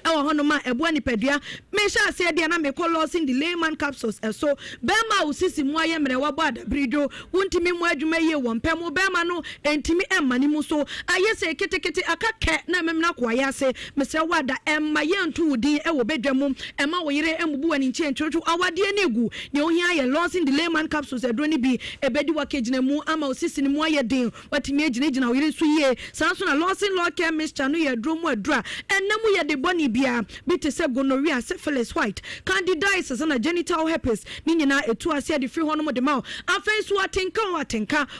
ewo hono ma eboa ni padua me sha ase de na me call Lawson the layman capsules so bema usisi mu aye mre wa bada brido wuntimi mu adwuma ye wo mpem bema no entimi emma ni mu so aye se ketekete akake na memna kwa ya se mesre wada emma ye ntu wudin ewo bedwam emma wo yire emubu ani nche ntrotu awade ani egu ne ohia aye Lawson the layman capsules edro ni bi ebedi wa kegina mu ama usisi ni mu aye den watimi agina wo yire so ye sanso na Lawson law care mixture no ye dro mu adura enemu ye de boni bia bit se gonorrhea syphilis white candidiasis and genital herpes ni nyina etu ase de free hono de ma afensu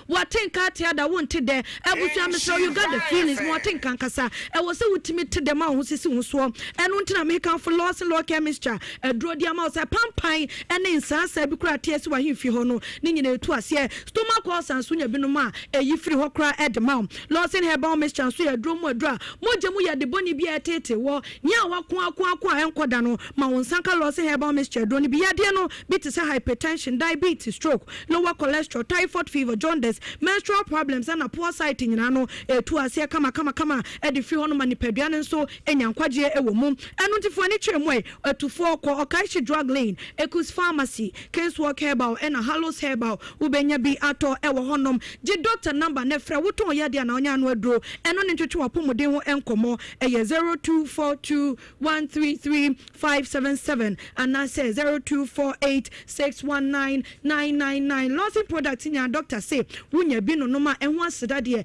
watenka te da wonte de ebusu amso you got the feelings mo watenka nkasa e wo se wutimi te de ma ho sisi ho so enu ntina me kan for Lawson law care mixture edro dia ma se pampan ene nsansa bi kura te ase wa himfi hono ni nyina etu ase stomach ulcer so nya binom a eyi free ho kura edma Lawson herbal mixture so edro mo edra mo jemu ya de boni bi atete wo nya wakwa enkoda no ma wonsanka Lawson herbal mixture do ni bi yade no bit say hypertension diabetes stroke lower cholesterol typhoid fever jaundice menstrual problems and poor sight nyina no etu ase kama e de fi hono manipadua ne so enyankwaje ewo mum enu ntifo ani kyeremu etufo ko okaishi drug lane Ekus pharmacy Kingswalk herbal and Hallows herbal ubenya bi ato ewo honom je doctor number ne frɛ woton yade na onya no aduro eno ne twetwe wapomuden ho enkomo 0242 0221335577 and I say 0248619999. Lossy products in your doctor say wunya bino noma and one sada dear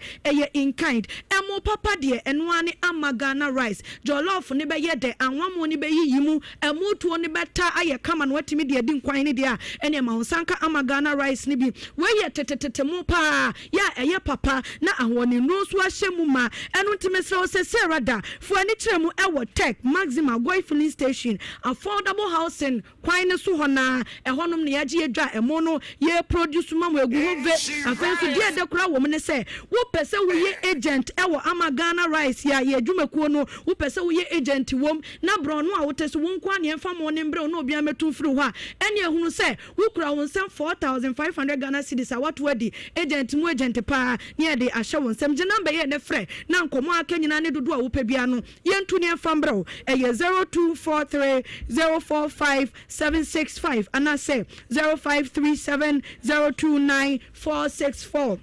in kind emo papa dear and one amagana rice jollof nibe yede and one money be yimu and mo to only better I come and what me dear didn't quite dear and sanka amagana rice nibi where ye tete pa ya papa na awoni nrosu ahemuma enu timesro se serada for ani tremu ewo tech maxima goy filling station affordable housing kwine so hona ehonom ne yaje edwa emo no ye produce mama egu hove afenso die de kura wo me se wo pese wo ye agent ewo amagana rice ya ye dwumakuo no wo pese wo ye agent wom na bro no a wo tese wo nkwa ne mfa mo ne mbre no obi ametu firi ho a ene ehunu se wo kura wo nsem 4500 Ghana cedis a what wedi agent mu agent pa ne de ahye wo nsem je number ye ne frɛ na nkomo akanyina ne dodo a wo pebia no ye ntu ne mfa mbre o eye 0243045765 and I say 0537029464.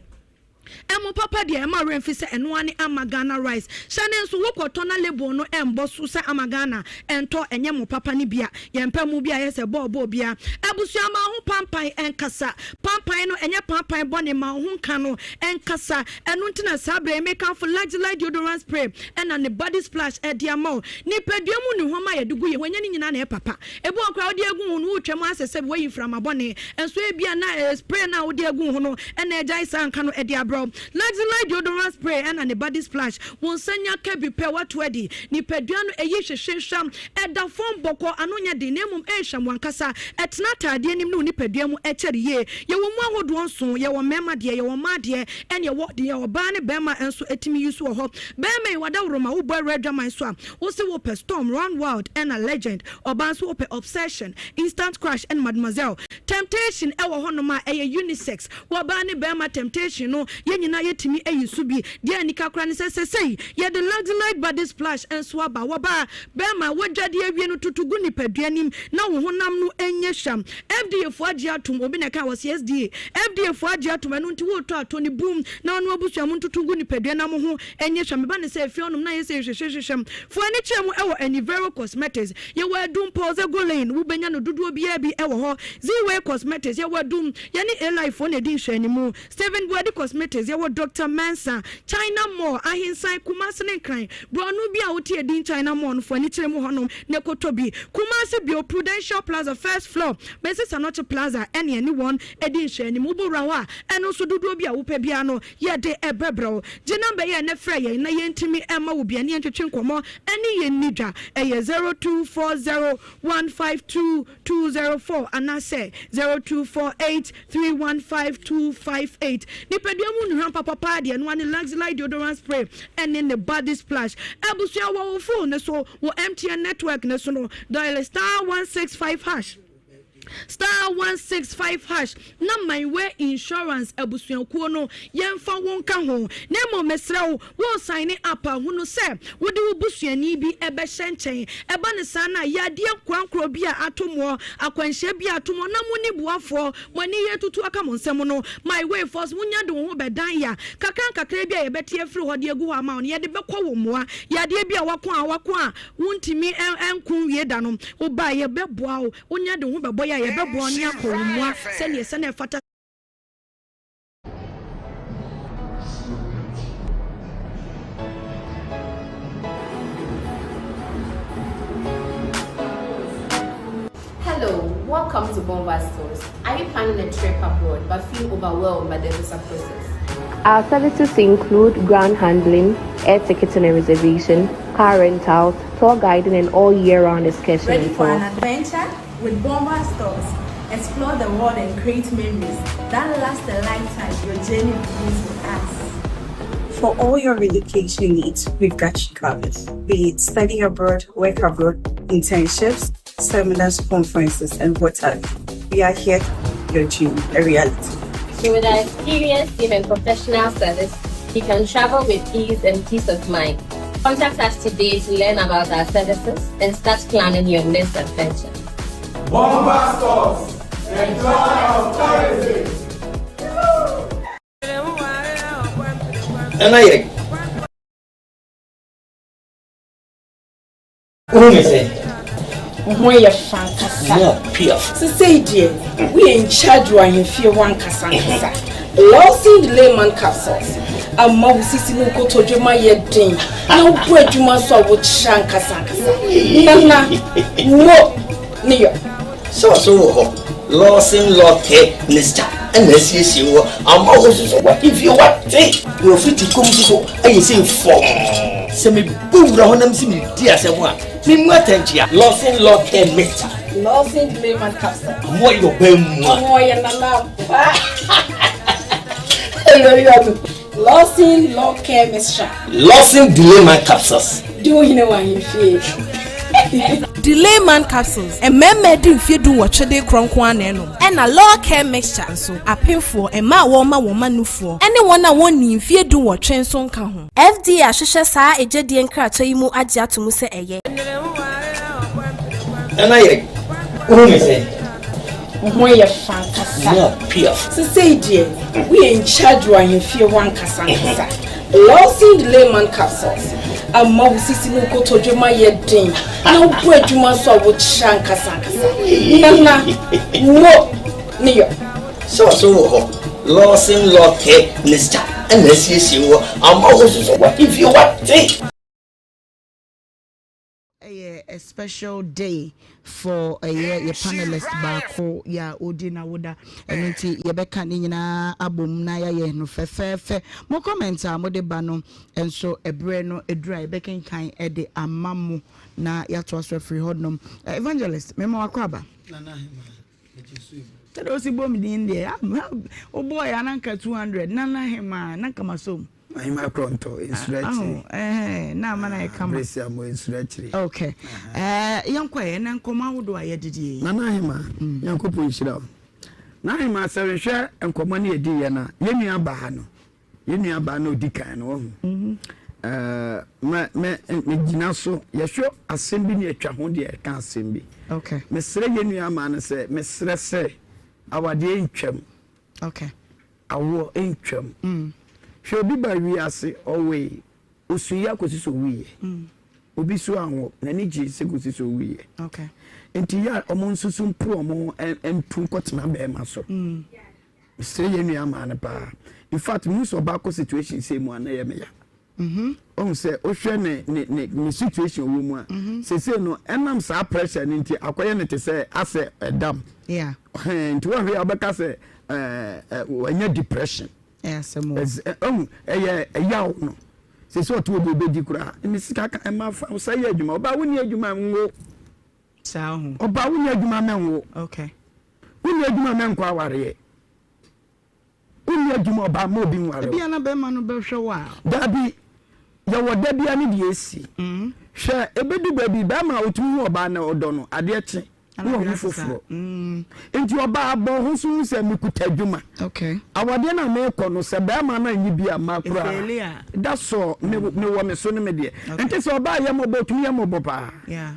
Emo papa de ema remfi se eno ane amagana rice shane nso wokoto na label no embo so se amagana ento enye mo papa ni bia yempa mu bia yese bobo bia abusua ma ho pampan enkasa pampan no enye pampan bone ma ho nka no enkasa eno ntina sabre make am for large deodorant spray and ne body splash e dia ma ni peduamu ni homa ye dugu ye wanya ni nyina na e papa ebu okra odi agu no twem asese we yiframa bone enso e bia na spray na odi agu ho no ena ejai sanka no e dia bro Luxury deodorant spray and the body splash. Won senya kebi pe what wedi. Ni peduano eye hwehwehwam eda form boko anonya de nemum ehwam wankasa etnata de nim no ni peduamu echere ye. Ye wo mu ahodo nso ye wo mema de ye wo ma de en ye wo de ye wo ba ne bema enso etimi yusu ho. Bema wada woroma wo boy red man so a wo se wo pe storm run wild and a legend oban so wo pe obsession instant crush and mademoiselle temptation e wo honoma eye unisex wo ba ne bema temptation no nyina yetimi eyisu bi de anika kra ne sesesei ye the luxury body splash and swaba woba bema wodwade awie no tutugu ni paduanim na wo honam no enye hwam FDA fo agi atom obi na ka was SDA FDA fo agi atom eno nti wo to atoni boom na ono obusuam tutugu ni paduanam ho enye hwam ba ne se afie onom na ye se hwehwehwem fo ani kyeremu ewo Nhyira cosmetics ye wa dum pose golin wo benya no dodo bia bi ewo ho Ziwe cosmetics ye wa dum ye ni life on edin hwanimu Steven Body cosmetics ye Dr. Mensa China Mall ahinsan Kumasi ne kran bro no bia wote edin China Mall no for ani kyeremu honom ne kotobi Kumasi bio Prudential Plaza first floor Mrs. Anoche Plaza ene anyone edin hwanimu burawa eno so dodo bia wo pebia no ye de ebebro je number ye ne frɛ ye na ye ntimi ema wo bia ne ntwetwe nkomo ene ye nidwa eye 0240152204 and I say 0248315258 ni peduamu nu papa de no one luxury deodorant spray and in the body splash abusua wo phone so wo MTN network ne so no dial *165# *165# na my way insurance abusuankuo no yemfa wonka ho na mo mesrew wo sign up ahunu se wo de obusuani bi ebe hyenchen eba ne sa na yade kwankro bi a atomo akwanhye bi atomo na mo ni buafo mo ni yetutu aka mo nsem no my way force munya de ho bedan ya kakran kakra bi a yebeti afiri ho de agu ho ama no yede bekọ wo moa yade bi a wakọ a wontimi enkun wie da no wo ba ye beboa wo wonya de ho bebo ya ye bebo oni akorumwa se ne se na fata. Hello, welcome to Bomba Stores. Are you planning a trip abroad but feel overwhelmed by the visa process? Our services include ground handling, air ticketing and reservation, car rentals, tour guiding, and all year-round excursions. Ready for an adventure? With Bomba Stores, explore the world and create memories that last a lifetime. Your journey begins with us. For all your relocation needs, we've got you covered. Be it study abroad, work abroad, internships, seminars, conferences, and whatever. We are here to make your dream a reality. So with our experienced team and professional service, you can travel with ease and peace of mind. Contact us today to learn about our services and start planning your next adventure. Bomba Stores, enjoy our tourism. Who is it? When you're fantastic. No, Pierre. So say, dear, we in charge when you feel one cassandra. Losing the layman capsules. A mouse is in Koto Juma yet ding. No bread you must saw with Shanka Sankasa. Nana, no, near. So, losing Lotte, Mr. And this is you. I'm always what if you want take. You're free to come to I say for. Semi boom round them see me, dear someone. Me what losing Lotte, Mr. Losing the layman capsule. What you pay more than Losing law care mixture. Losing delay my capsules. Do you know what you feel? Delay man capsules. A man made in fear do what they cronk one and a law care mixture. So a pin for a ma woman no for anyone I want in fear do what train son can. FD Ashisha sa a jedi and cratoimu adja to muse a ye. And I who is it? When you're fantastic. No, Pierre. So say, dear, we in charge when you feel one cassandra. Losing the layman capsules. A mouse is in Koto Juma yet ding. No bread you must saw with Shanka Sankasa. Nana, no, near. So, losing Lotte, Mr. And this is you. I'm always what if you want take. A special day for a year your panelist bako ya odina woda enti yebeka ni nyina abom na ya no fefe mo comment a mo de ba no enso ebre no edura yebeka kan e de amamu na ya to so free hodnom evangelist memo akwaba nana hima ejisu tede osibom din dia o boy ananka 200 nana hima nanka masom Mahima pronto insurrection. Na mana e kama. Bresia mo insurrection. Okay. Yankwa na nkoma wodo ayedidi. Na hima yankopo nhyira. Na hima sɛrehwɛ nkoma ne edi ye na yenu aba ha no. Yenu aba no dikan no. Me gina so yehwɛ asɛm bi ne atwa ho de ka asɛm bi. Okay. Mesrɛ yenu ama no sɛ mesrɛ sɛ awade ntwam. Okay. Awo ntwam. She obi ba wi ase owe osuya kosiso wiye obi so anwo na ni ji se kosiso wiye okay enti ya omonsusu mpro omo entu kotena be ma so sire yenu ama na pa in fact mu so ba ko situation say mu ana ye me ya on say o hwe ne situation wo mu a say no enam sa pressure ni nti akoye ne te say ase dam yeah enti wo hwe abeka say wanya depression. Yes, no. Se so to be di kura. Ni sika ka ma fa say adwuma. Oba woni adwuma nwo. Sa ho. Oba woni adwuma menwo. Okay. Woni adwuma menko aware. Woni adwuma oba ma obi nware. Bia na be ma no be hwe wa. Dabi ya woda bia ni de esi. Hwe ebedu ba bi ba ma otumi oba na odo no ade eche. No foforo. Enti oba abo ho so se mekuta adwuma. Okay. Awade na me ko no se ba ma na nyi bia ma kura. That's so me wo me so ne me de. Enti se oba ye mo botumi ye mo bopa. Yeah.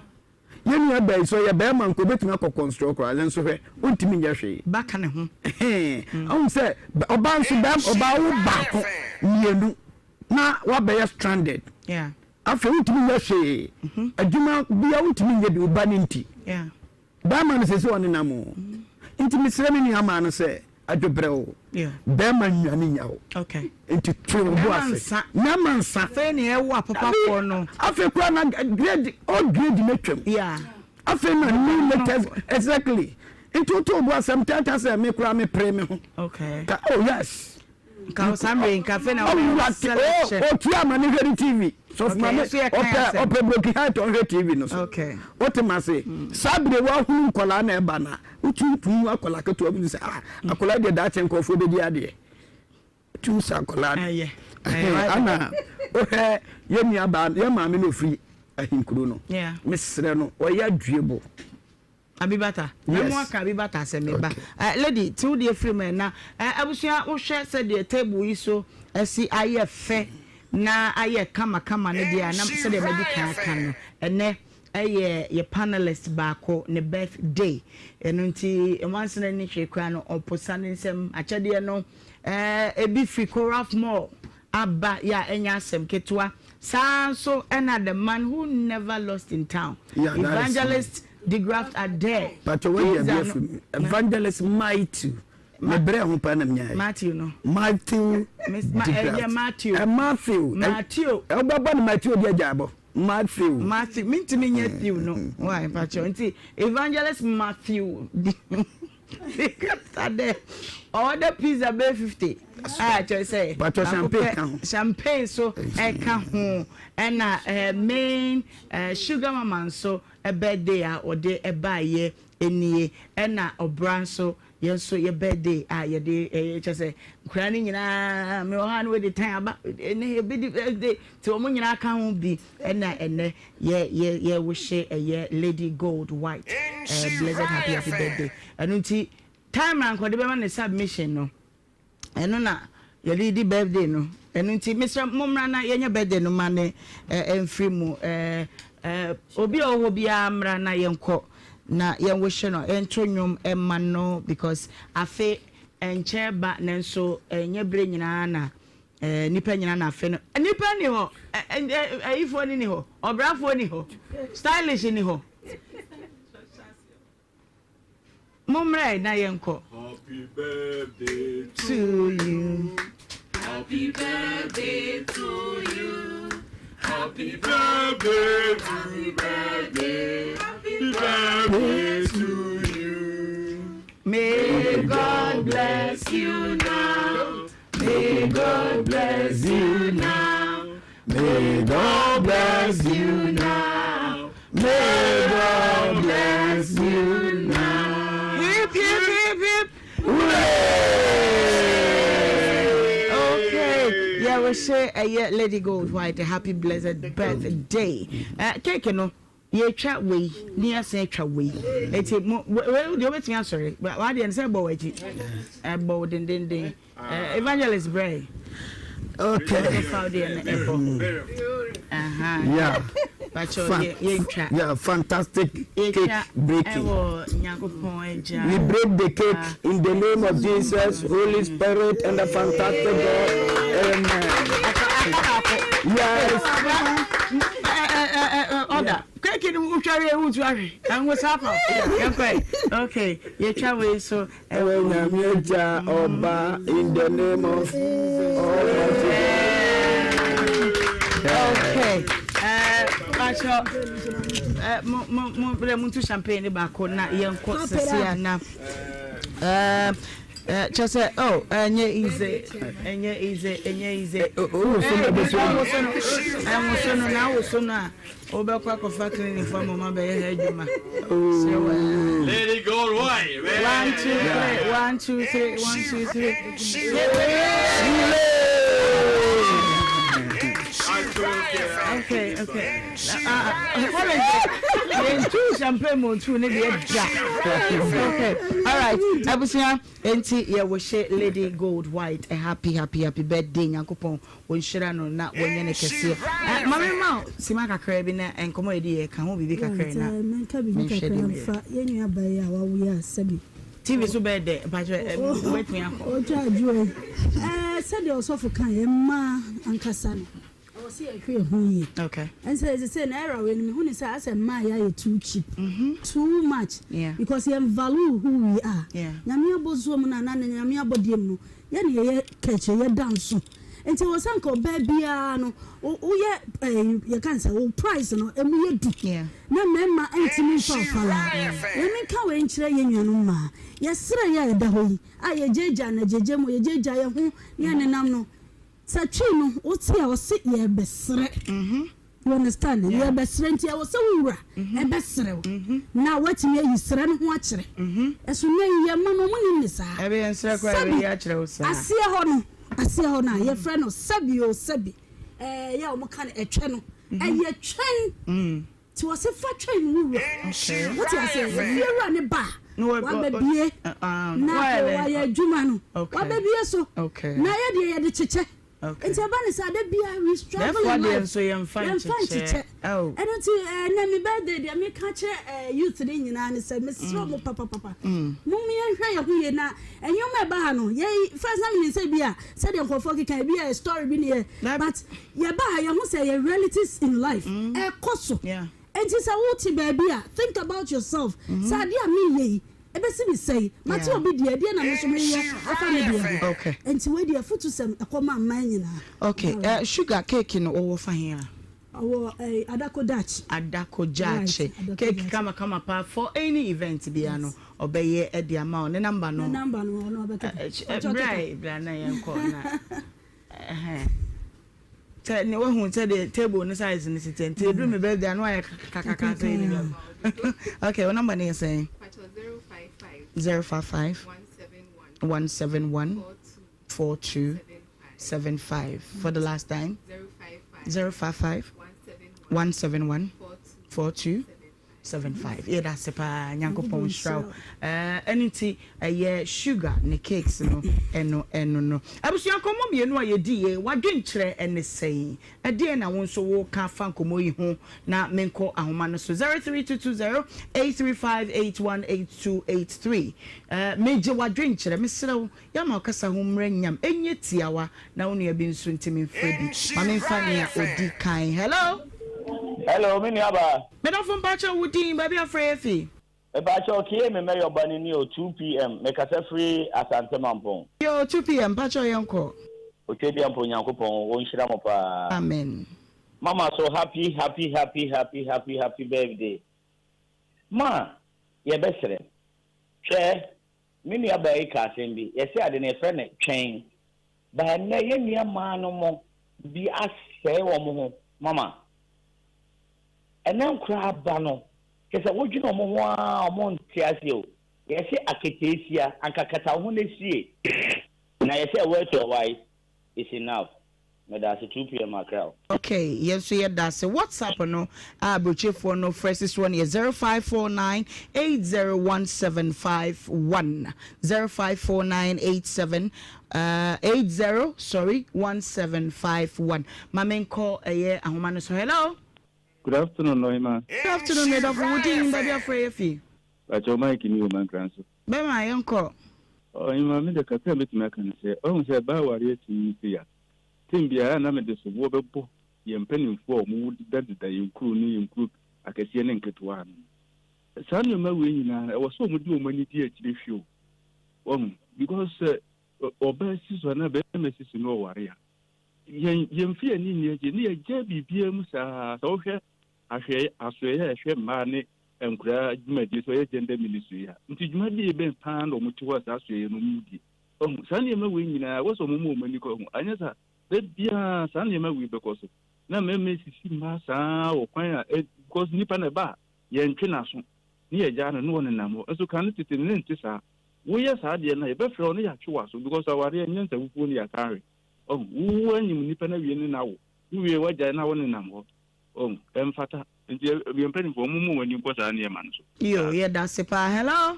Yenu ya bai so ya ba ma nko betumi akọ construct kura len so hwe ontimi nya hwe. Baka ne ho. On se oba nso ba oba wo ba ko mienu na wa be stranded. Yeah. Afa ontimi nya hwe. Adwuma bia ontimi nya bi oba ne nti. Yeah. Bama no sese woni namo nti misere me nuama no se adwobrɛwo yeah bama nwane nyawo okay nti twe wo ase na mansa fe ne e wa papa ko no afi kwa na grade all grade metwam yeah afi na new latest exactly nti to bo asem tata se me kura me pre me ho okay oh yes ka samre nka fe na o tu ama ne hwere TV so mama ope broken heart on TV no so okay otima say sabre wa hunu kola na eba na utu akola keto obi say akola de da chen kofo be di ade tu sa akola ana ohe yemi aba ye maame no free ahinkuro no yeah mesre no o ya duebo abibata namo aka abibata se meba lady ti de free man na abusua wo hwe se de table yi so asi aye fe na aye kama ne dia na se de medical kan no ene ye panelist bako ne birthday eno nti once na ni hwekwa no oposa ne nsem achede no ebi free corrupt more aba ya enya asem ketwa so and the man who never lost in town. Yeah, Evangelist de Graft are there. But Evangelist Matthew. Matthew no. Matthew. Matthew. Matthew no. Why, Pacho? Evangelist Matthew. Order pizza be 50. Just say. But champagne so home and main sugar mama so a birthday or day a buy any and obran so yes so your birthday your day just say crying me hand with the time about any birthday to money can be and yeah we share a lady gold white blessed happy birthday and time and the be submission no eno na your lady birthday no eno nti Mr. Momra na yenya birthday no mane enfri mu obi oho bia amra na yenko na yenwo hye no entonyom emma no because afe enche ba nenso enye bre nyina na nipa nyina na afe no nipa ni ho ifo ni ho obrafo ni ho stylish ni ho Momra na yenko. Happy birthday to you. Happy birthday to you. Happy birthday, happy birthday, happy birthday to you. May God bless you now. May God bless you now. May God bless you now. May God bless you now. Hip, hip, hip, hip. Okay. Yeah, we say Lady Gold White, a happy blessed birthday. Cake no. Ye chat way, near say chat way. It's well, you wait me sorry, but why didn't say boy? Bow din. Evangelist Bray. Okay. Yeah. Yeah, fantastic cake breaking. We break the cake in the name of Jesus, Holy Spirit, and the fantastic God. Amen. Yes. Order. Cake in Ushari, and what's happening? Okay, you travel so. Oba in the name of okay. Mo champagne back na yenko sesia na just say enye easy so na so na obekwa ko factory ni form mama be hedjuma Lady Gold White 1 2 3 1 2 3 Okay. Two champagne mo two ne dey ja. Okay. All right. Abusia enti ye wo she Lady Gold White a happy birthday Nyankopon won hira no na wonye ne kese. Mama sima kakra bi na enkomo edi ye kan ho bibi kakra na. Menka bibi kakra fa yenyu abaye a wawo ya sabi. TV so birthday but wait me akọ. Oja ajo said osofu kan ye ma ankasa no. See a queer who okay. And so it's an error when me say as a Maya too cheap. Too much. Yeah. Because you value who we are. Yeah. Nyamia bozo na nyamia bodiem no. Ye catch ye dance. And so was uncle baby no. You can say price no emu du. Yeah. Na memma entimi fala. Ye me ka we nkyere ye nwanum ma. Ye sere ye da hoyi. Aye jeja na jejemo ye jeja ye ho ye nenam no. Sachino, what's here was sit ye besre. You understand? Ye besre nti I was so wura. E besre. Now what you sre no ho akere. Eso na ye mama mo ni sa. E be ensre kwa e ye akere wo sa. Asia ho na ye frɛ no sabi. Ye o mo kan etwe no. Ye twen. Ti was fa twen no wura. Okay. What you say? Ye wura ne ba. Wa bebie. Na wa ye adwuma no. Wa bebie so. Okay. Na ye de cheche. Okay. It's about this other be a restraint. Therefore, so you're fine. Oh. I don't see any birthday. I make catch youth in and said, Miss Papa. Mummy, and who na and you may bahano. Yea, first time you say, Bia, said your for can be a story being here. But Yaba, you must say relatives in life. A coso. Yeah. And it's a woody baby. Think about yourself. Sadia me. Ebesi say, Mati obi dia na me so me afa me dia. Okay. Enti we dia foot to sem akoma man nyina. Okay. Sugar cake no owo fa here. Owo adako dachi. Adako dachi. Cake kama pa for any event bia no obeye e dia ma ne number no. Ne number no obeka. Right, bra na yen ko na. Tell ne wo hu tell the table no size ni sit enti do me birthday no ay kakaka say ni. Okay, what number is saying? 055 171 4275. For the last time, 055 171 4275. Yeah, that's a nyankopon shroud. Anything sugar ne cakes no no. Abusu yankomo me no ye die wadwen kire ene sei. E die na won so wo ka fa nkomo yi ho na menko ahoma no so 03220 835818283. Meje wadwen kire mesrew ya ma okasa ho mra nyam enye tiawa na wonu ya bi nso ntimi mfredi. Ma memfa ne ya odi kan. Hello, Nhyira. Me don't from Pacho Woodin, baby afraid fee. A Pacho came and your bunny near 2 p.m. Make us a free as Antamampon. Yo, 2 p.m. Pacho Yanko. Otedia Ponyankopon, one Shramapa. Amen. Mama, so happy birthday. Ma, your best friend. Chair, Nhyira by Cassimbi. Yes, I didn't friend chain. But I never man no more. Be as say one Mama. And now crab bano. Because I would you know more among Tiasio. Yes, Acatesia and Cacata when they see it. Now, I say a word to a wife is enough. But that's a 2 p.m. Macau. Okay, yes, we had that. So, what's up? No, Abuchi for no first one is 0549 80175 0549 175 My main call a year and woman so hello. Good afternoon, Noima. Good afternoon, Madam Woodin, baby afraid fee. But your mic in you, man, grandson. Be my uncle. Oh, you mamma, the Catholic American say, oh, say, Bow, yes, you Timbia, and I'm at this wobble, you penny for mood that you include I can see an enket one. Son, you may I was so much many dear to the few. Because Obesis were never messages in no warrior. Yen fear near Jabby BMs are so here. I share money and cry, gender ministry. Until you might be a bent pound or much was as you know. Sunny Mawin, I was a moment you go. I know that dear Sunny Mawi because now may see Massa or Pine because Nipan a bar, Yen Chinason, near Jan and one and Namo, as you can't sit in Lentisa. We are sad and I bet for only actual because our Arians are only a carry. Oh, when you Nipan now, you were Jana one and Namo. Fata. We are paying for Mumu when you got a near man. Yo, yeah, that's a pa. Hello.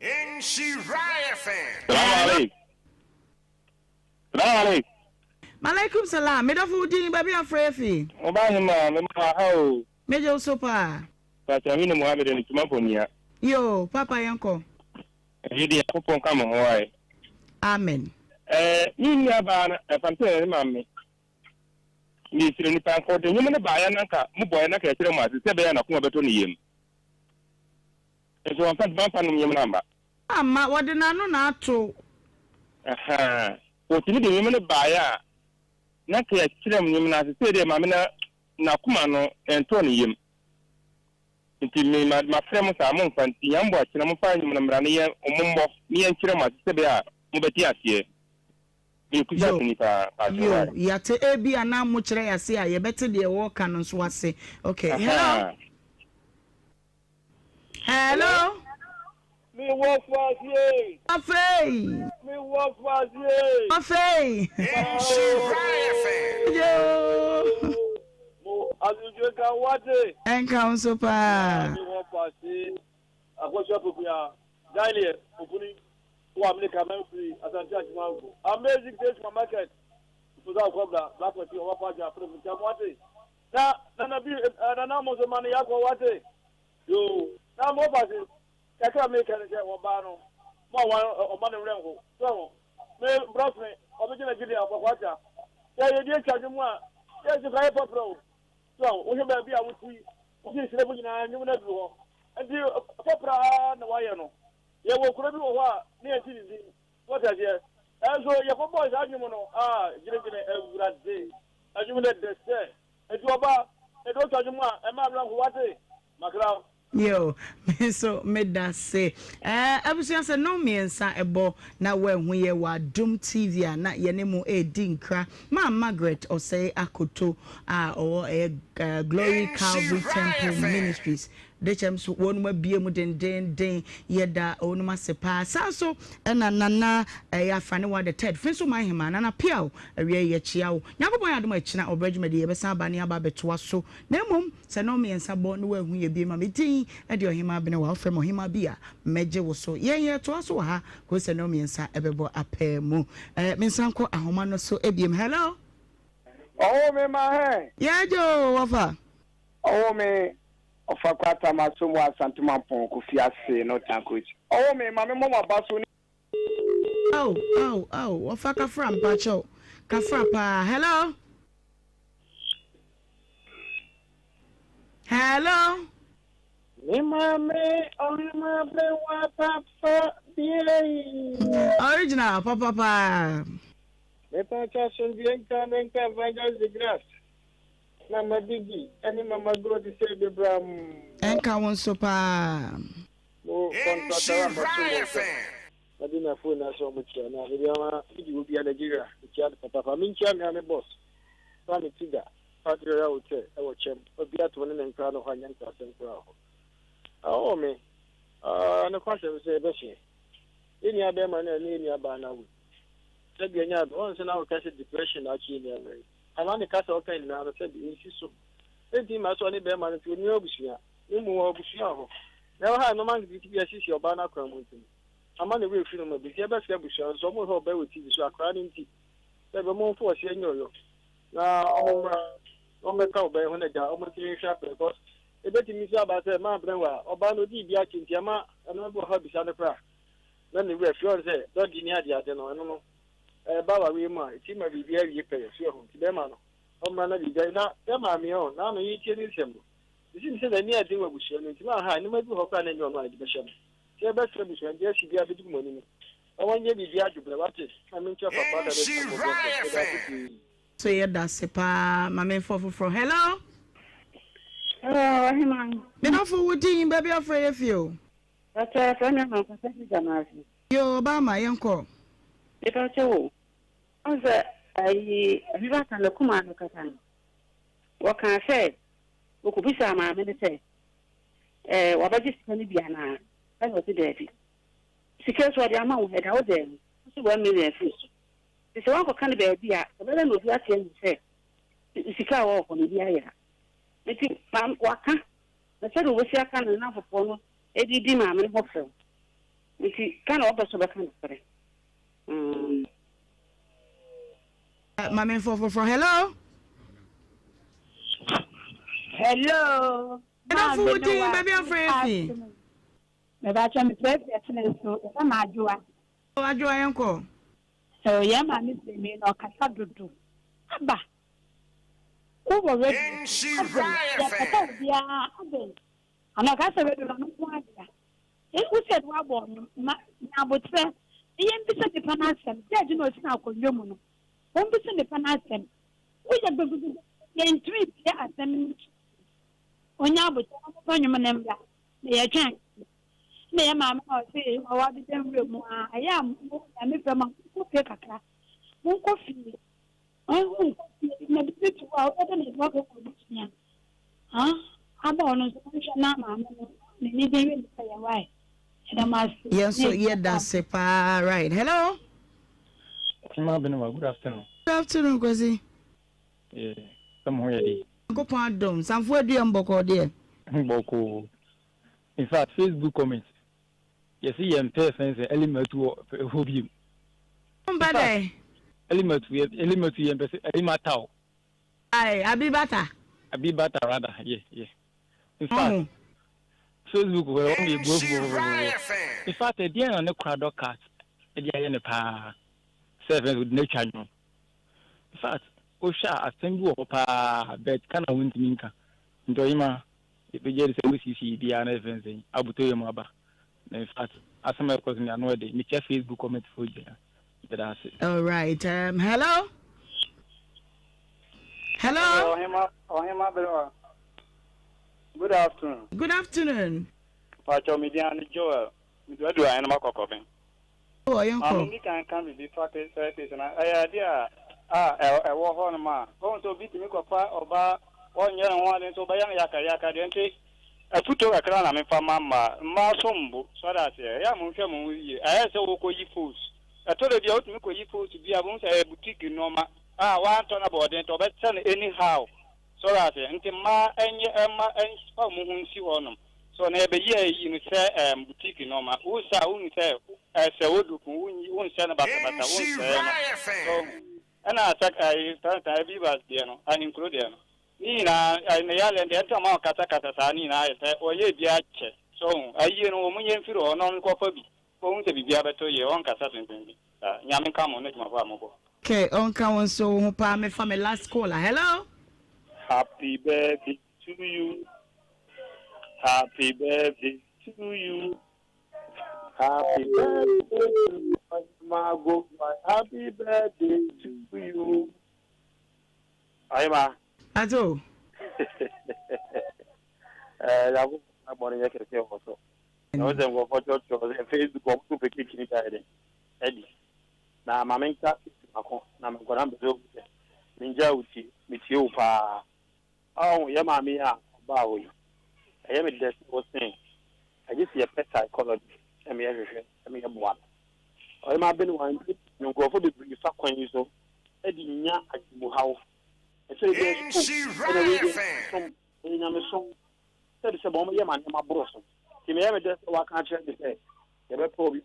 Nhyira fan. Malaikum salam. Me don't food baby afraid fee. Obama, how? Major sopa. Patamina Mohammed and Tumaponia. Yo, Papa Yanko. You did a come on. Amen. Nhyira, a panther, mammy. Ni sire ni pan ko de nyum ne ba ya nanka mu boy na ka kire mu ase se be ya na ko beto ni yem e so fan ban pan nyum namba amma wode na no na ato aha o ti ni de nyum ne ba ya na ka kire mu nyum na ase se de ma me na kuma no ento ni yem nti me ma frem sa mo fanti yam bo a kire mu fa nyum na mra ne ye omumbo ni en kire mu ase se be ya mu beti ase yo yate ebi ana mo kire yase a ye bete de wo ka no so ase okay hello hello me work for you afei me work for you afei yo mo azujo ka wate enka so pa me work for you akosho popia Daniel opuni wa America free asante ajimango amazing day supermarket without cobra, black with you, what you are from Jamwati. Now, none of the money I go what day. You now more about it. I can't make any Obano. More money rental. So, may brought me, original Gideon for what? Yeah, you did charge him one. Yes, you got a pro. So, we have be able to see. This is and you never. And you, Papa, no, I know. You will could be what near citizen. What are you? And so, your boys argument, getting a day. As you let this say. And you about a doctor, and my blank what day, Macron. Yo, so made that say. Everything said no me and sa ebo na when we were Doom TV and not yenemo a dinkra. Ma Margaret or say Akoto or a Glory Calvary Temple Ministries. The champs one will be a mudden yeda onuma sepa. So and nana a funny one the Ted Finso my him and a piao a rea chiao. Yago boy had my china or Regiment the Besabania Babetwaso. Nemum, Sanomi and Sabon where we be mammy. And your Ohemaa Benewaa from Ohemaa Bia meje wo so ye to aso ha ko se no mi nsa ebebo apemu me nsanko ahoma no so ebiem. Hello oh me ma he yeah jo wafa oh me ofa kwata maso mu asantuma pon ko fi ase no tankoch oh me ma me mo abaso ni oh wafa ka from pacho ka fra pa. Hello Ohemaa Benewaa papa original papa me pacha son bien kan evangelist the grass na mabigi ani mama go to say the bram enka won so pa o contract adina phone na so much na we ma idi obi a Nigeria kia papa min kia me boss Sami Tiga Padre Hotel e wo chem obi ato ne nkra no hanya nka senkra ho oh me na kwase se be she ini abe ma na ni aba na wu se bi nya do on se na o kase depression achi ni ame ama ne kase o kan na se bi nsi so enti ma so ni be ma na ti ni obusia ni mu obusia ho na ha no man bi ti asisi oba na kwa mu nti ama ne we fi no ma bi ti be se obusia so mo ho be we ti so akra ni nti se be mo fo se enyoyo na o me ka obe ho na ja o mo ti sha because ebeti mi sa ba se ma Benewaa oba no di bia kintiama eno bo ha bisa ne pra na ne we fior se do di ni ade ade no eno no ba wa we ma ti ma bi bia wie pe so ho ti be ma no o ma na bi ga na e ma mi o na no yi ti ni sem no ti mi se na ni ade wa busia no ti ma ha ni ma bi ho kwa na nyo no ade be shem ti e be se busia dia si bia bi du mo ni ni o wanye bi bia du Benewaa ti na mi ntia papa da be so yeah that's pa mama for hello Ohemaa. Me no for woodin baby afraid of you. That's a friend of mine. Yo Obama yanko. Because you I viva kan le kuma no katan. What can I say? We could be some man say. What about this penny biana? I was there. Secures what the amount had out there. So 1 million fish. It's one for can be a dear. The better no be at say. It's a walk on the area. Eti pam waka na se do wosi aka na afofo no edidi ma me ho fem eti kana obaso be kana fere mama for hello na food baby afraid me ba cha me prep excellence so e ma ajoa yanko so ya ma mi se me no kasa dudu aba over ready. I'm not going to read it. It was said, well, now, but the embassy the Panasem, there do not now call you. One person the Panasem. We are going to 3 at them. On your but on your name, they are trying. May mamma say, oh, I didn't room. I am from a cooker. One coffee. Oh, maybe it's well, I don't know what huh? I'm on yes, so yeah, that's a pa right. Hello. Ohemaa Benewaa, good afternoon. Good afternoon, Kwasi. Yeah, come here. Go pardon. Some for the Mboko there. Mboko. In fact, Facebook comments. You see, I'm person element to hobby. element yempese Marital. Aye, Abibata Rather, yeah. In fact, Facebook where only both. In fact, the end on the crowd cast, the end of pa 7 with nature. In fact, Osha assemble pa bet kana win minka. Ndoima ipeje se WCC dia na events abuto yemu aba. In fact, asema because me anode me check Facebook comment for you. That's it. All right. Hello. Ohemaa Benewaa. Good afternoon. Good afternoon. Pacho Median Joel. We do animal cockoping. Oh, young man. I can be practice and I idea. A war hornma. Going to beat me about 1 year and 1 into Bayan Yaka dente. I put a crown on me for Mamma, Marsumbo, so that I asked a Woko Foods. I told the old Miko Foods to be a boutique in Noma. 1 ton about it, but anyhow. So that until Ma and Emma and Spamun see on them. So never year you say boutique in Noma. Who say as a wood who won't send about the won't say. And I attack I be was there, I include them. Nina, I may island the Tamar Katakatani, I say, or ye be a check. So I million feel or non coffee. Going to be able to your own Casatin. Yamin come on it, my family. Okay, on come so me from my last caller. Hello. Happy birthday to you. Happy birthday to you. Happy birthday to Margot. Happy birthday to you. Ayma. Ato. I'm going to get also. I was going for church or Facebook to pick it. Eddie. Now, my main cat is I'm going to do Ninja with you, pa. Oh, yeah, mammy, bow. I am a desk was saying. I just see a pet psychologist. I mean, a one. I am been one. You go for the brief when you so. Eddie, ya, I know how. I say, that is a moment, man, my bosom. He may have a desk or can't check the day. You may probably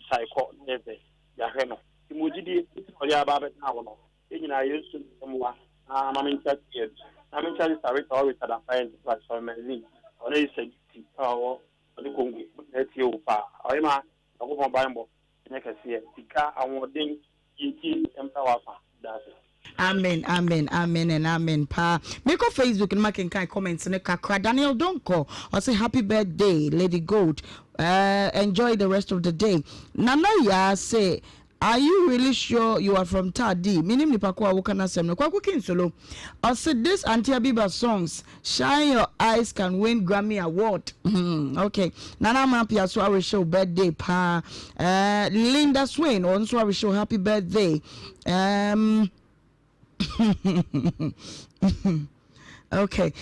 psycho never. Yaheno. Imujidi or Yababa now. In I used to someone. I'm in touch here. I'm in touch with always at a fine price for my leave. Or they say, oh, the Congo, let's you, pa. Or am I over Bible? And I can see it. Tika, I want ding, eating, and power. That's it. Amen, amen, amen, and amen, pa. Make a Facebook and making kind comments in the kakra. Daniel Donko, or say happy birthday, Lady Gold. Enjoy the rest of the day. Nana ya say, are you really sure you are from Tadi? Minim ni pakwa wukana semno. Kwa kukin solo. I said this Auntie Abiba songs, Shine Your Eyes can win Grammy Award. Okay. Nana Mapia so I will show birthday pa. Linda Swain also I will show happy birthday. Okay.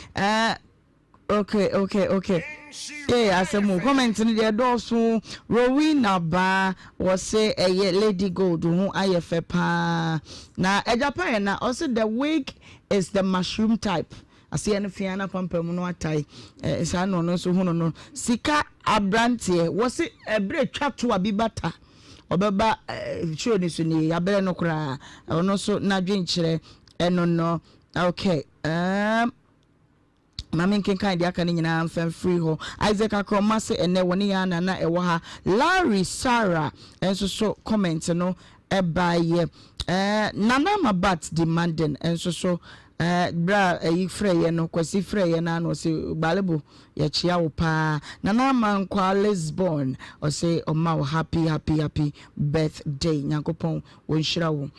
Okay. Yeah, as a more comment in the dorsal Rowena Ba was say a Lady Gold who I pa. Now Ejapana also the wig is the mushroom type. I see any fiana pampemuno tai is I no so no Sika Abrantie was it a break chat to a bibata Obaba show this in the Abeno cra or no so na drink and no okay Mami kenkan dia kan nyina mfam free ho Isaac Akromase ene woni ya na ewo ha Larry Sarah enso so comment no eba ye Nana Mabat demanding enso so bra frey no kwasi frey na no se balebo ya chia wo pa Nana man kwa Lisbon o say o ma happy birthday Nyankopon wo nhira wo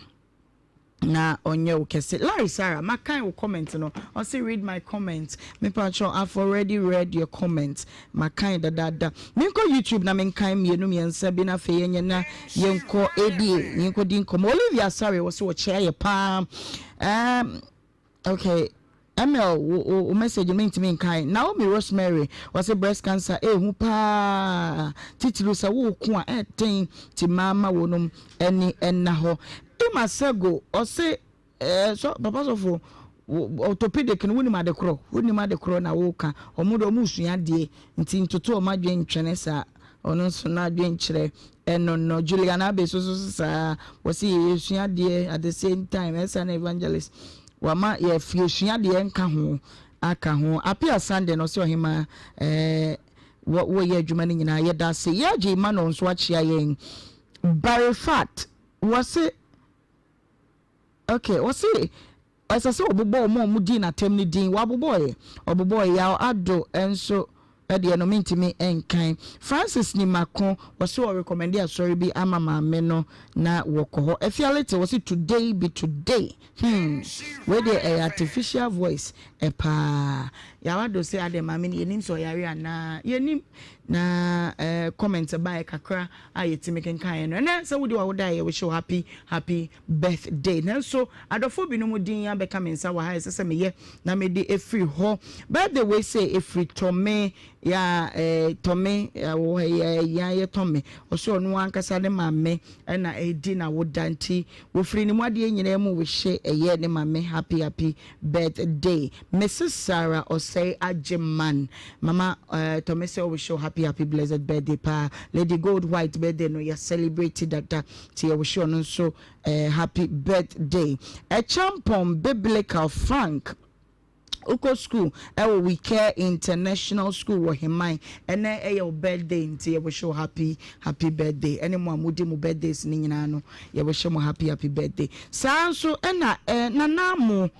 na onye ukese Larry Sarah my kind of comment no I say read my comments me pacho I've already read your comments my kind of dada me ko YouTube na me kind me no me nsa bi na fe yenye na yenko edi yenko dinko Olivia sorry was so chair pa okay ML message me to me kind Naomi Rosemary was a breast cancer hu pa titulu sa wo ku a ten ti mama wonum eni enna ho Masego or say so papa of orthopedic and winning the crow na woka or mudo musu ya de nti ntoto o madwen twene sa ono so na adwenkyerɛ eno no Julian Abe so sa was yesua de at the same time as an evangelist wama ye fiesua de nka ho aka ho apia Sunday no so Ohemaa wo ye adwuma ni nyina ye da se ye agi ma no so achia yen by fact was it okay was it as I say obobo mo di na tem ni din wa obobo ya ado enso ede no mintimi enkan Francis ni Macron was so recommend ya sorry bi ama maame no na wokoho efiality was it today be today where the artificial voice epa ya wado say ade maame ni yenim so yare ana yenim na comment by kakra ayetimi kenkan no na say wodi wa woda ye we show happy birthday na so adofo bi no mudin ya beka mensa wa ha se me ye na me de efri ho birthday we say efri tome ya tome ya tome oso no ankasa ne maame na edi na wodanti wo firi ni mwade nyina mu we hye eye ne maame happy birthday Mrs. Sarah Osei Ajeman mama tome say we show happy blessed birthday pa Lady Gold White birthday no ya celebrated that ti we show no so happy birthday a champon biblical Frank Uko school we care international school Ohemaa and your birthday nti we show happy birthday anyone mudi mu birthdays ni nyina no we show mo happy birthday sanso na nanamu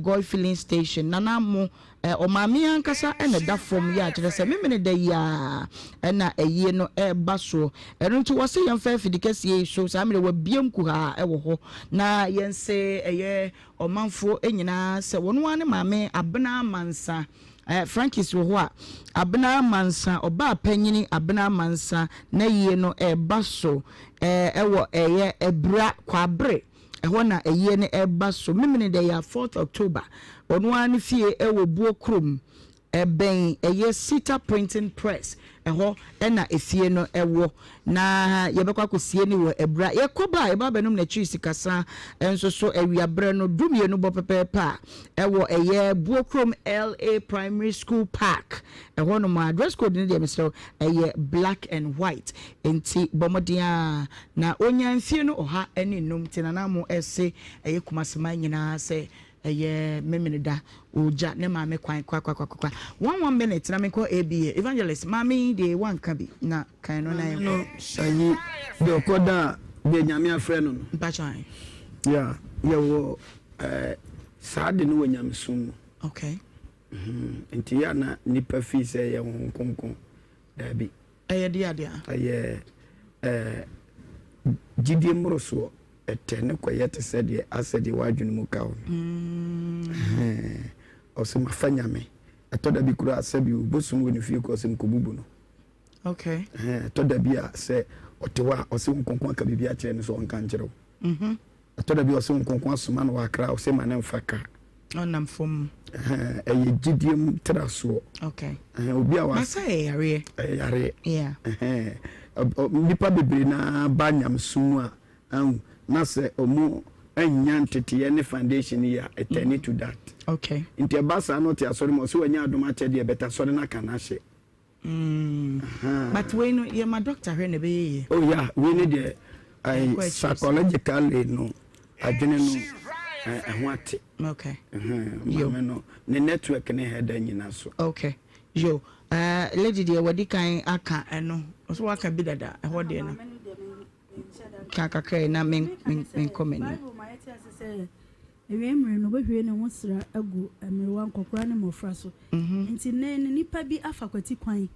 Goy filling station nanamu o mami ankasa ene da form ya kire se memene da ya na eye no baso eno nti wose yem fa fidikase so sa me wa biem ku ha wo ho na yense eye o manfo enyina se wono ane mami abena mansa Frankis wo ho a abena mansa oba panyini abena mansa na ye no baso ewo eye ebra kwabre ehwo na eye ne baso memene da ya 4th October onu ani fie ewo buo krom ben eye sita printing press ehwo na efie no ewo na yebekwa kosie ni wo ebra yekoba eba benum na chi sikasa enso so awiabre no dumie no bopepepa ewo eye buo krom LA Primary School Park ehwo no ma address code ni dem so eye black and white enti bomodia na onyanfie no oha eni num tinana mo ese eye kumasema nyina se eye memenida oja ne maame kwan kwa 1 minute na me ko ABA evangelist mami de wan ka bi na kan no na no ayi de koda de nyame afre no mpachan yeah wo saade no wanyamsum okay enti ya na nipa fi se ye honkonkon da bi eye dia eye gidie mroso etene kwayete sede asede wadwunu mu kawo osema fanyame atoda bi kura asabi bosum woni fie ko osem kobubu no okay atoda bi a se otewa osem konkon ka bibia kire ne so onka nkire atoda bi osem konkon asoma no wakra osema na mfaka onam fom eye gidiem traso okay obi a wa masa yare yeah nipa bebre na banyam sumu a na se omu anya ntete ne foundation ya eternity to that okay inti abasa no te asori mo so anya adoma chede beta sori na kana hye but we no ye my doctor here na be ye oh yeah we need the psychologically no adwene no ehwate okay yo no ne network ne head anyina so okay yo lady de wadi kan aka eno so waka bi dada ehwo de no kaka na men komeni ewemre no behwe ne wosra agu emewa nkokora ne mofra so nti ne nipa bi afakwati kwan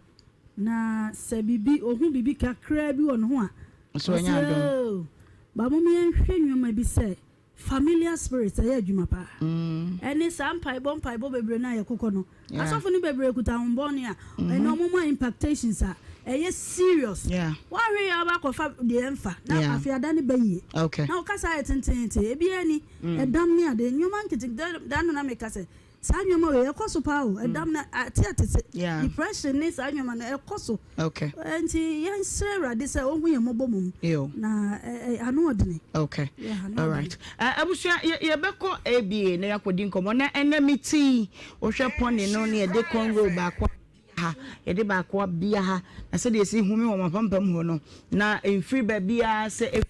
na sabibi ohun bibi kakra bi won ho a so anya don ba mo me hwe nwoma bi se familiar spirit aye adwuma pa ene sampai bompai bo bebre na ye kokọ no asofo ni bebre kuta mboni a ene omo impactations a eye serious wa hwe ya ba kofa de emfa na afiada ne bayi na okasa etentente ebi ani edam ni ade nyoma nkiti dan na me kase sanyoma we ekoso pa o edam na atiatese depression ni sanyoma na ekoso enti yen sera de se ohun ye mobomum na anu odene all right abusua ye beko ABA na yakodi nkomo na enamity ohwe pone no na ye de Congo ba kwa ha yɛde baako abia ha na sɛ de si humi wɔ mapampam ho no na free babia sɛ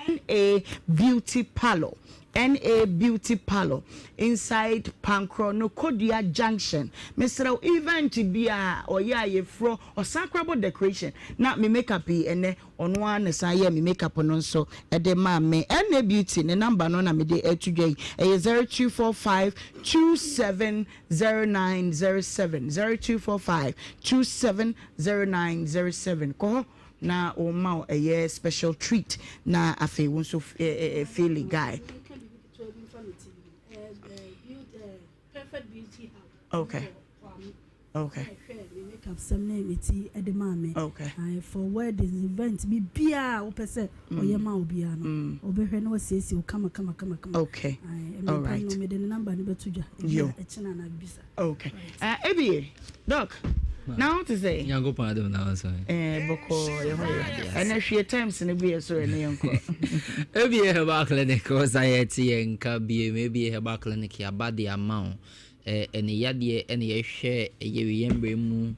NA Beauty Parlor inside Pancro no Kodia Junction. Mr. Event bia or ya ye fro or sacrable decoration. Not me makeup and on one say me makeup on so at the me NA Beauty the number no na me de today 0245 270907 0245 270907 ko na o ma a special treat na afi won so feel guy. Perfect Beauty House. Okay. Okay. Okay. For weddings, events, be beer, or person, or your mouth piano, or be no says you come. Okay. All right. Okay. Ebi, Doc. Now to say, Yango pardon now, so. Boko, and if your times in a beer, so in a young Ebi a clinic, society and cabby, maybe a back clinic, ya bad the amount. Any yadie, any share a yembre moon.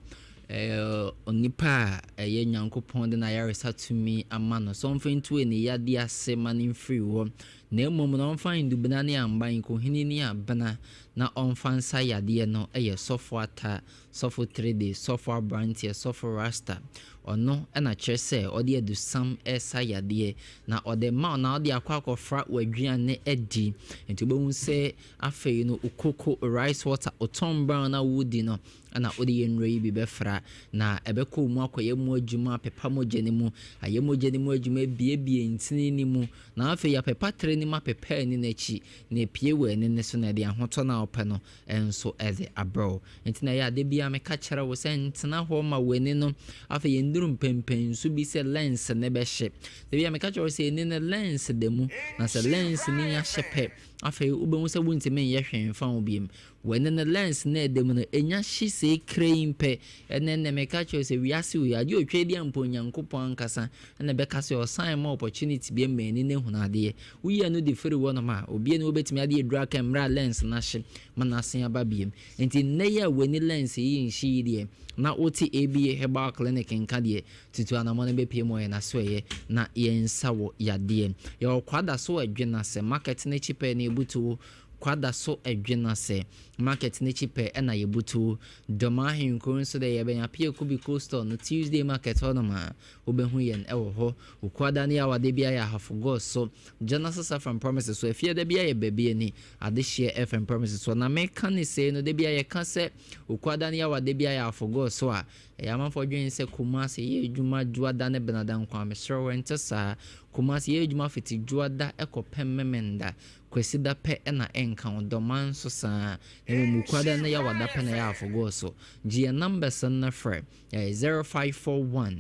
Onipa a yanko pond and I are to me a man or something to any yadia se man in free one. No moment on fine do banana and buying cohinia bana na on fancy yadia no a software ta software 3D software brand here software rasta or no and a chair say or dear do some esa yadia na or the man now the aqua frat were gianne edgy and to boom say afe you know ukoko rice water or tom brown a woody no ana odi yenre bi befra na ebeko mu akoye mu adwuma pepa mo gene mu ayemo gene mu adwuma biebie ntini ni mu na afi ya pepa tre ni ma pepa ni nachi na pie we ne so na de ahoto na ope no enso eze abro ntina ya de bia me ka kere wo se ntina ho ma weni no afi yenduru mpempen so bi se lens ne be hye de bia me ka kere wo se ni ne lens de mu na se lens ni ya hyepe afi ube se wuntime ye hwen fa obiem when the lens ne dem no enya hye se cream pe enen ne meka cho se wiase we ade otwedi ampo nyankopon ankasa na be ka se osan ma opportunity bi mani ne hunade we no de fere won ma obi ne obetimi ade edura camera lens na hye manase ababiem enti ne ya weni lens yi nhyi de na oti ABA herbal clinic nka de titu anamone be pie mo na so ye na ye nsa wo yade ye okwada so adwena se market ne chipe ne butu kwada so adwena se market ne chipe na ye butu doma hinko so de ye ben apia kubi coastal no Tuesday market hono ma obehu yen ewo ho ukwada ne awade bia ya hafogo so Genesis from promises so efia de bia ye bebie ni ade share FM promises so na meka ne se no de bia ye ka se ukwada ne awade bia ya hafogo so a ya manfo dwen se kumase ye adwuma juada ne benadan kwa mesro wente sa kumase ye adwuma fiti juada ekopem memenda kwesida pe na enka odoman so sa e mu kwada na ya wada pe na ya afogo so gie number san na frɛ 0541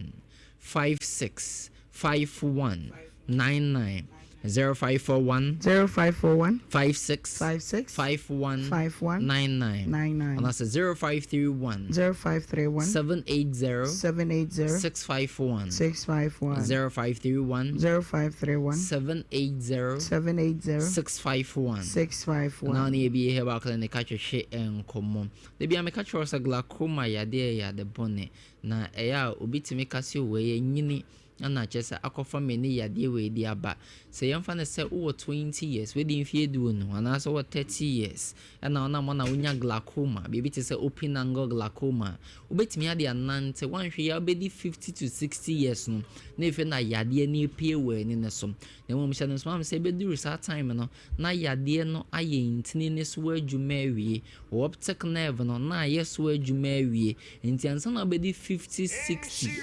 565199 0541 56 51 99 and that's 0531 780 651 0531 780 651 now ne bi he ba clinic ka hwehwe enkomo de bia me ka choro sa glaucoma ya de bone na eya obitimi ka se we nyini ana chesa akofa meni yade we di aba se yemfa na se wo 20 years we di mfie du no ana so 30 years ana ona mo na unya glaucoma bebi te se open angle glaucoma obetimi ade anante wanhwe ya obedi 50 to 60 years no na efe na yade ni pie we ni ne so na mo msha no so se beduru sa time no na yade no aye ntini ne so adwuma awie optic nerve no na aye so adwuma awie enti ansa na obedi 50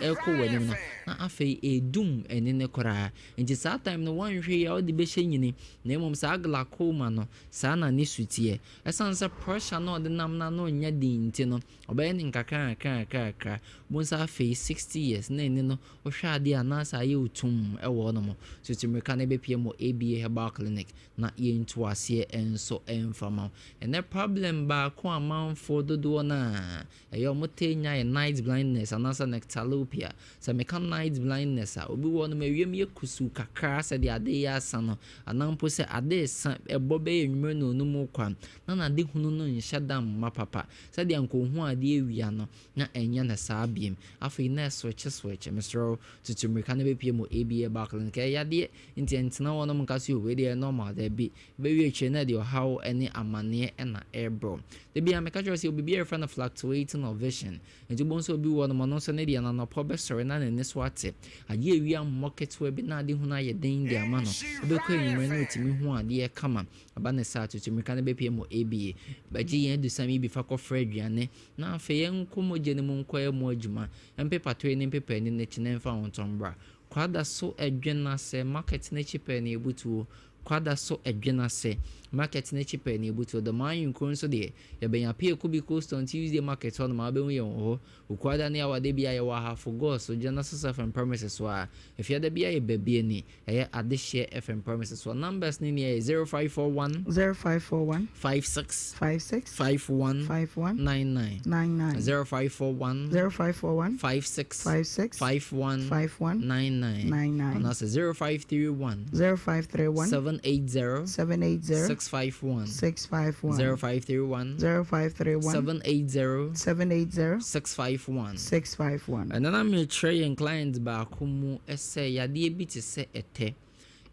60 eko we ni no na afi edum enene kora nti sa time no wanhwe ya odi be hyanyini na emom sa glaucoma no sa na ne sutie esansa pressure no de nam na no nya dinti no obaye ni nkaka bonsa afi 60 years na ene no ohwa ade anasa ye utum ewo no mo so timreka na be pie mo ABA herbal clinic na ye ntu ase enso enfama ene problem ba ko amanfo dodo na eyo motenya night blindness anasa nectalopia so meka night blindness blindness obi wo no mawiem ye kusu kakra se de ade ya asa no anampo se ade sa ebo be enwumre no onum kwa na ade hunu no nhya ma papa se de ankohu ade ewia no na enya na saa biem afei na switch mesro tutumrika na bepie mo ABA backline ke yade intentena wono mkase o we de normal da bi be wie na de how any amane na airbro de bia meka jo se obi bia friend of fluctuating of vision nti bon so obi wono no so ne de na no probe sore na ne so ate ade ewia market we bi na ade hunu aye den de ama no obekọ enwumre na otimi hu ade kama aba ne sa tutumrika na bepie mo ABA baji yen du sami bi fa ko aduane na afei enkomo gye ne mu nkoye mu adwuma empepa to ne empepa ni ne chine mfa wontombra kwada so adwena se market na chipe na ebutuo kwada so adwena se market na chipe na ebutuo the man nkron so de ye benya pay kubi coast on Tuesday market on ma be hu ye ho kwada na awade bia ye wa half go so jena so FM promises so if you da bia ye babie ni ye ade share FM promises so numbers ni 0541 56 51 99 0541 56 51 99 and that's 0531 780 651 0531 780 651 and then I'm trying clients back who say yadi bit to say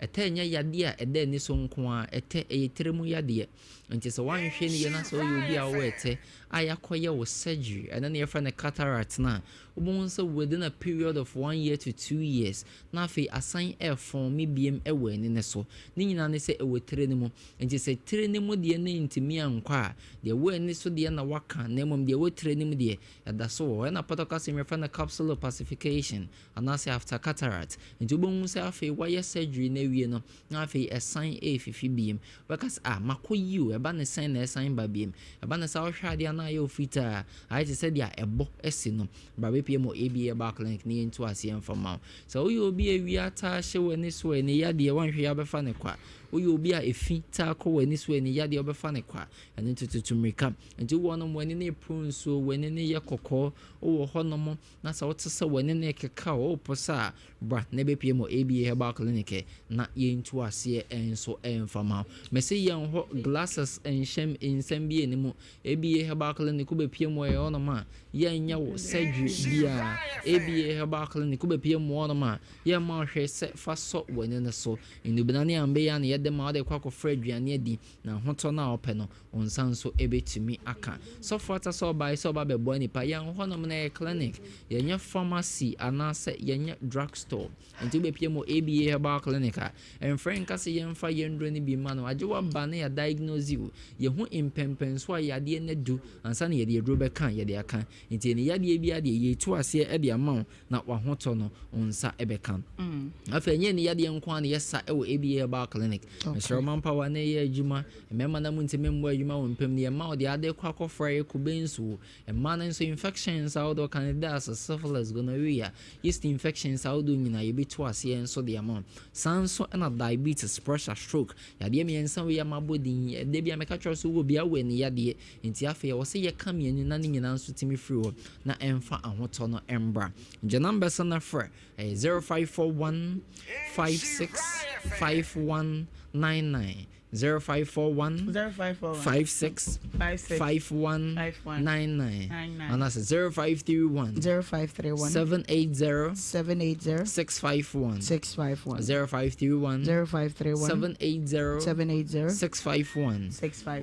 nya yade a ede ni so nko a ete eyetremu yade nti se wan hwe ni na so obi a wo ete ayakoye wo surgery and then your friend a cataract na ubon so within a period of 1 year to 2 years na fe assign air form me biem ewo ani ne so ni nyina ne se ewo tere ni mu nti se tere ni mu de ne ntimi ankwa a de wo ani so de na waka na mum de wo tere ni mu de da so na patokase me friend a capsular pacification and na say after cataract nti ubon so afi wire surgery na wie no na afi assign a fifi biem because makoyi eba ne sign na assign ba biem eba na sa hwa de na yo fita I just said ya ebo esi no ba be pie mo ABA back link ni into asem fama so you obi awi ata hye wani so ani ya de wanhwe ya befa ne kwa oyi obi a efi ta ko wani so ani ya de obefa ne kwa ene tututumrika nti wono mo ani ne pronso wani ne ye kokko wo honomo na sa wotse wani ne keka o posa bra ne be pie mo ABA back clinic na ye into ase enso enfama me se ye ho glasses enhyem insembie eni mu ABA back clinic ko be pie mo ye onoma ye nya wo surgery bia ABA back clinic ko be pie mo onoma ye ma hwe se fa so wani ne so indubinane ambe ya ne de ma de kwa ko aduane adi na hoto na ope no onsan so ebetumi aka so fata so by so ba bebo ni pa ya honom na clinic ye nya pharmacy anase ye nya drugstore enti be pie mo ABA herbal clinic en friend ka se ye mfa ye ndro ni bi ma no age wa ba na ya diagnose you ye hu impempen so ya de na du ansa na ye de dro be kan ye de aka enti ni ya de bi ade ye tu ase e de ama na wa hoto no onsa ebe kan afa nye ni ya de nko an ye sa e wo ABA herbal clinic Mr. Manpower na ye adwuma emema na muntime mbo adwuma wo mpem ne ma ode ade kwa kofra ye kubensu emma na nso infections out of candidates syphilis gonorrhea yeast infections out do nyina ye betu ase enso de ama sanso na diabetes pressure stroke ya de me ensa we ya mabodi de bia meka twa so wo bia we ne ya de enti afa ye wo se ye kam ye na ne nyina nso timi free wo na emfa ahoto no embra je number sana for 0541 56 51 99 0541 56 51 99 and that's 0531 780 651 0531 780 651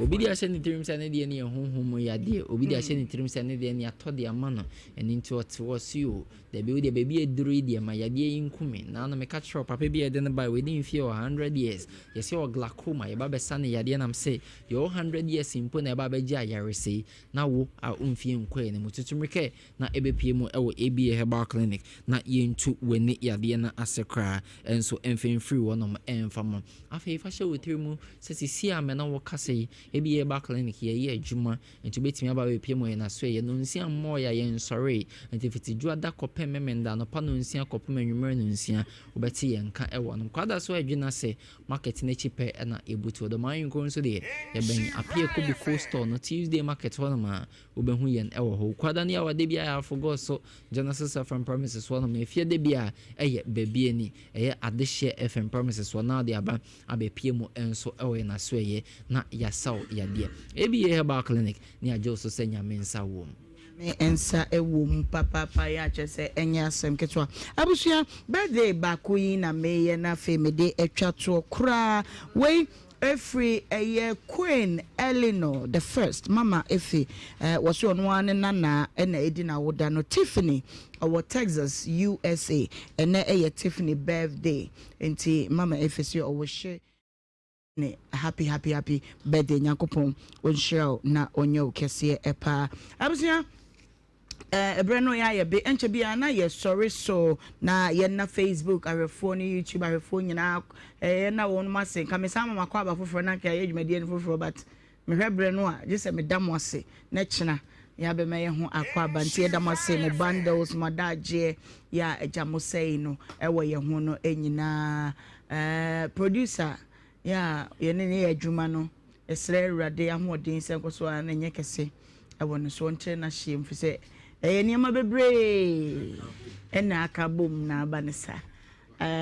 obi dia sheni tirim sa ne de ne honhom ya de obi dia sheni tirim sa ne de ne atode amano eni nti otwosio de be de baby eduru de ma ya de yinkumi na no me catch up papa bi de ne by within few 100 years yes your glaucoma baba sane yade nam say your 100 years impo na baba gya yare say na wo a umfie nkwe ne mututumrike na ebepie mu ewo ABA herbal clinic na yentu weni yade na asekra enso emfen free wonom enfam afa ifa hye wotrimu sesi amena wo kase ABA herbal clinic ye adwuma entu betimi aba bepie mu na so ye no nsia mo ya ye nsore entu fiti juada kope memenda no pa no nsia kope menwumere no nsia obeti ye nka ewo no kwada so adwina se market na chipe na ebu butu the man ko nso de ye ben apia ko bi cold store no Tuesday market one ma obehu yen ewo ho kwada ne awade bia ya forgot so Genesis FM Promises one ma fie de bia eye baby ani eye adehye FM Promises one na de aba abepie mu enso ewo na so eye na yasaw yade ebi ye herbal clinic ne ajo so senya mensa wo ensa ewom papa ya chese enya asem ketwa abusua birthday bakoyi na meye na femede etwa to kra we every Queen Eleanor the first mama efe was on one nana ena edina woda no Tiffany our Texas USA ena Tiffany birthday enti mama efe so owo share ne happy birthday nyakopon on share na onyo kese epa abusua Ebreno ya ye be enche bia na ye sorry so na ye na Facebook arefo ni YouTube arefo nyina na won masen ka me sama makwa ba foforo na ka ye dwumade ni foforo but me hwe breno a je se me damo ase na china ya be me ye ho akwa ba ntie damo ase mo bundles madaje ya ejamo sei no ewo ye ho no enyina producer ya ye ne adwuma no esre rade ahodin se nkoso a na nye kese ewo no so nche na hiem fi se niema bebre ena akabom na abanisa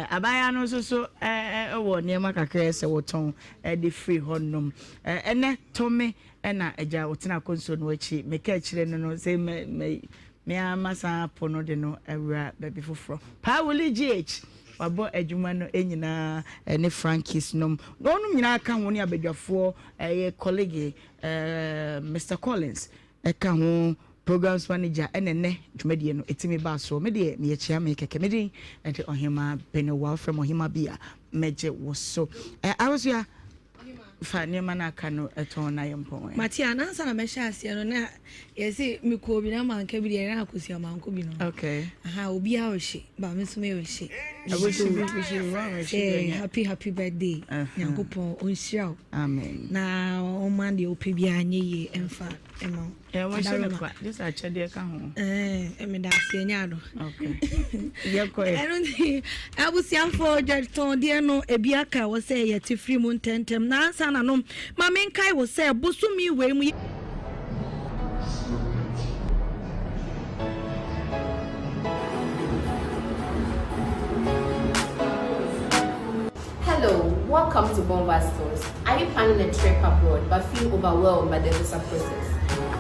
abaya no so ewo niema kakra se woton de free honnom ene tome ena eja wotena konso no achi meka kire no se me amasa pono de no ewra baby foforo pa woli gh wabo adwuma no enyina ne Frankies nom no nyina aka ho ne abadwafo colleague Mr Collins eka ho programs manager enene dwumadie no etimi ba so me de me yechia me keke me din ente Ohemaa Benewaa from Ohemaa bia meje wo so awosua fa ne mana ka no eton na yempon Matia na ansa na me sha ase no na yesi me ko bi na manka bi de na akosia manko bi no okay aha obi a ohye ba me so me ohye happy birthday yakopon onhia amen na o man de opi bi anye ye emfa emo wa shele kwa just a chede ka ho me da ase nya do okay yeko e abusian for jeton de no ebi aka wo say ye ti free mu tentem na ansa na no ma me nkai wo say bosumi we mu. Hello, welcome to Bomba Stores. Are you planning a trip abroad but feel overwhelmed by the visa process?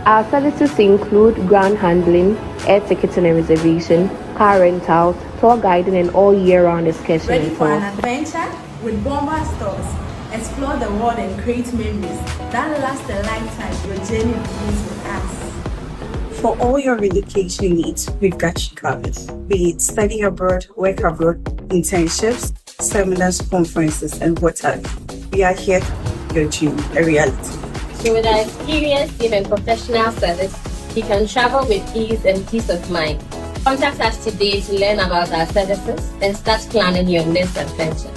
Our services include ground handling, air ticketing and reservation, car rentals, tour guiding, and all year-round excursions. Ready for an adventure? With Bomba Stores, explore the world and create memories that last a lifetime. Your journey begins with us. For all your relocation needs, we've got you covered. Be it study abroad, work abroad, internships, seminars, conferences, and what have you. We are here to make your dream a reality. So with our experienced team and professional service, you can travel with ease and peace of mind. Contact us today to learn about our services and start planning your next adventure.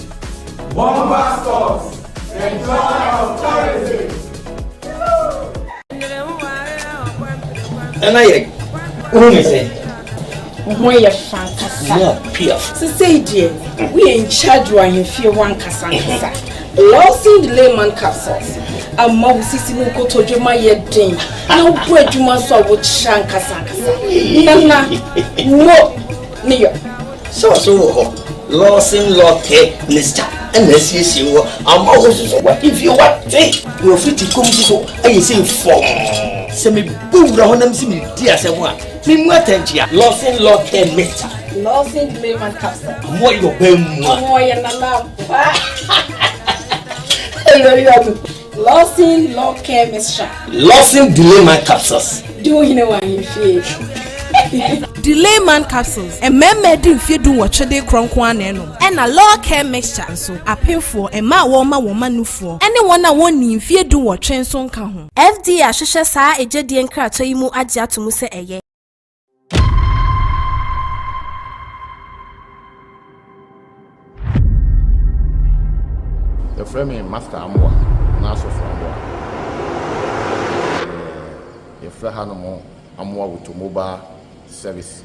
Bomba Stores, enjoy our tourism. And I who say when you're fantastic. Say, dear, we in charge when you feel one casanga. Losing the layman capsules. A mouse is in Kotojuma yet dim. No bread you must have with Shankasanga. Nana, no, near. So, losing lotte, Mr. And this is you. I'm always what if you want to you're free to come to I say for semi boom round them see me dear someone. Me what losing lotte, Mr. Losing the layman capsule. What your bem more than a lamp. Losing law care mixture. Losing delay my capsules. Do you know what you feel? Delay man capsules. A man made in feud do what they cronk one and a law care mixture. So I pay for a ma woman new for anyone I want in fear do what train son come home. FD Ashisha sa a jedi and crato you adja to muse a ye. The frame master Amwa, Naso Framboa. If Hanamo Amwa with mobile service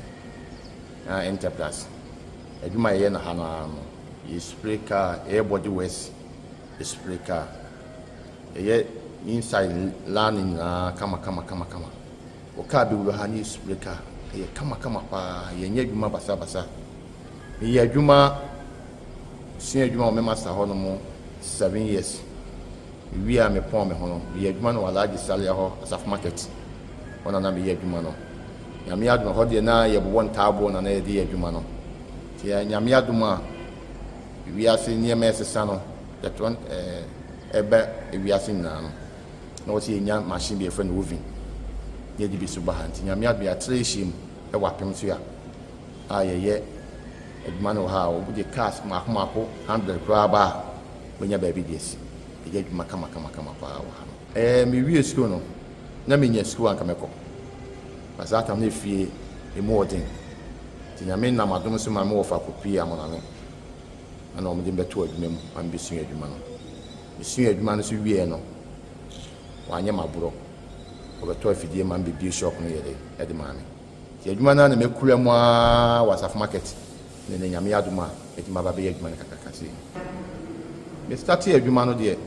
enterprise. Eduma Yen Hana is spray car, airbody waste, spray car, ɛyɛ inside learning kama o car bi wura ha ni spreka ɛyɛ kama pa yɛnyɛ adwuma basa yɛ adwuma sua adwuma o me master hɔ no mo 7 years wi a me pon me ho no yɛ adwuma no wala agi sale hɔ asaf market ona na me yɛ adwuma no nyame adwuma hɔ de na yɛ bo ntaabo na yɛ de yɛ adwuma no ti nyame adwuma wi ase nyɛma ɛsesa no yɛtɔn ɛbɛ wi ase nyina no na wɔte nya machine bi efɛ no oven yɛ di bi so ba ha nti nyame adwuma atre hyim ɛwɔ apem so ya a yɛ adwuma no ha o de cars mako 100 kra ba benya ba bi di esi yɛ adwuma kama pa wɔ ha me wi school no na me nya school anka mekɔ basa tam na fie emu odin ti nyame na madom so ma me wɔ fa kopi amona no ana ɔmo de beto adwuma mu am bi sua adwuma no sua adwuma no so wie no wanyɛ maburo ɔbɛtɔ afidie ma bi shop no yɛ de ɛde ma me ti adwuma na mekura mu a wasaf market ne nyame adoma adwuma ba bɛ adwuma no kakakase me start adwuma no de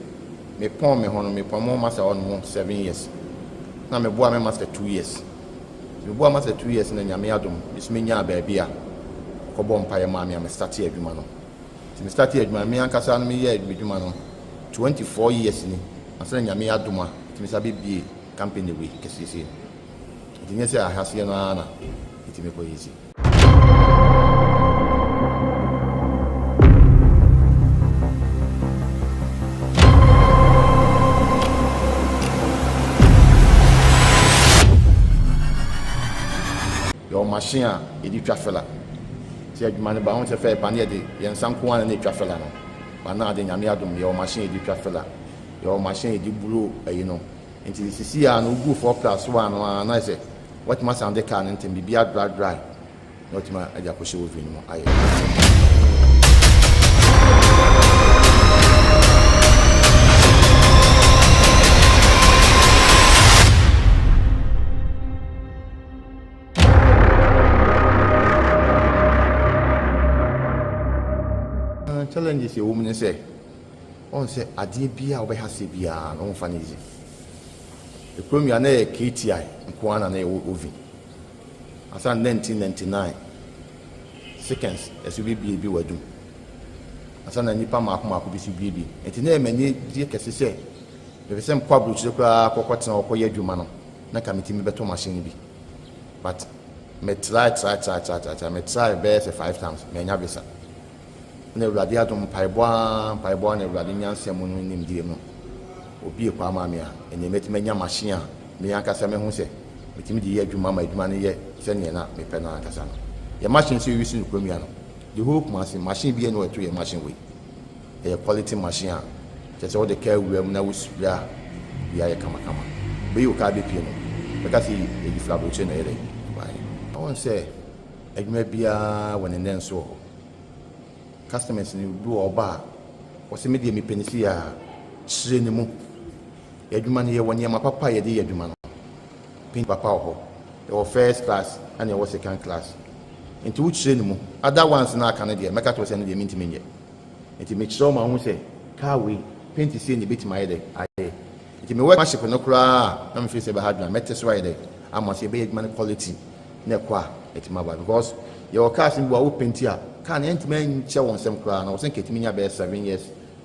me pon me ho no me pon mo master on 7 years na me boa me master 2 years me boa master 2 years na nyame adom bisme nya ba bia kɔbɔ mpae ma me start adwuma no ti me start adwuma me ankasa no me yɛ adwuma no 24 years ni asana nyame adoma ti me sabe bie company we kesese ti nyɛ sɛ ahase no ana ti me kɔ yesi your machine edi twafela ti adwuma ne ba ho se fe pa ne de yen sanko an ne twafela no ba na de nyame adom your machine edi twafela your machine edi bulo ayi no nti sisi ya no gu 4+1 no na say what must and the car nti bibia dry not ma aja ko shewo vini mo aye challenges a woman say on say ade bia obe hase bia no mfa nizi the premier na KTI nkwana na ovi asa 1999 seconds esubi bi wadum asa na nipa mako bi si bi enti na emani die kese se be se mpa bru chire kra kokotena okoye adwuma no na committee me beto machine bi but me try me try be 5 times me nya bisa na ewurade adom paibwa na ewurade nyansem no nim die no obi e kwa ma me a ene metima nya machine a me ankasa me hu se metimi di ye adwuma ma adwuma no ye se ne na me pe na ankasa no ye machine se wisi no kromia no the whole machine bi e no eto ye machine we e quality machine a just all the care we na wusua ya ye kama be you ka be pie no because e di flabo che na ere bai I want say adwuma bia won ne nso customers ni do oba o se me de me penisi a chire ne mu adwuma ne ye woni ma papa ye de adwuma no pin papa ho e first class and e second class into which chire ne mu other ones na aka ne de meka to se ne de minti menye enti me chire ma hu se car we paint se ne beti ma ye de aye enti me workmanship no kura na me fi se be hardware mete so ye de ama se be adwuma quality na kwa eti ma ba because your car sin bo paint ya can entman che won sem kra na wo sen ketimi nya be 7 years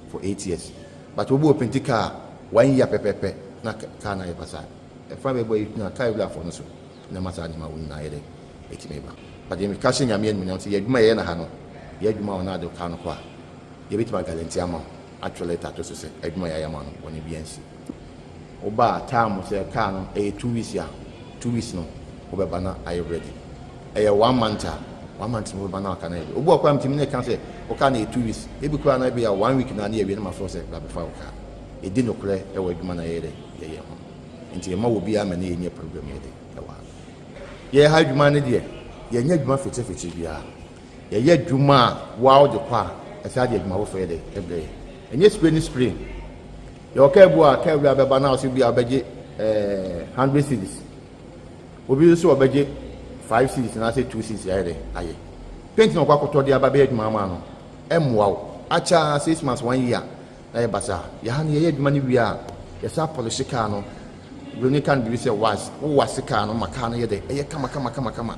for 8 years but wo bo paint car 1 year pepepe na car na e pasa e fa be boy na car bla for no so na masa ni ma won na ye de etimi ba but ye me ka she nyame enu na ye adwuma ye na ha no ye adwuma wona de car no kwa ye betima guarantee ama actually tato so se adwuma ya ma no woni biansi oba time se car no e 2 weeks ya 2 weeks no obeba na are you ready e 1 month 1 month mo ba na kana e obu akwa mtimi ne kan se o ka na 2 weeks e bi kwa na be ya 1 week na na ye wi na ma force bla be fa o ka e di no kure e wa adwuma na ye de ye ho nti e ma wo bia ma na ye nye program ye de e wa ye ha adwuma ne de ye nya adwuma fete bia ye ye adwuma wa o de kwa e sa de adwuma wo fa ye de e bre enye spray ye o ka ebu a ka bla be ba na o se bia beje 100 cedis obi so obeje 5 cedis na say 2 cedis ya de aye paint no kwa koto de aba be adwuma ma no emwa wo acha 6 months 1 year na ye basa ya ha ne ye adwuma ne wi a Yes, I polish car no. You can be say was car no macana ye de kama.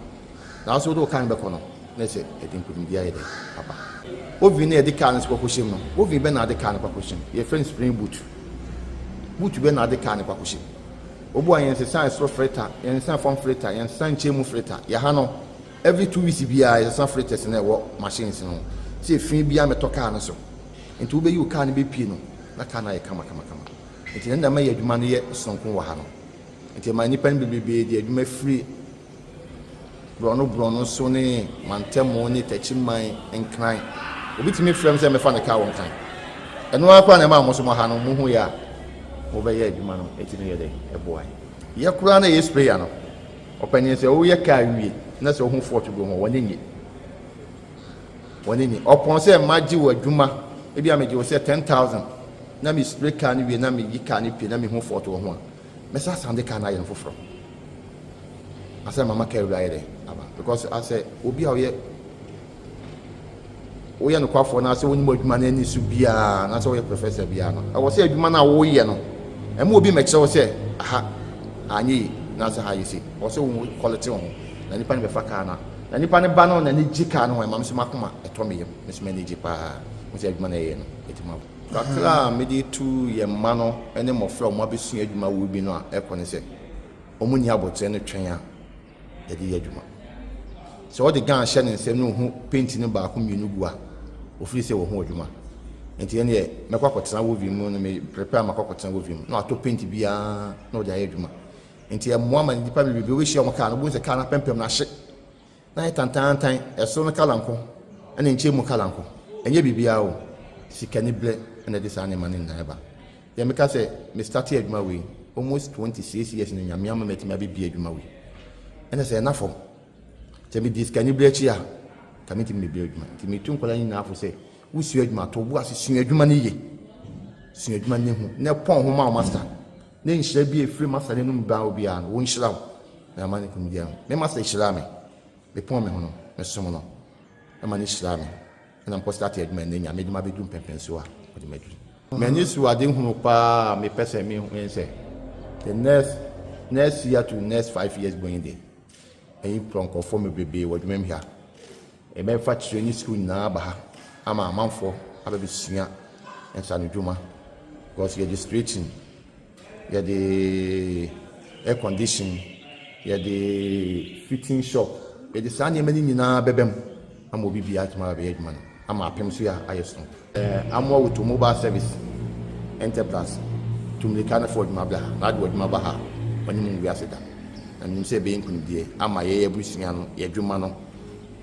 Now so do can be kono. Let's say I think we be papa. Ovi na de car no kwakushim no. Ovi be na de car no kwakushim. Your friend spring boot. Boot be na de car no kwakushim. Obu ayen se san so freta, yen san form freta, yen san chemu freta. Ya ha no every 2 weeks bia yen san fretas na wo machines no. Se fin bia meto car no so. Nti wo be you car no be pie no. Na car na ye kama. Nti nda ma ye adwuma no ye sonkon wa ha no. Nti ma nipa no bebe de adwuma free brono so ne mantemo ne tachiman enkran. Obi timi frem se me fa ne car won kan. Eno akwa na ma mo so mo ha no mo hu ya. Wo be ye adwuma no eti no ye de e boy. Ye kura na ye sprayer no. Opani se wo ye car wie na se wo hu fort go ho woni nyi. Opon se maji wo adwuma e bia meji wo se 10,000. Na mi spray car ni wie na mi yi car ni pie na mi hu fort wo ho a. Me sa sande car na ye no foforo. Asa mama car wi aye de aba because I say obi a wo ye no kwafo na se woni mo adwuma na ni su bia na se wo ye professor bia no. I wo se adwuma na wo ye no. E mo obi me kire wo se aha anyi na se ha yisi. Wo se wo quality wo. Na nipa ni be fa car na. Na nipa ni ba no na ni ji car no e mam se makoma e to me yem. Me se me ni ji pa. Mo se adwuma na ye no. Etima kakra me di tu ye ma no ene mo fra mo abesu adwuma wo bi no a e ko ne se omuni abotre ne twen a ye di adwuma. So all the gan share ne se no hu paint ne ba ko mienu gu a ofiri se wo hu adwuma. Enti ene ye mekwakotra wo bi mu no me prepare makwakotra wo bi mu no ato paint bia no dia adwuma. Enti e mo ama ni pa bi we share mo ka no bu se ka na pempem na hye na ye tantan eso no kalanko ene nche mu kalanko enye bibia o sikani ble ene de sane mane na eba ye meka se me start adwuma we almost 26 years na nyame ama metima bi adwuma we ene se na fo te me diskani ble chi a kamiti me bi adwuma ti me tun kola ni na afo se wusu adwuma to bu asesu adwuma ne ye su adwuma ne hu ne pon ho ma master ne nhyira bi efiri master ne num ba obi a no wo nhyira na mane kum dia me master nhyira me me pon me ho no me som no e mane nhyira me na mpo start adwuma ne nya me dwuma be dum pempen so a o de madu me ni su ade hunu pa me pese me hu ense the next year to next 5 years going there e pronko for me bebe wo dwuma me ha e me fa training school na ba ha ama amanfo ababe sua ensa no dwuma because you're distracting you're the air condition you're the fitting shop you're the sane many nyina bebem ama obi bia atuma be adwuma no ama apem so ya ayeso amwa with mobile service enterprise to me can afford my blah na do adwuma ba ha wani mu wi aseda na nim se be nkunu die ama ye busua no ye adwuma no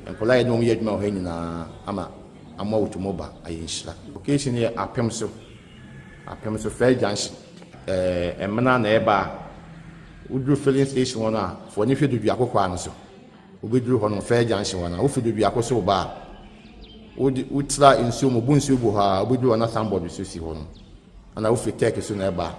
enkola ye no ye adwuma ho nyina ama amwa with mobile ayenhira occasion ye apem so fair junction emna na eba udru filling station one a for ni hwedu akokwa no so obedru ho no fair junction one a wo hwedu akoso ba utra insuo mo bunsuo bo ha obedru na somebody so si ho no ana wo fiteke so na eba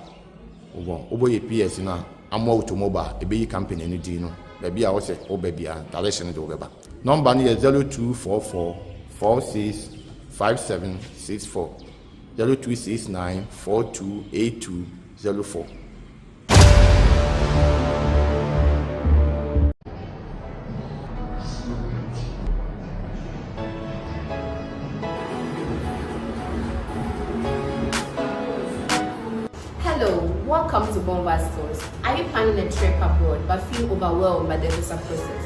obo ye PS na amwa automobile ebeyi company ni di no ba bia wo se wo ba bia direction de wo beba number ni 0244 465764 0269428204. Hello, welcome to Bomba Stores. Are you planning a trip abroad but feel overwhelmed by the visa process?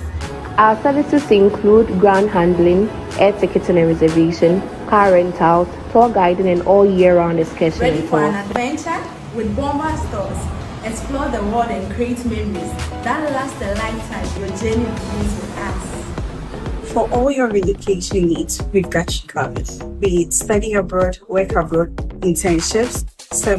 Our services include ground handling, air ticketing and reservation, car rentals, tour guiding, and all year-round excursions. Ready for an adventure? With Bomba Stores, explore the world and create memories that last a lifetime. Your journey begins with us. For all your relocation needs, we've got you covered. Be it study abroad, work abroad, internships, seminars.